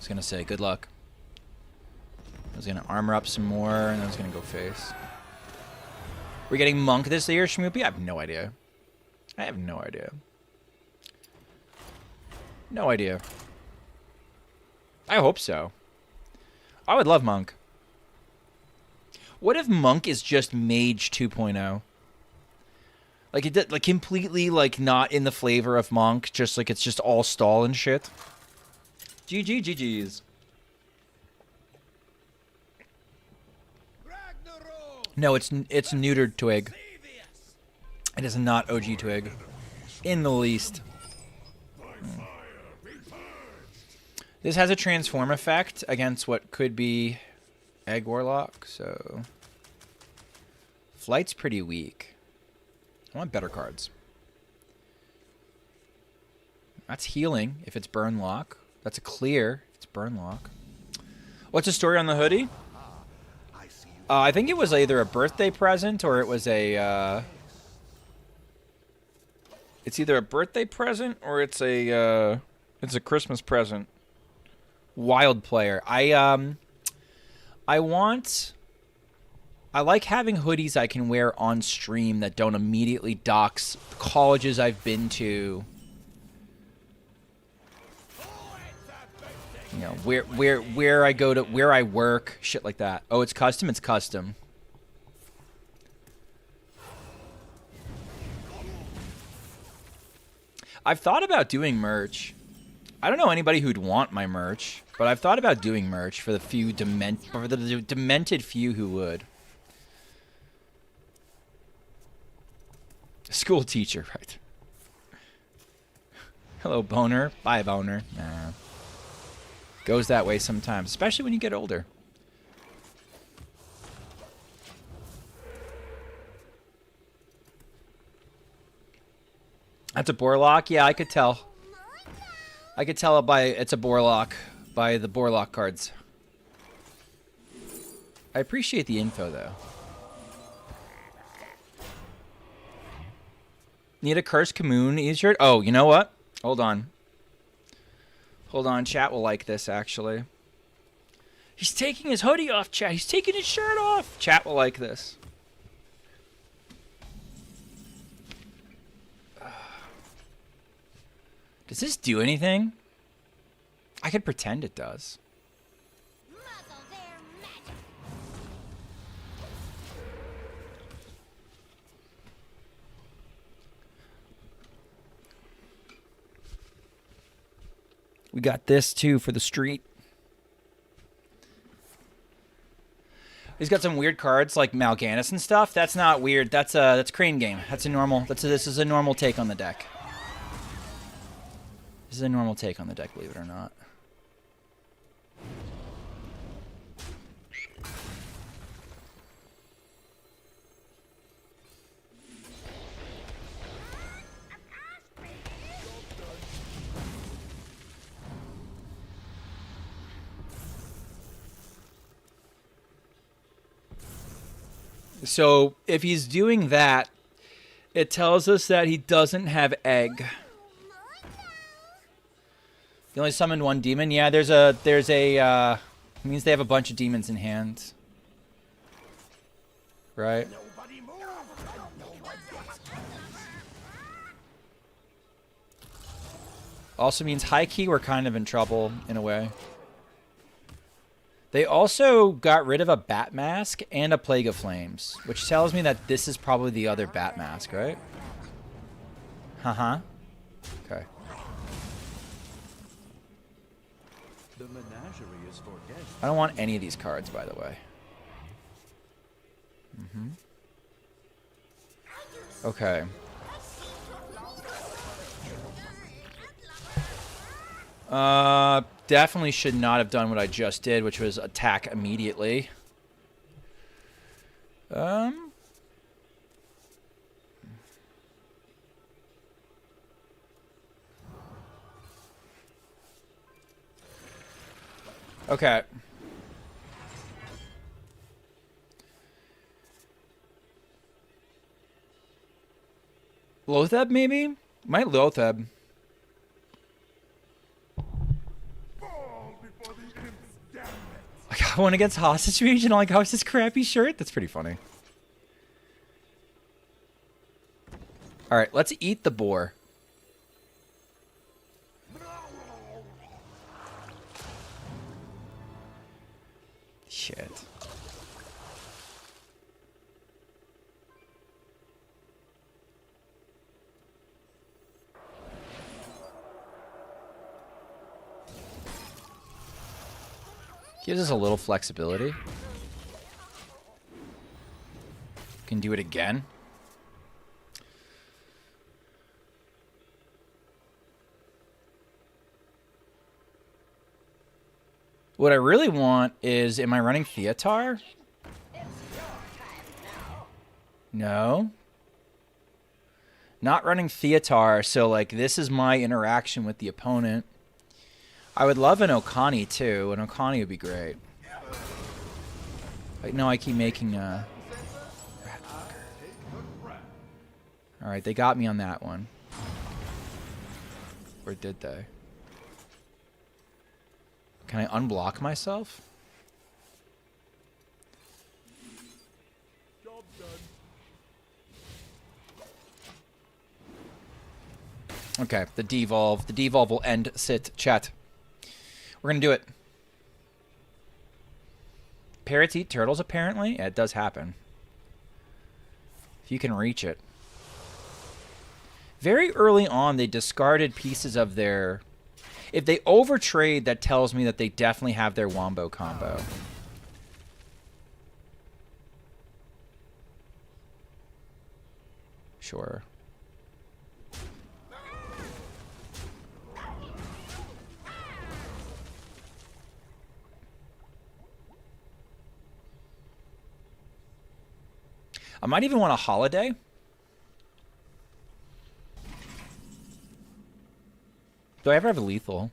Gonna say good luck. I was gonna armor up some more, and I was gonna go face. We're getting Monk this year, Schmoopy? I have no idea. I have no idea. No idea. I hope so. I would love Monk. What if Monk is just Mage 2.0? Like it did, like completely like not in the flavor of Monk, just like it's just all stall and shit. GG's. No, it's neutered Twig. It is not OG Twig. In the least. This has a transform effect against what could be Egg Warlock, so... Flight's pretty weak. I want better cards. That's healing if it's Burn Lock. That's a clear. It's Burn Lock. What's the story on the hoodie? I think it was either a birthday present or it was a... It's either a birthday present or it's a Christmas present. Wild player. I like having hoodies I can wear on stream that don't immediately dox colleges I've been to. You know, where I go to, where I work, shit like that. Oh, it's custom? It's custom. I've thought about doing merch. I don't know anybody who'd want my merch, but I've thought about doing merch for the few demented few who would. School teacher, right? Hello, boner. Bye, boner. Nah. Goes that way sometimes, especially when you get older. That's a Borlock? Yeah, I could tell. I could tell it by it's a Borlock by the Borlock cards. I appreciate the info though. Need a Curse Commune e-shirt? Oh, you know what? Hold on. Hold on, chat will like this, actually. He's taking his hoodie off, chat. He's taking his shirt off. Chat will like this. Does this do anything? I could pretend it does. We got this too for the street. He's got some weird cards like Mal'Ganis and stuff. That's not weird. That's Crane Game. That's a normal. This is a normal take on the deck. This is a normal take on the deck, believe it or not. So if he's doing that, it tells us that he doesn't have egg. He only summoned one demon. Yeah, there's a it means they have a bunch of demons in hand. Right? Also means high key we're kind of in trouble in a way. They also got rid of a bat mask and a plague of flames, which tells me that this is probably the other bat mask, right? Haha. Okay. The menagerie is for guests. I don't want any of these cards, by the way. Okay. Definitely should not have done what I just did, which was attack immediately. Okay. Lotheb, maybe? Might Lotheb. I got one against Hostage Region. All I got was this crappy shirt. That's pretty funny. Alright, let's eat the boar. Shit. Gives us a little flexibility. Can do it again. What I really want is, am I running Theatar? No. Not running Theatar, so like this is my interaction with the opponent. I would love an Okani too. An Okani would be great. No, I keep making Alright, they got me on that one. Or did they? Can I unblock myself? Job done. Okay, the devolve. The devolve will end sit chat. We're gonna do it. Parrots eat turtles, apparently? Yeah, it does happen. If you can reach it. Very early on, they discarded pieces of their... If they overtrade, that tells me that they definitely have their Wombo combo. Sure. I might even want a holiday. Do I ever have a lethal?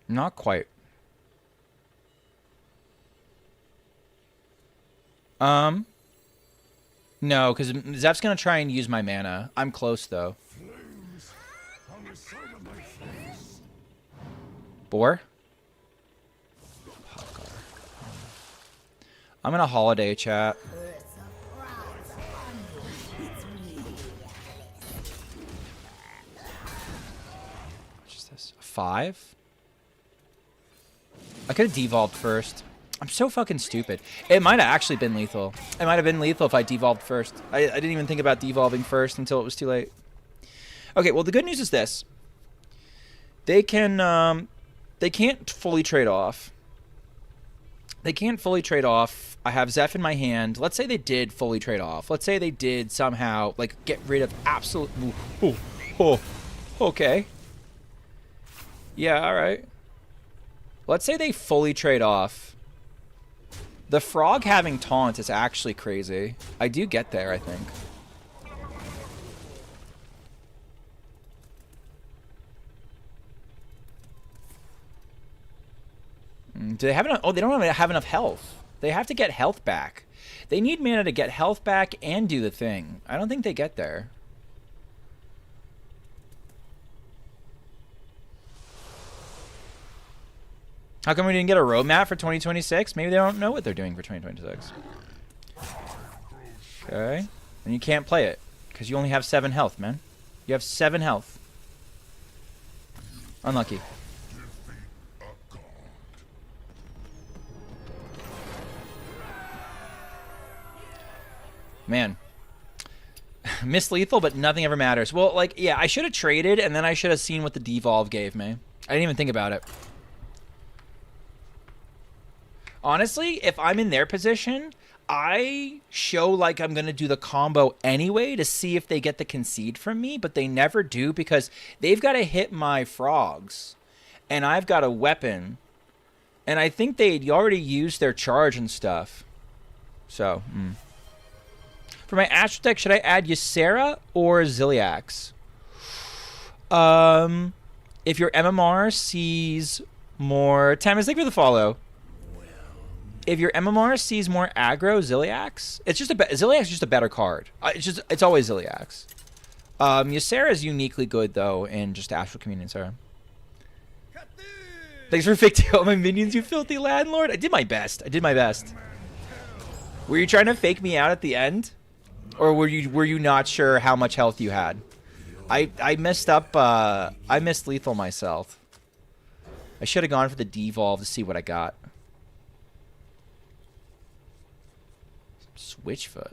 Not quite. No, because Zeph's going to try and use my mana. I'm close, though. Flames on the side of my face. Boar? I'm in a holiday chat. What's this? A 5? I could have devolved first. I'm so fucking stupid. It might have actually been lethal. It might have been lethal if I devolved first. I didn't even think about devolving first until it was too late. Okay, well, the good news is this. They can't fully trade off. They can't fully trade off. I have Zeph in my hand. Let's say they did fully trade off. Let's say they did somehow, like, get rid of absolute... Okay. Yeah, alright. Let's say they fully trade off. The frog having taunt is actually crazy. I do get there, I think. Do they have enough? Oh, they don't have enough health. They have to get health back. They need mana to get health back and do the thing. I don't think they get there. How come we didn't get a roadmap for 2026? Maybe they don't know what they're doing for 2026. Okay. And you can't play it because you only have 7 health, man. You have 7 health. Unlucky. Man. Miss lethal, but nothing ever matters. Well, like, yeah, I should have traded, and then I should have seen what the devolve gave me. I didn't even think about it. Honestly, if I'm in their position, I show like I'm going to do the combo anyway to see if they get the concede from me, but they never do because they've got to hit my frogs, and I've got a weapon, and I think they'd already used their charge and stuff. So, For my Astral deck, should I add Ysera or Ziliax? If your MMR sees more... Tamas, thank you for the follow. If your MMR sees more aggro, Ziliax. It's just Ziliax is just a better card. It's always Ziliax. Ysera is uniquely good though in just Astral Communion, Sarah. Thanks for fixing all my minions, you filthy landlord. I did my best. Were you trying to fake me out at the end? Or were you not sure how much health you had? I messed up. I missed lethal myself. I should have gone for the devolve to see what I got. Switchfoot.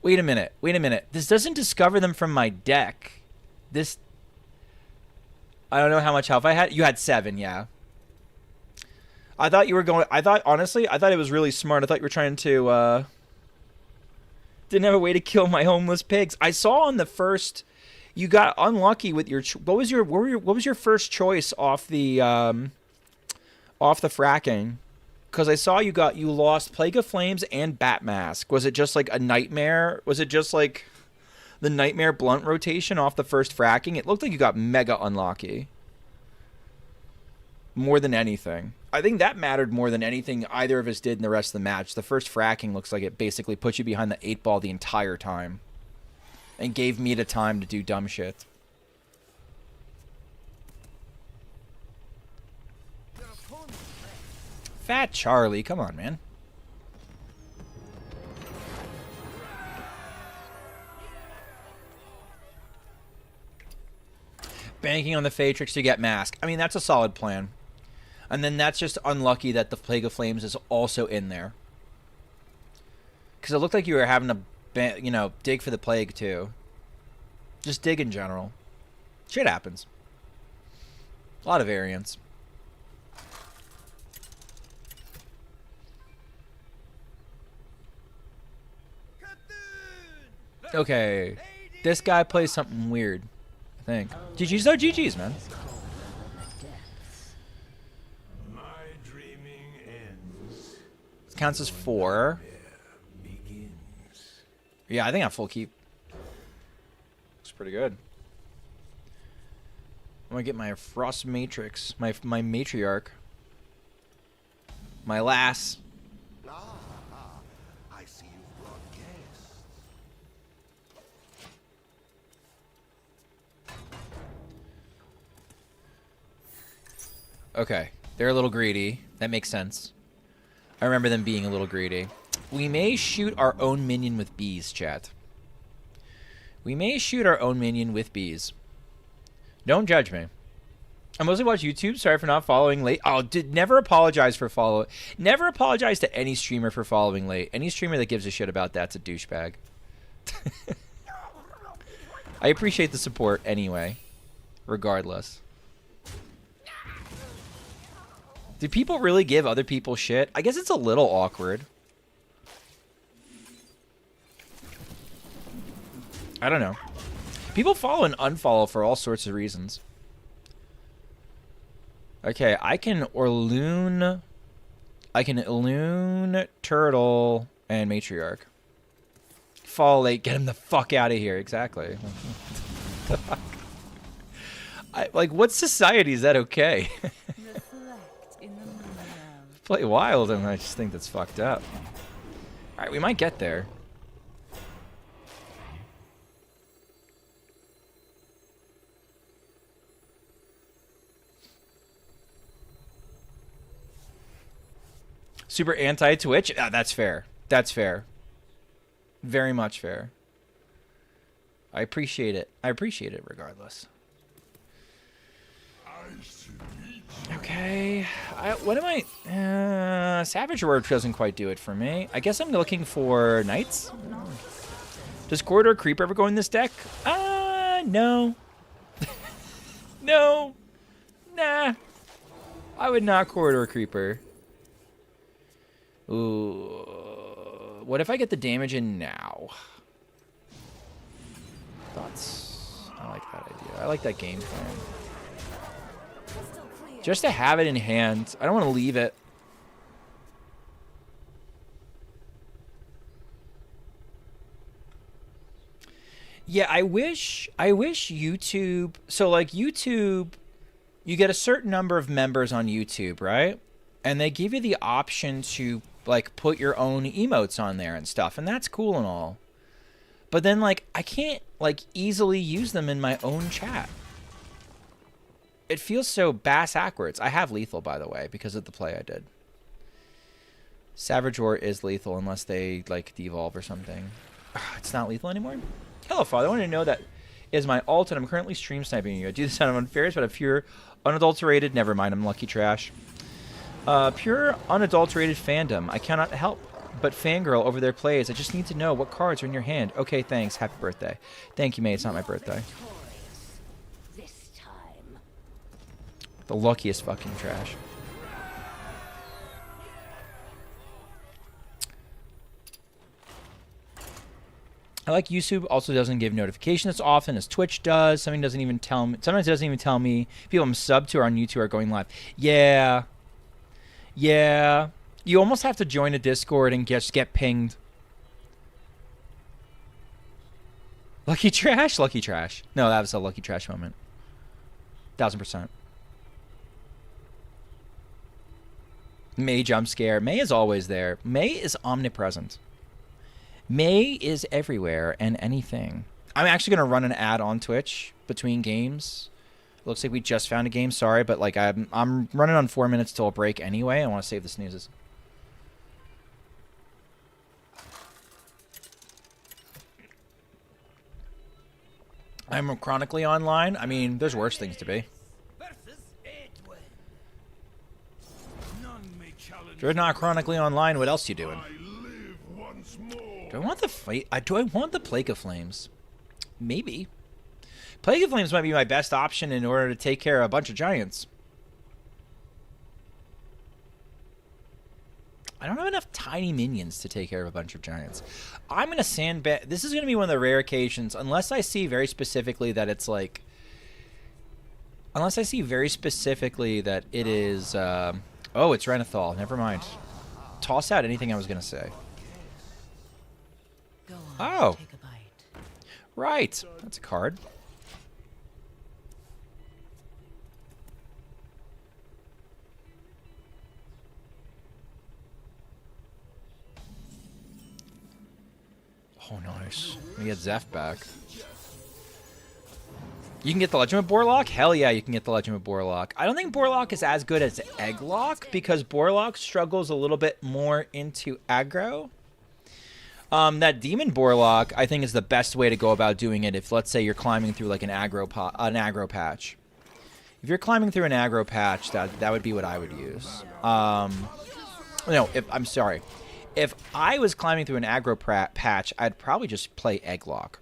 Wait a minute. This doesn't discover them from my deck. This... I don't know how much health I had. You had 7, yeah. I thought you were going... honestly, I thought it was really smart. I thought you were trying to, didn't have a way to kill my homeless pigs. I saw on the first... You got unlucky with your... What was your first choice off the fracking? Because I saw you lost Plague of Flames and Bat Mask. Was it just like a nightmare? Was it just like the nightmare blunt rotation off the first fracking? It looked like you got mega unlucky. More than anything. I think that mattered more than anything either of us did in the rest of the match. The first fracking looks like it basically put you behind the 8-ball the entire time. And gave me the time to do dumb shit. Fat Charlie, come on, man. Banking on the Fatrix to get Mask. I mean, that's a solid plan. And then that's just unlucky that the Plague of Flames is also in there. Because it looked like you were having to, you know, dig for the Plague, too. Just dig in general. Shit happens. A lot of variance. Okay. This guy plays something weird, I think. GG's though, GG's, man. My dreaming ends. This counts as 4. Begins. Yeah, I think I'm full keep. Looks pretty good. I'm gonna get my Frost Matrix, my Matriarch. My lass. I see you've brought guests. Okay, they're a little greedy. That makes sense. I remember them being a little greedy. We may shoot our own minion with bees, chat. We may shoot our own minion with bees. Don't judge me. I mostly watch YouTube. Sorry for not following late. Oh, never apologize for following. Never apologize to any streamer for following late. Any streamer that gives a shit about that's a douchebag. I appreciate the support anyway. Regardless. Do people really give other people shit? I guess it's a little awkward. I don't know. People follow and unfollow for all sorts of reasons. Okay, I can Orloon, Turtle, and Matriarch. Fall late, get him the fuck out of here. Exactly. Like, what society is that okay? Play wild, and I just think that's fucked up. Alright, we might get there. Super anti-Twitch? That's fair. That's fair. Very much fair. I appreciate it. I appreciate it regardless. Okay. What am I... Savage Roar doesn't quite do it for me. I guess I'm looking for Knights. Does Corridor Creep ever go in this deck? No. No. Nah. I would not Corridor Creeper. Ooh. What if I get the damage in now? Thoughts? I like that idea. I like that game plan. Just to have it in hand. I don't want to leave it. Yeah, I wish YouTube... So, like, YouTube... You get a certain number of members on YouTube, right? And they give you the option to, like, put your own emotes on there and stuff. And that's cool and all. But then, like, I can't, like, easily use them in my own chat. It feels so bass-ackwards. I have lethal, by the way, because of the play I did. Savage Roar is lethal unless they, like, devolve or something. It's not lethal anymore? Hello, Father. I wanted to know that is my alt, and I'm currently stream sniping you. I do this out of unfairness, but a pure, unadulterated... Never mind, I'm lucky trash. Pure, unadulterated fandom. I cannot help but fangirl over their plays. I just need to know what cards are in your hand. Okay, thanks. Happy birthday. Thank you, mate. It's not my birthday. This time. The luckiest fucking trash. I like YouTube also doesn't give notifications as often as Twitch does. Something doesn't even tell me. Sometimes it doesn't even tell me people I'm subbed to on YouTube are going live. Yeah. Yeah. You almost have to join a Discord and just get pinged. Lucky trash? Lucky trash. No, that was a lucky trash moment. 1000%. May jump scare. May is always there. May is omnipresent. May is everywhere and anything. I'm actually going to run an ad on Twitch between games. Looks like we just found a game. Sorry, but like I'm running on 4 minutes till a break anyway. I want to save the snoozes. I'm chronically online. I mean, there's worse things to be. If you're not chronically online, what else are you doing? Do I want the fight? Do I want the Plague of Flames? Maybe. Plague of Flames might be my best option in order to take care of a bunch of giants. I don't have enough tiny minions to take care of a bunch of giants. I'm going to sandbag. This is going to be one of the rare occasions, unless I see very specifically that it's like... Unless I see very specifically that it is... oh, it's Renathal. Never mind. Toss out anything I was going to say. Go on, Oh. take a bite. Right. That's a card. Oh, nice. We get Zeph back. You can get the Legend of Borlock? Hell yeah, you can get the Legend of Borlock. I don't think Borlock is as good as Egglock because Borlock struggles a little bit more into aggro. That Demon Borlock, I think, is the best way to go about doing it if, let's say, you're climbing through like an aggro patch. If you're climbing through an aggro patch, that would be what I would use. No, I'm sorry. If I was climbing through an aggro patch, I'd probably just play Egglock.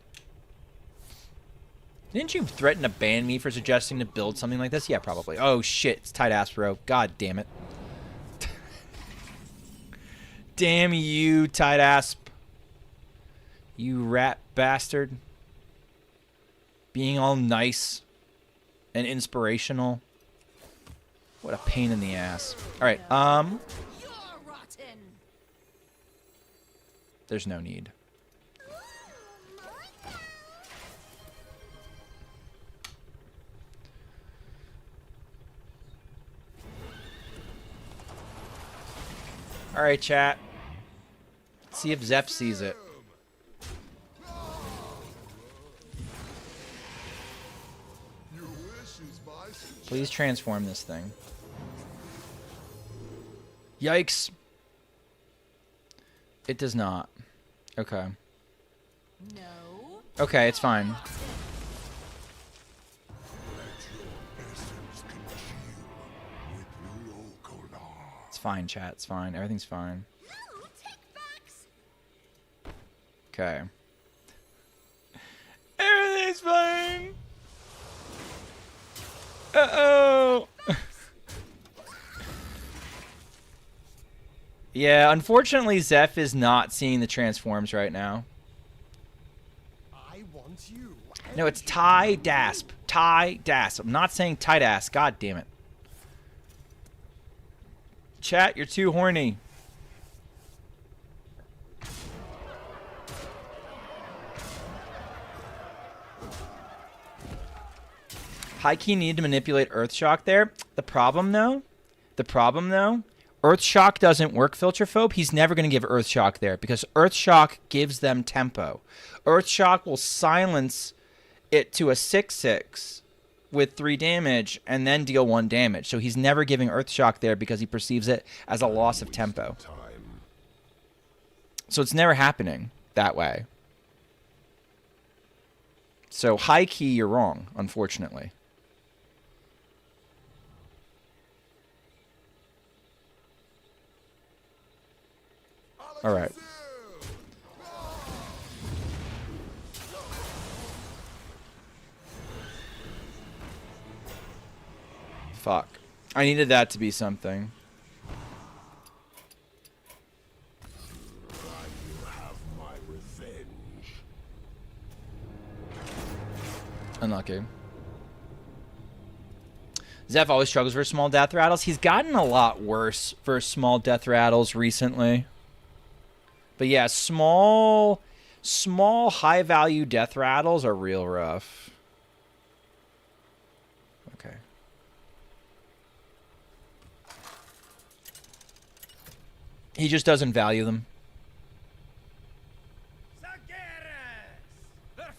Didn't you threaten to ban me for suggesting to build something like this? Yeah, probably. Oh, shit. It's Tight Aspero. God damn it. Damn you, Tight Asp. You rat bastard. Being all nice and inspirational. What a pain in the ass. Alright, You're rotten. there's no need. Alright, chat. Let's see if Zeph sees it. Please transform this thing. Yikes. It does not. Okay. No. Okay, it's fine. It's fine, chat. It's fine. Everything's fine. Okay. Everything's fine. Uh-oh. Yeah, unfortunately, Zeph is not seeing the transforms right now. I want you. No, it's Ty Dasp. Ty Dasp. I'm not saying tight ass. God damn it. Chat, you're too horny. High key need to manipulate Earthshock there. The problem though, Earthshock doesn't work, Filterphobe. He's never going to give Earthshock there because Earthshock gives them tempo. Earthshock will silence it to a 6/6 with 3 damage and then deal 1 damage. So he's never giving Earthshock there because he perceives it as a loss of tempo. So it's never happening that way. So high key, you're wrong, unfortunately. All right. Fuck. I needed that to be something. Unlucky. Zeph always struggles for small death rattles. He's gotten a lot worse for small death rattles recently. But yeah, small high value death rattles are real rough. Okay. He just doesn't value them.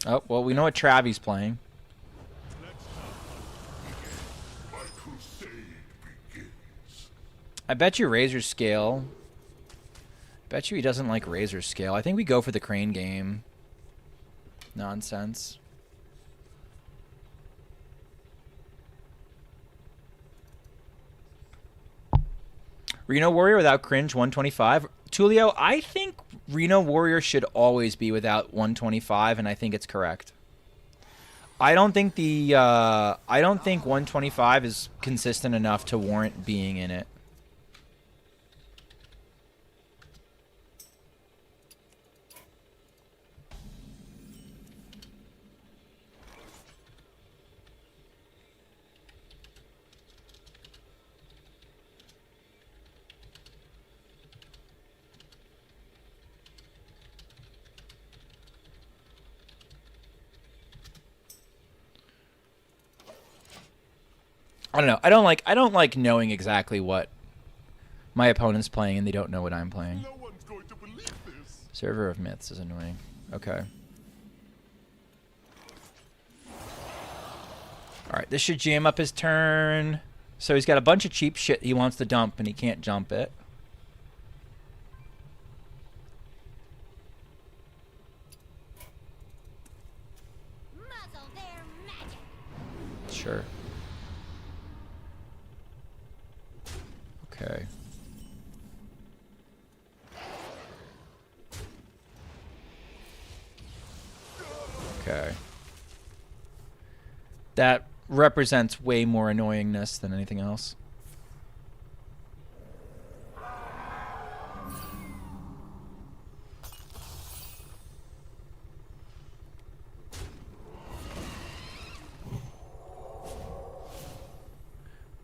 Oh, well, we know what Travi's playing. I bet you Razor Scale. Bet you he doesn't like Razor Scale. I think we go for the Crane game. Nonsense. Reno Warrior without cringe 125. Tulio, I think Reno Warrior should always be without 125, and I think it's correct. I don't think 125 is consistent enough to warrant being in it. I don't know. I don't like knowing exactly what my opponent's playing and they don't know what I'm playing. No one's going to believe this. Server of Myths is annoying. Okay. Alright, this should jam up his turn. So he's got a bunch of cheap shit he wants to dump and he can't jump it. Muzzle their magic. Sure. Okay. Okay. That represents way more annoyingness than anything else.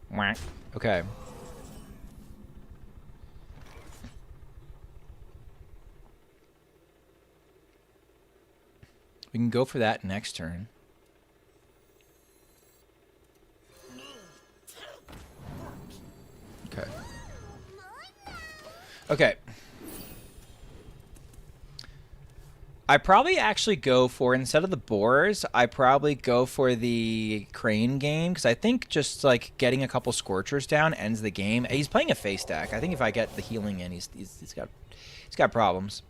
Whack. Okay. We can go for that next turn. Okay. Okay. I probably actually go for, instead of the boars, I probably go for the crane game, because I think just like getting a couple scorchers down ends the game. He's playing a face deck. I think if I get the healing in, he's got problems.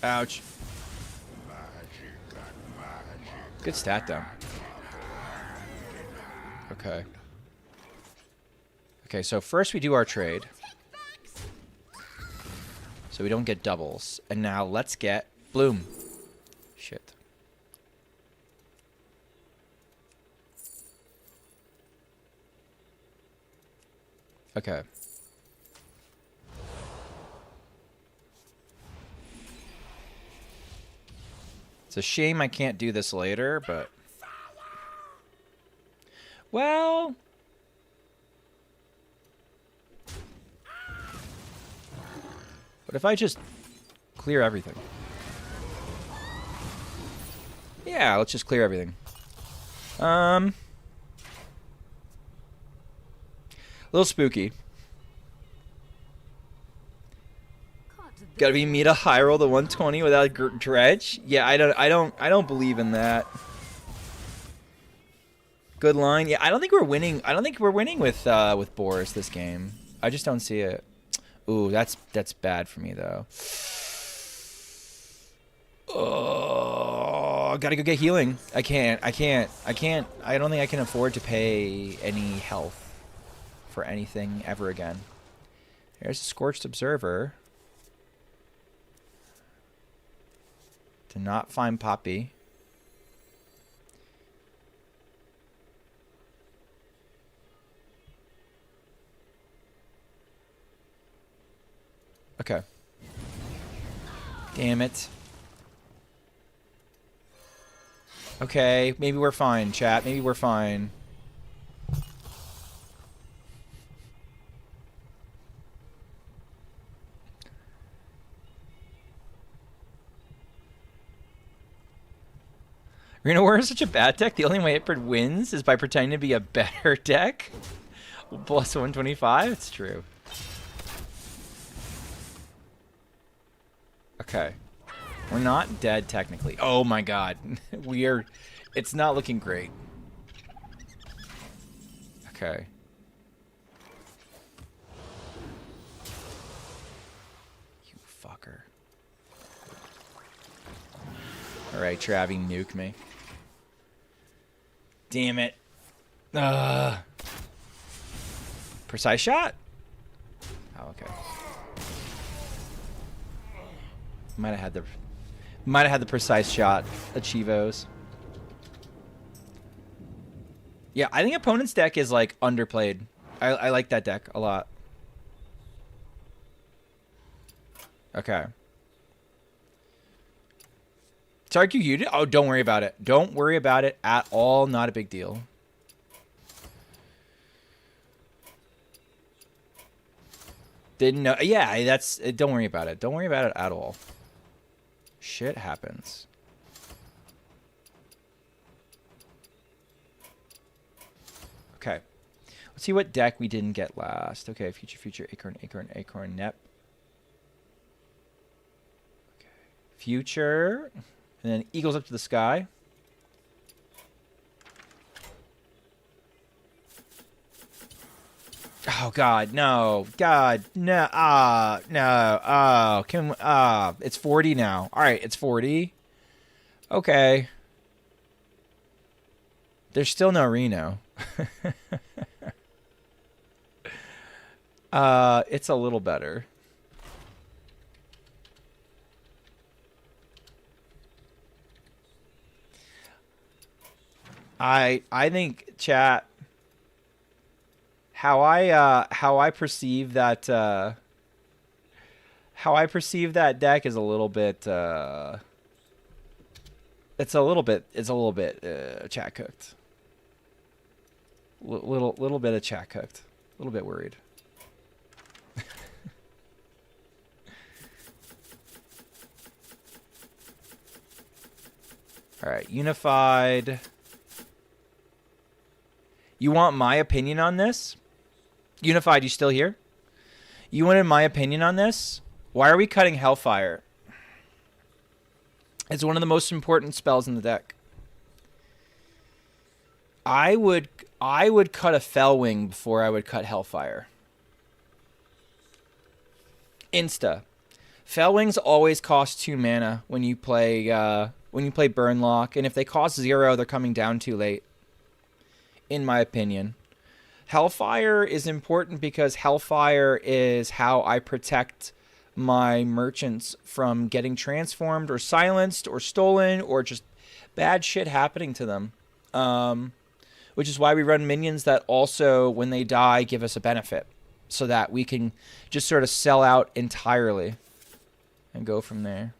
Ouch. Good stat, though. Okay. Okay, so first we do our trade. So we don't get doubles. And now let's get Bloom. Shit. Okay. It's a shame I can't do this later, but... Well... But if I just clear everything? Yeah, let's just clear everything. A little spooky. Gotta be me to high roll the 120 without dredge? Yeah, I don't believe in that. Good line. Yeah, I don't think we're winning. I don't think we're winning with Boris this game. I just don't see it. Ooh, that's bad for me though. Oh, gotta go get healing. I can't. I don't think I can afford to pay any health for anything ever again. There's a Scorched Observer. To not find Poppy. Okay. Damn it. Okay, maybe we're fine, chat. Maybe we're fine. Reno War is such a bad deck. The only way it wins is by pretending to be a better deck. Plus 125? It's true. Okay. We're not dead, technically. Oh my god. It's not looking great. Okay. You fucker. Alright, Travie, nuke me. Damn it. Precise shot? Oh, okay. Might have had the precise shot achievos. Yeah, I think opponent's deck is like underplayed. I like that deck a lot. Okay. Tarku you did? Oh, don't worry about it. Don't worry about it at all. Not a big deal. Didn't know. Yeah, that's. Don't worry about it. Don't worry about it at all. Shit happens. Okay. Let's see what deck we didn't get last. Okay, future, acorn, nep. Okay. Future. And then eagles up to the sky. Oh God, no! God, no! No! Oh, it's 40 now. All right, it's 40. Okay. There's still no Reno. It's a little better. I think, chat, how I perceive that deck is a little bit it's a little bit chat cooked. Little bit of chat cooked. A little bit worried. All right, Unified. You want my opinion on this? Unified, you still here? You wanted my opinion on this? Why are we cutting Hellfire? It's one of the most important spells in the deck. I would cut a Fellwing before I would cut Hellfire. Insta. Fellwings always cost 2 mana when you play Burnlock, and if they cost 0, they're coming down too late. In my opinion. Hellfire is important because Hellfire is how I protect my merchants from getting transformed or silenced or stolen or just bad shit happening to them. Which is why we run minions that also, when they die, give us a benefit. So that we can just sort of sell out entirely and go from there.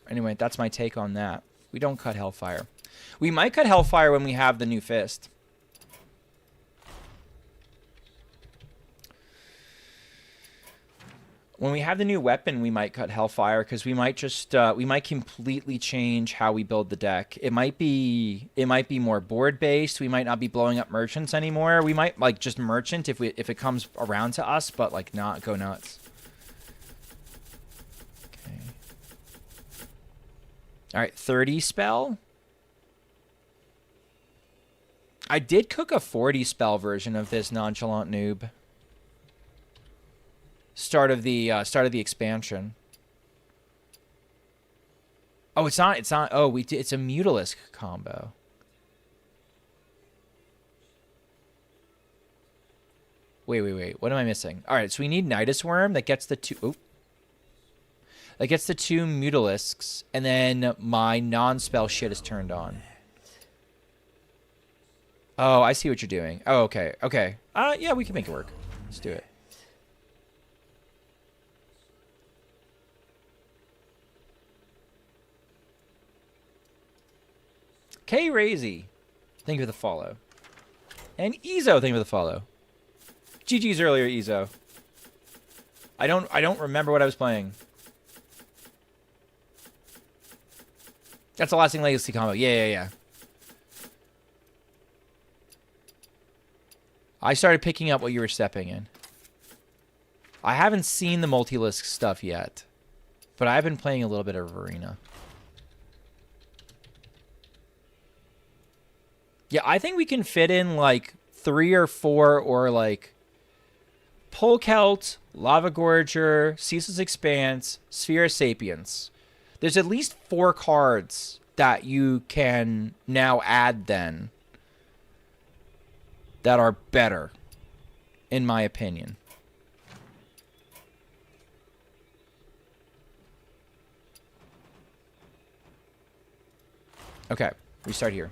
Anyway, that's my take on that. We don't cut Hellfire. We might cut Hellfire when we have the new Fist. When we have the new weapon, we might cut Hellfire because we might just we might completely change how we build the deck. It might be more board based. We might not be blowing up merchants anymore. We might like just merchant if it comes around to us, but like not go nuts. Okay. All right, 30 spell. I did cook a 40 spell version of this Nonchalant Noob. Start of the expansion. Oh, it's not. Oh, it's a Mutalisk combo. Wait. What am I missing? All right, so we need Nidus Worm that gets the two. Oh, that gets the 2 Mutalisks, and then my non-spell shit is turned on. Oh, I see what you're doing. Oh, okay. Yeah, we can make it work. Let's do it. K Razy, thank you for the follow. And Ezo, thank you for the follow. GG's earlier, Ezo. I don't remember what I was playing. That's a Lasting Legacy combo. Yeah. I started picking up what you were stepping in. I haven't seen the Multilisk stuff yet, but I've been playing a little bit of Arena. Yeah, I think we can fit in like 3 or 4 or like Polkelt, Lava Gorger, Ceaseless Expanse, Sphere of Sapience. There's at least 4 cards that you can now add then that are better, in my opinion. Okay, we start here.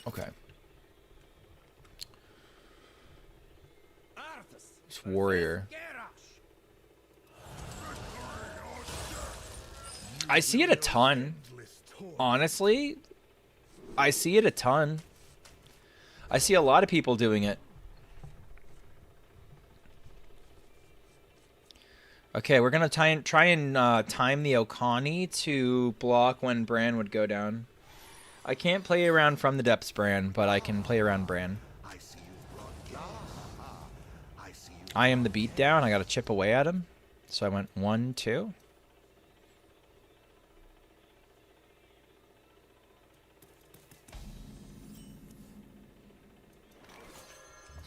Okay. This warrior. I see it a ton. Honestly, I see it a ton. I see a lot of people doing it. Okay, we're gonna try and time the Okani to block when Bran would go down. I can't play around from the depths, Bran, but I can play around Bran. I am the beatdown. I got to chip away at him. So I went 1, 2.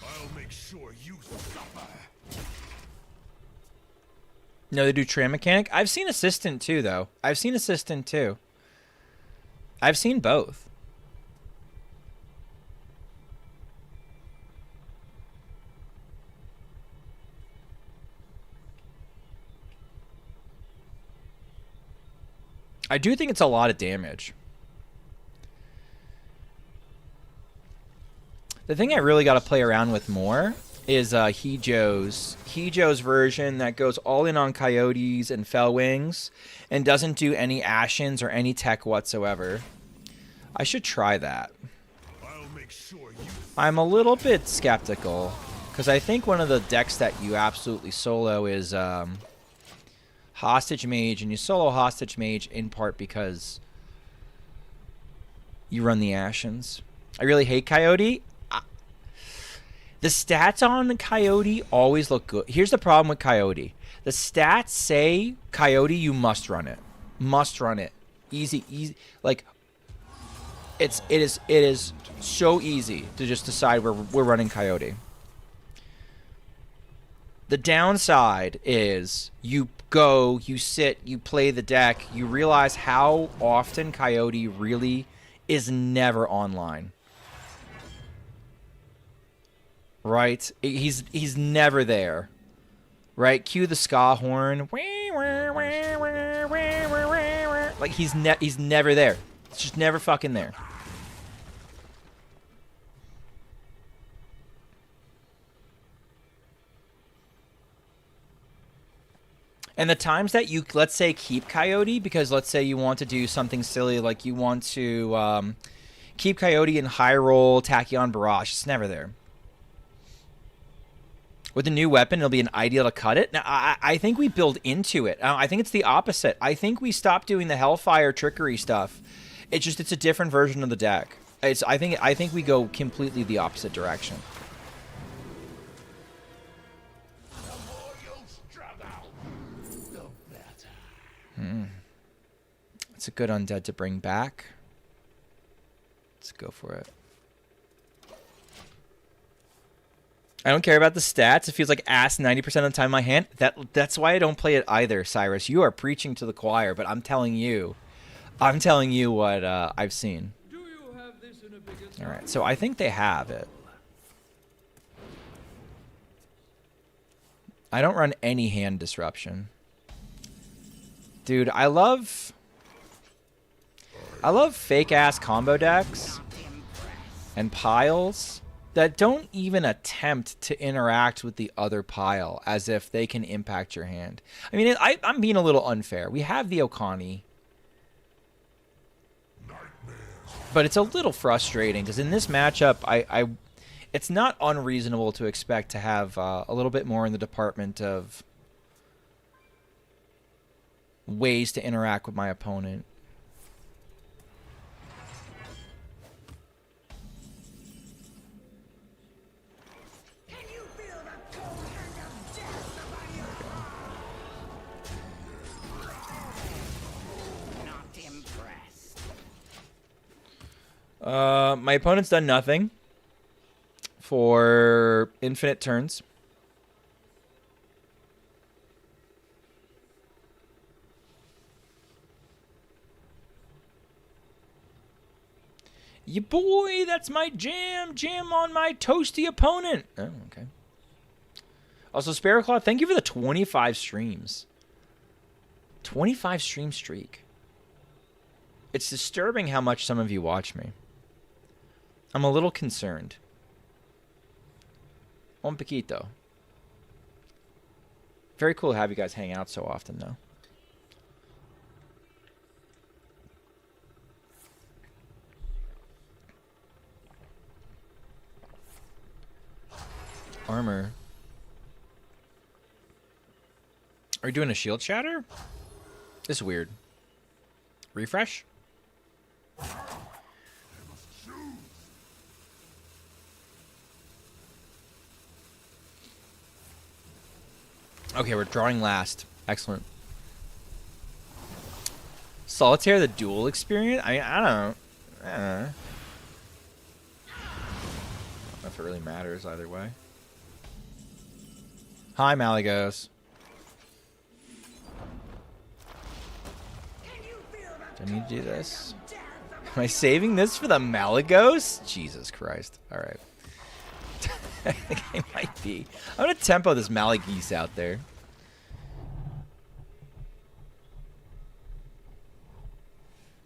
I'll make sure you suffer. No, they do tram mechanic. I've seen assistant too, though. I've seen assistant too. I've seen both. I do think it's a lot of damage. The thing I really got to play around with more is Hijo's version that goes all in on coyotes and fell wings and doesn't do any ashes or any tech whatsoever. I should try that. I'll make sure you I'm a little bit skeptical because I think one of the decks that you absolutely solo is Hostage Mage, and you solo Hostage Mage in part because you run the Ashes. I really hate Coyote. The stats on Coyote always look good. Here's the problem with Coyote. The stats say Coyote, you must run it. Must run it. Easy. Like, it is so easy to just decide we're running Coyote. The downside is you go, you sit, you play the deck, you realize how often Coyote really is never online. Right? He's never there. Right? Cue the ska horn. Like he's never there. It's just never fucking there. And the times that you, let's say, keep Coyote, because let's say you want to do something silly, like you want to keep Coyote in high roll, Tachyon Barrage, it's never there. With a new weapon, it'll be an ideal to cut it. Now, I think we build into it. I think it's the opposite. I think we stop doing the Hellfire trickery stuff. It's a different version of the deck. I think we go completely the opposite direction. It's a good undead to bring back. Let's go for it. I don't care about the stats. It feels like ass 90% of the time in my hand. That's why I don't play it either, Cyrus. You are preaching to the choir, but I'm telling you what I've seen. Do you have this in a bigger size? All right, so I think they have it. I don't run any hand disruption. Dude, I love fake-ass combo decks and piles that don't even attempt to interact with the other pile as if they can impact your hand. I mean, I'm being a little unfair. We have the Okani. But it's a little frustrating because in this matchup, it's not unreasonable to expect to have a little bit more in the department of ways to interact with my opponent. My opponent's done nothing for infinite turns. Yeah, boy, that's my jam. Jam on my toasty opponent. Oh, okay. Also, Sparrowclaw, thank you for the 25 streams. 25 stream streak. It's disturbing how much some of you watch me. I'm a little concerned. Un poquito. Very cool to have you guys hang out so often, though. Armor. Are you doing a shield shatter? This is weird. Refresh? Okay, we're drawing last. Excellent. Solitaire, the duel experience? I don't know. I don't know if it really matters either way. Hi, Malagos. Do I need to do this? Am I saving this for the Malagos? Jesus Christ. Alright. I think I might be. I'm going to tempo this Malagos out there.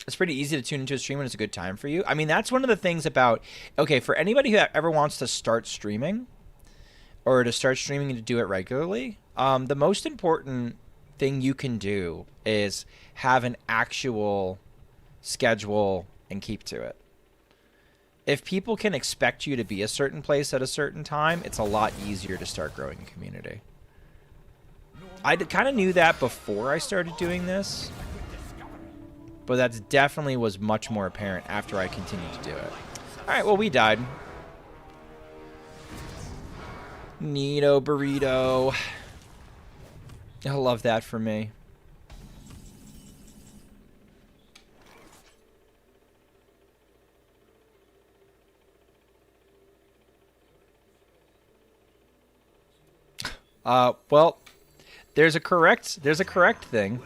It's pretty easy to tune into a stream when it's a good time for you. I mean, that's one of the things about... Okay, for anybody who ever wants to start streaming, or to start streaming and to do it regularly, the most important thing you can do is have an actual schedule and keep to it. If people can expect you to be a certain place at a certain time, it's a lot easier to start growing a community. I kind of knew that before I started doing this, but that definitely was much more apparent after I continued to do it. All right, well, we died. Neato burrito. I love that for me. Well, there's a correct thing.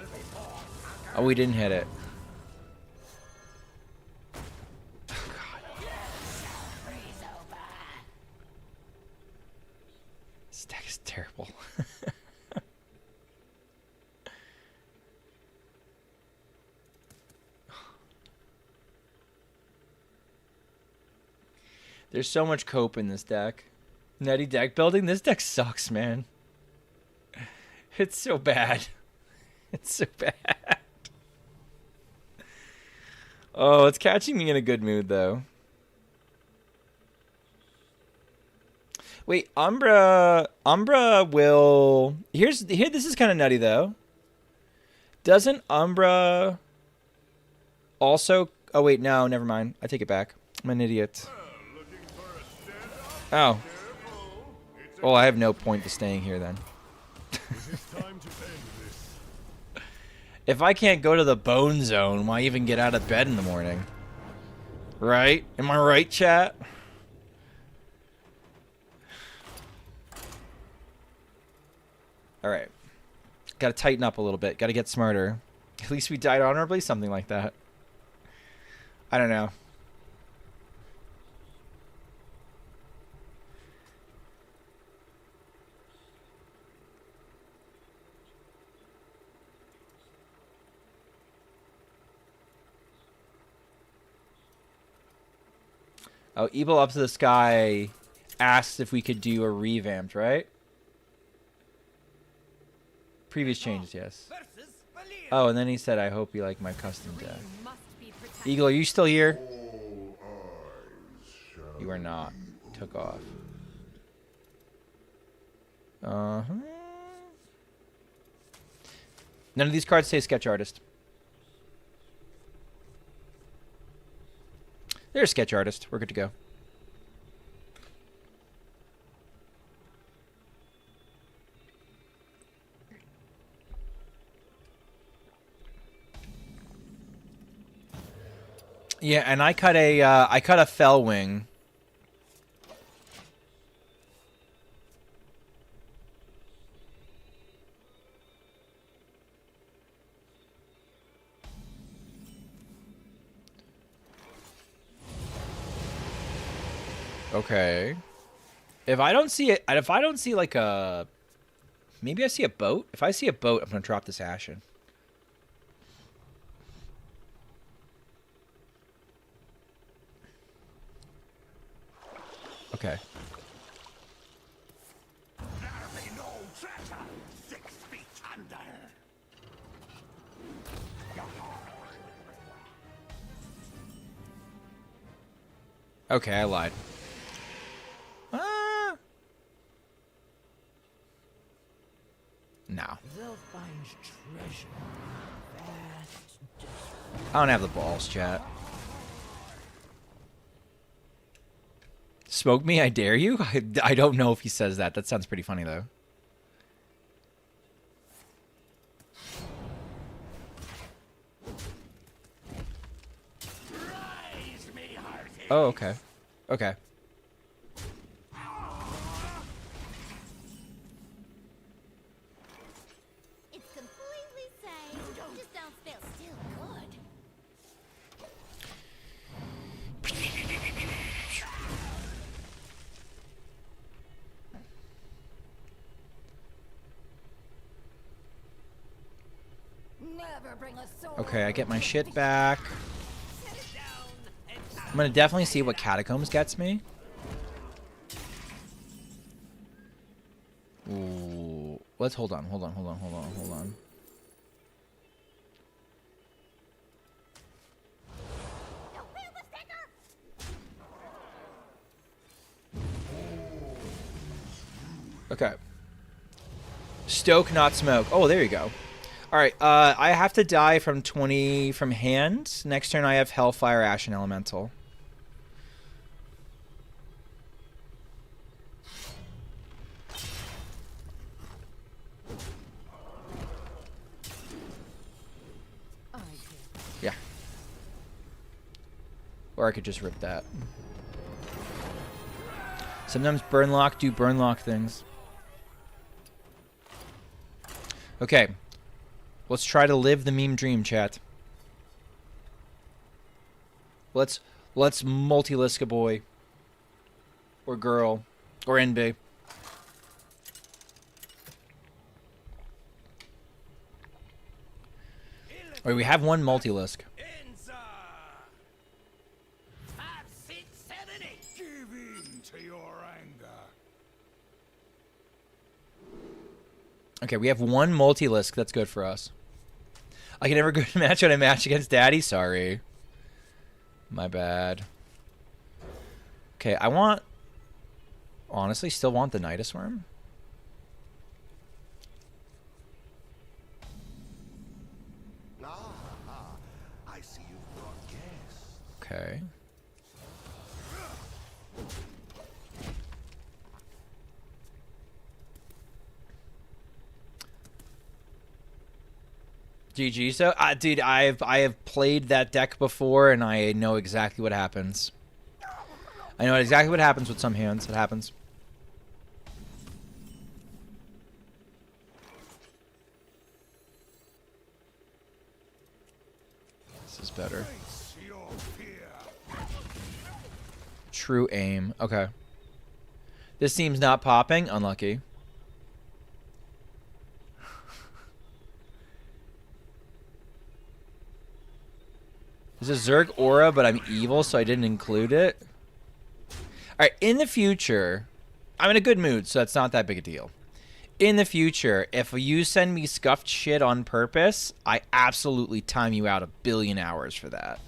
Oh, we didn't hit it. Oh, God. This deck is terrible. There's so much cope in this deck. Nutty deck building. This deck sucks, man. It's so bad. It's so bad. Oh, it's catching me in a good mood, though. Wait, Umbra will... Here, this is kind of nutty, though. Doesn't Umbra also... Oh, wait, no, never mind. I take it back. I'm an idiot. Oh. Well, I have no point to staying here, then. If I can't go to the bone zone, why even get out of bed in the morning? Right? Am I right, chat? Alright. Gotta tighten up a little bit. Gotta get smarter. At least we died honorably? Something like that. I don't know. Oh, Evil Up to the Sky asked if we could do a revamped, right? Previous changes, yes. Oh, and then he said, I hope you like my custom deck. Eagle, are you still here? You are not. Took off. Uh-huh. None of these cards say Sketch Artist. There's Sketch Artist. We're good to go. Yeah, and I cut a Fell Wing. Okay. If I don't see it, if I don't see like a, maybe I see a boat. If I see a boat, I'm gonna drop this Ashen. Okay. There be no treasure 6 feet under. Okay, I lied. No. They'll find treasure. I don't have the balls, chat. Smoke me, I dare you? I don't know if he says that. That sounds pretty funny, though. Oh, okay. Okay. It's completely safe. Just don't feel still good. Never bring a sword. Okay, I get my shit back. I'm gonna definitely see what Catacombs gets me. Ooh. Let's hold on. Okay. Stoke, not smoke. Oh, there you go. All right. I have to die from 20 from hand. Next turn, I have Hellfire, Ashen Elemental. Yeah. Or I could just rip that. Sometimes Burnlock do Burnlock things. Okay. Let's try to live the meme dream, chat. Let's multi-lisk a boy. Or girl. Or NB. Wait, we have one multi-lisk. Give in to your anger. Okay, we have one multi-lisk. That's good for us. I can never go to match when I match against Daddy. Sorry. My bad. Okay, I want... Honestly, still want the Nidus Worm. I see you've brought guests. Okay. GG. So, dude, I have played that deck before, and I know exactly what happens. I know exactly what happens with some hands. It happens. This is better. Face your fear. True aim. Okay. This seems not popping. Unlucky. There's a Zerg aura, but I'm evil, so I didn't include it. Alright, in the future, I'm in a good mood, so that's not that big a deal. In the future, if you send me scuffed shit on purpose, I absolutely time you out 1 billion hours for that.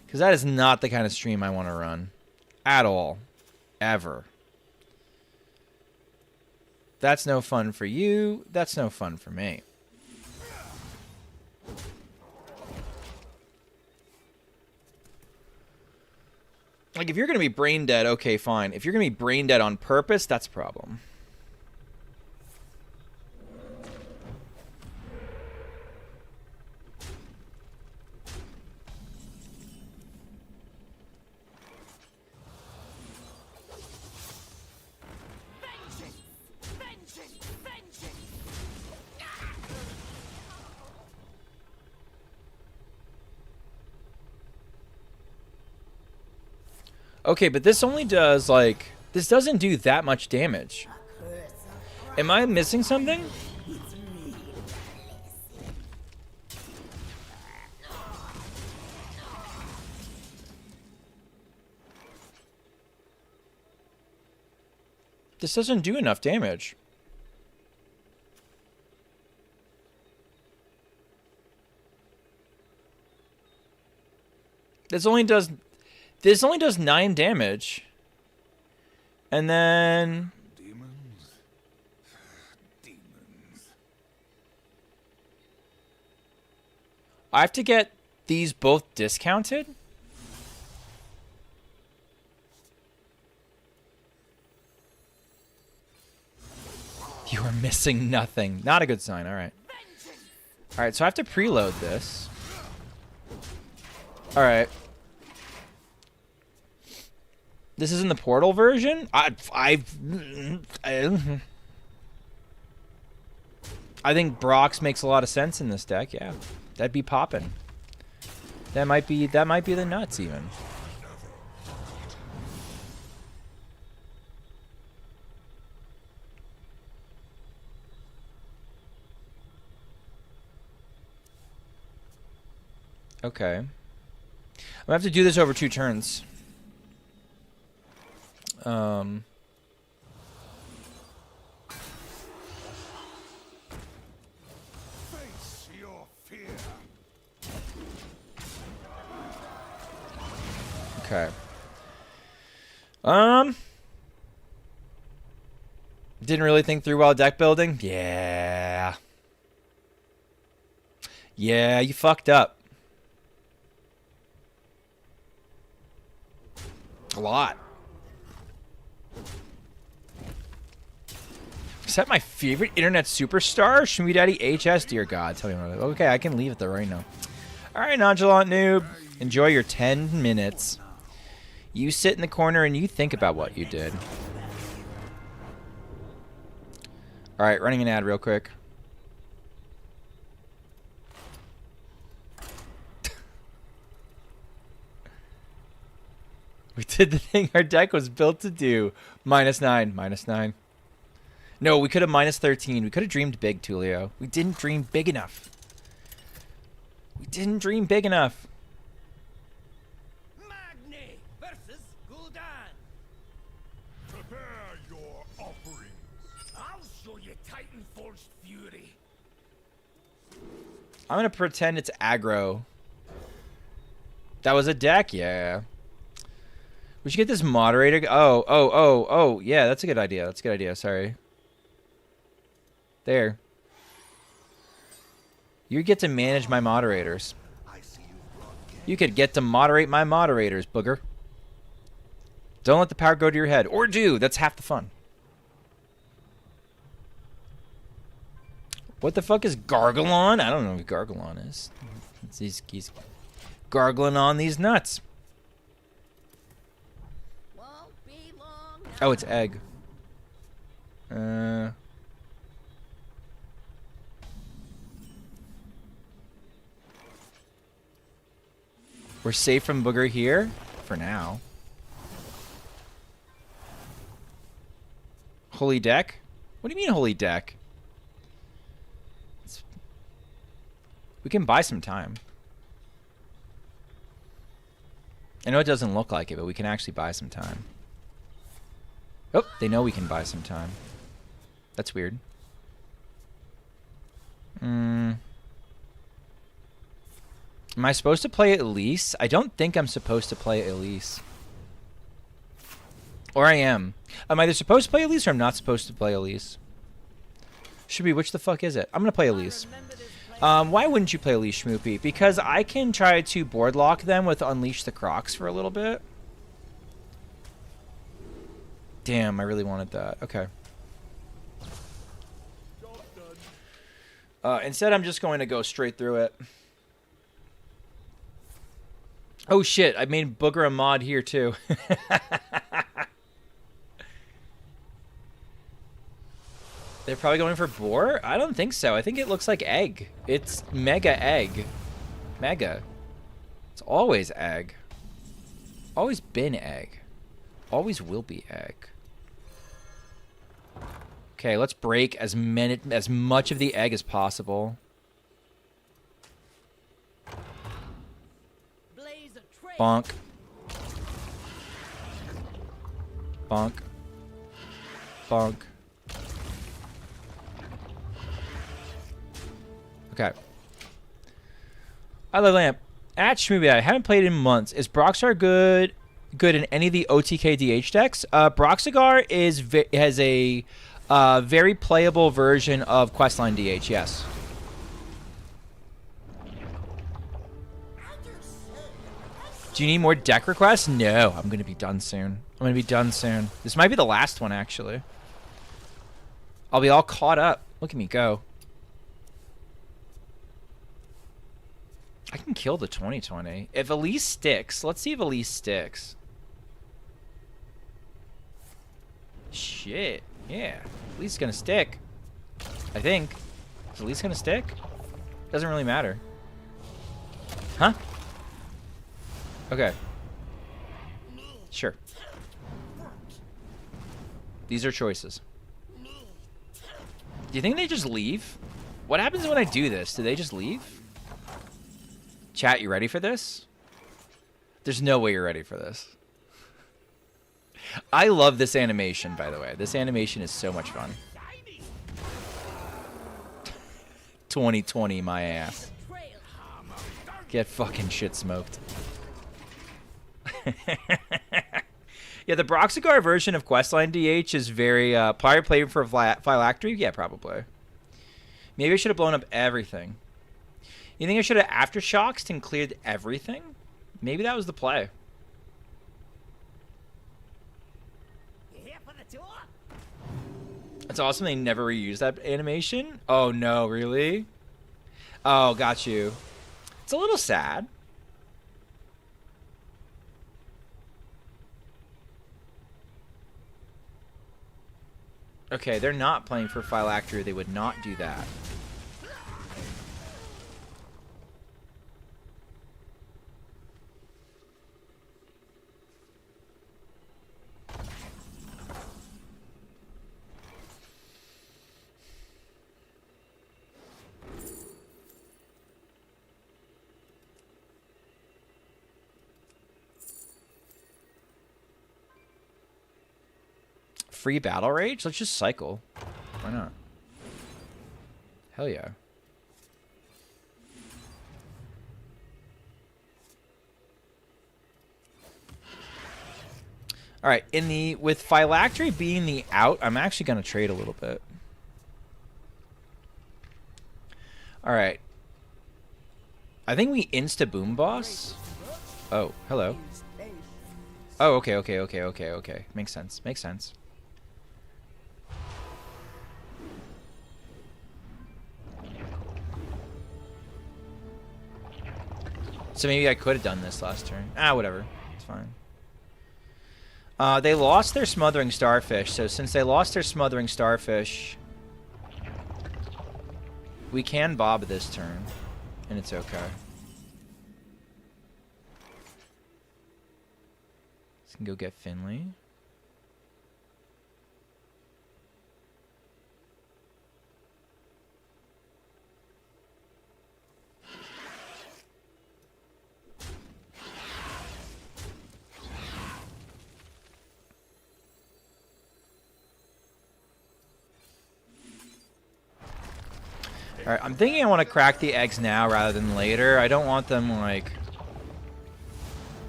Because that is not the kind of stream I want to run. At all. Ever. That's no fun for you. That's no fun for me. Like, if you're going to be brain dead, okay, fine. If you're going to be brain dead on purpose, that's a problem. Okay, but this only does, like... This doesn't do that much damage. Am I missing something? This doesn't do enough damage. This only does 9 damage. And then... Demons. Demons. I have to get these both discounted? You are missing nothing. Not a good sign. Alright. Alright, so I have to preload this. Alright. This is in the portal version? I think Brox makes a lot of sense in this deck, yeah. That'd be poppin'. That might be the nuts even. Okay. I'm gonna have to do this over 2 turns. Okay. Didn't really think through while deck building? Yeah. Yeah, you fucked up. A lot. Is that my favorite internet superstar? Schmoopydady HS? Dear God, tell me about it. Okay, I can leave it there right now. Alright, nonchalant noob. Enjoy your 10 minutes. You sit in the corner and you think about what you did. Alright, running an ad real quick. We did the thing our deck was built to do. -9. -9. No, we could have -13. We could have dreamed big, Tulio. We didn't dream big enough. We didn't dream big enough. Magni versus Gul'dan. Prepare your offerings. I'll show you Titan-forged fury. I'm going to pretend it's aggro. That was a deck? Yeah. We should get this moderator. Oh. Yeah, that's a good idea. That's a good idea. Sorry. There. You get to manage my moderators. You could get to moderate my moderators, booger. Don't let the power go to your head. Or do. That's half the fun. What the fuck is Gargalon? I don't know what Gargalon is. He's gargling on these nuts. Won't be long now. Oh, it's egg. We're safe from booger here for now. Holy deck? What do you mean holy deck? We can buy some time. I know it doesn't look like it, but we can actually buy some time. Oh, they know we can buy some time. That's weird. Am I supposed to play Elise? I don't think I'm supposed to play Elise. Or I am. I'm either supposed to play Elise or I'm not supposed to play Elise. Should be, which the fuck is it? I'm going to play Elise. Why wouldn't you play Elise, Schmoopy? Because I can try to board lock them with Unleash the Crocs for a little bit. Damn, I really wanted that. Okay. Instead, I'm just going to go straight through it. Oh shit, I made Booger a mod here too. They're probably going for boar? I don't think so. I think it looks like egg. It's mega egg. Mega. It's always egg. Always been egg. Always will be egg. Okay, let's break as much of the egg as possible. Bonk. Bonk. Bonk. Okay. I love Lamp. At Schmoopydady, I haven't played in months. Is Broxar good in any of the OTK DH decks? Broxagar has a very playable version of Questline DH, yes. Do you need more deck requests? No, I'm going to be done soon. This might be the last one, actually. I'll be all caught up. Look at me go. I can kill the 2020. If Elise sticks, let's see if Elise sticks. Shit. Yeah. Elise is going to stick. I think. Is Elise going to stick? Doesn't really matter. Huh? Okay. Sure. These are choices. Do you think they just leave? What happens when I do this? Do they just leave? Chat, you ready for this? There's no way you're ready for this. I love this animation, by the way. This animation is so much fun. 2020, my ass. Get fucking shit smoked. Yeah, the Broxigar version of Questline DH is very prior play for Phylactery. Yeah, probably. Maybe I should have blown up everything. You think I should have Aftershocks and cleared everything? Maybe that was the play. It's awesome they never reused that animation. Oh no, really? Oh, got you. It's a little sad. Okay, they're not playing for Phylactery. They would not do that. Free battle rage? Let's just cycle. Why not? Hell yeah. All right, with Phylactery being the out, I'm actually going to trade a little bit. All right. I think we insta boom boss. Oh, hello. Oh, okay. Makes sense. Makes sense. So maybe I could have done this last turn. Ah, whatever. It's fine. They lost their Smothering Starfish, so since they lost their Smothering Starfish, we can bob this turn, and it's okay. Let's go get Finley. Alright, I'm thinking I want to crack the eggs now rather than later. I don't want them, like...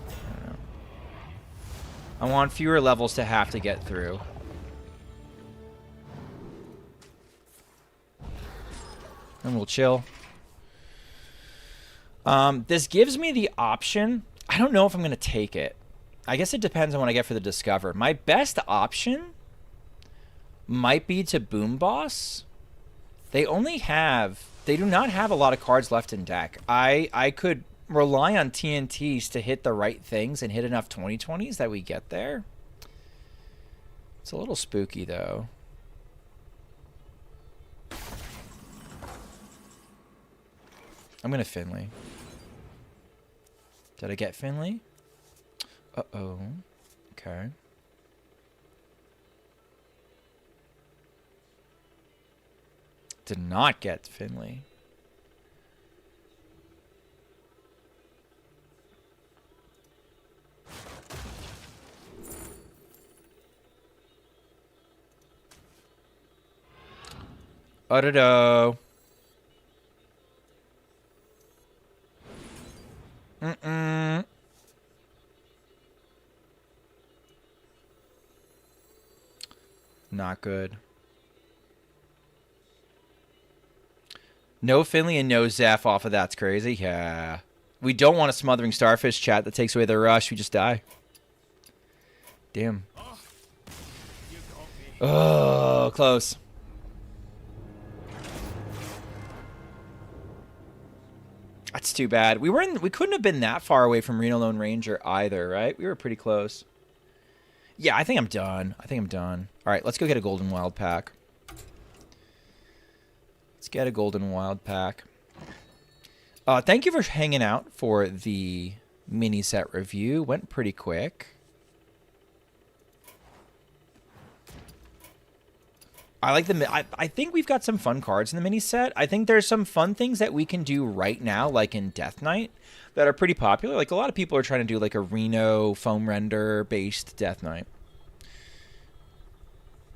I don't know. I want fewer levels to have to get through. And we'll chill. This gives me the option. I don't know if I'm going to take it. I guess it depends on what I get for the Discover. My best option might be to Boom Boss. They do not have a lot of cards left in deck. I could rely on TNTs to hit the right things and hit enough 2020s that we get there. It's a little spooky, though. I'm going to Finley. Did I get Finley? Uh-oh. Okay. Did not get Finley. Oh-do-do. Mm-mm. Not good. No Finley and no Zeph off of that's crazy. Yeah. We don't want a Smothering Starfish, chat, that takes away their rush. We just die. Damn. Oh, close. That's too bad. We couldn't have been that far away from Reno Lone Ranger either, right? We were pretty close. Yeah, I think I'm done. All right, let's go get a Golden Wild Pack. Let's get a Golden Wild Pack. Thank you for hanging out for the mini set review. Went pretty quick. I like I think we've got some fun cards in the mini set. I think there's some fun things that we can do right now, like in Death Knight, that are pretty popular. Like a lot of people are trying to do like a Reno foam render based Death Knight.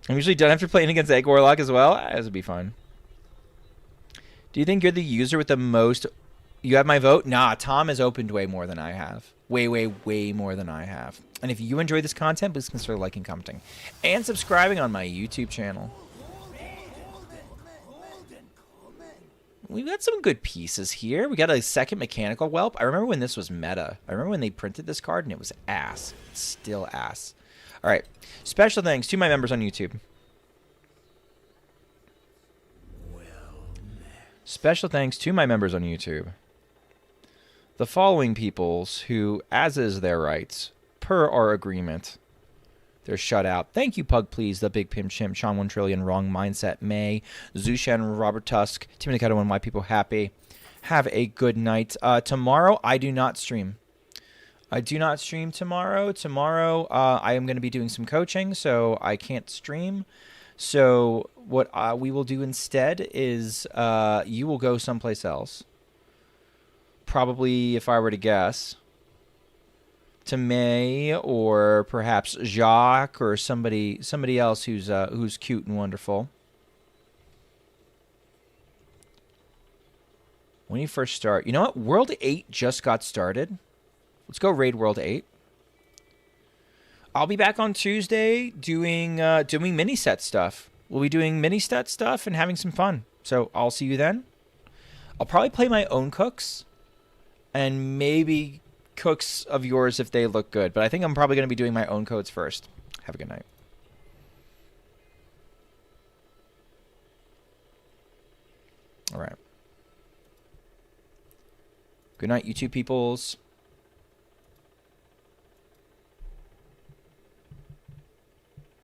I'm usually done after playing against Egg Warlock as well. This would be fun. Do you think you're the user with the most You have my vote? Nah, Tom has opened way more than I have. Way, way, way more than I have. And if you enjoy this content, please consider liking, commenting, and subscribing on my YouTube channel. We've got some good pieces here. We got a second mechanical whelp. I remember when this was meta. I remember when they printed this card and it was ass. It's still ass. All right. Special thanks to my members on YouTube. Special thanks to my members on YouTube. The following peoples who, as is their rights, per our agreement, they're shut out. Thank you, Pug Please, The Big Pimp Chimp, Sean 1 Trillion, Wrong Mindset, May, Zushan, Robert Tusk, Tim Nikata, and Why People Happy. Have a good night. Tomorrow, I do not stream. I do not stream tomorrow. Tomorrow, I am going to be doing some coaching, so I can't stream. So what we will do instead is you will go someplace else. Probably, if I were to guess, to May or perhaps Jacques or somebody else who's cute and wonderful. When you first start, you know what? World 8 just got started. Let's go raid World 8. I'll be back on Tuesday doing Miniset stuff. We'll be doing Miniset stuff and having some fun. So I'll see you then. I'll probably play my own cooks and maybe cooks of yours if they look good. But I think I'm probably going to be doing my own codes first. Have a good night. All right. Good night, YouTube peoples.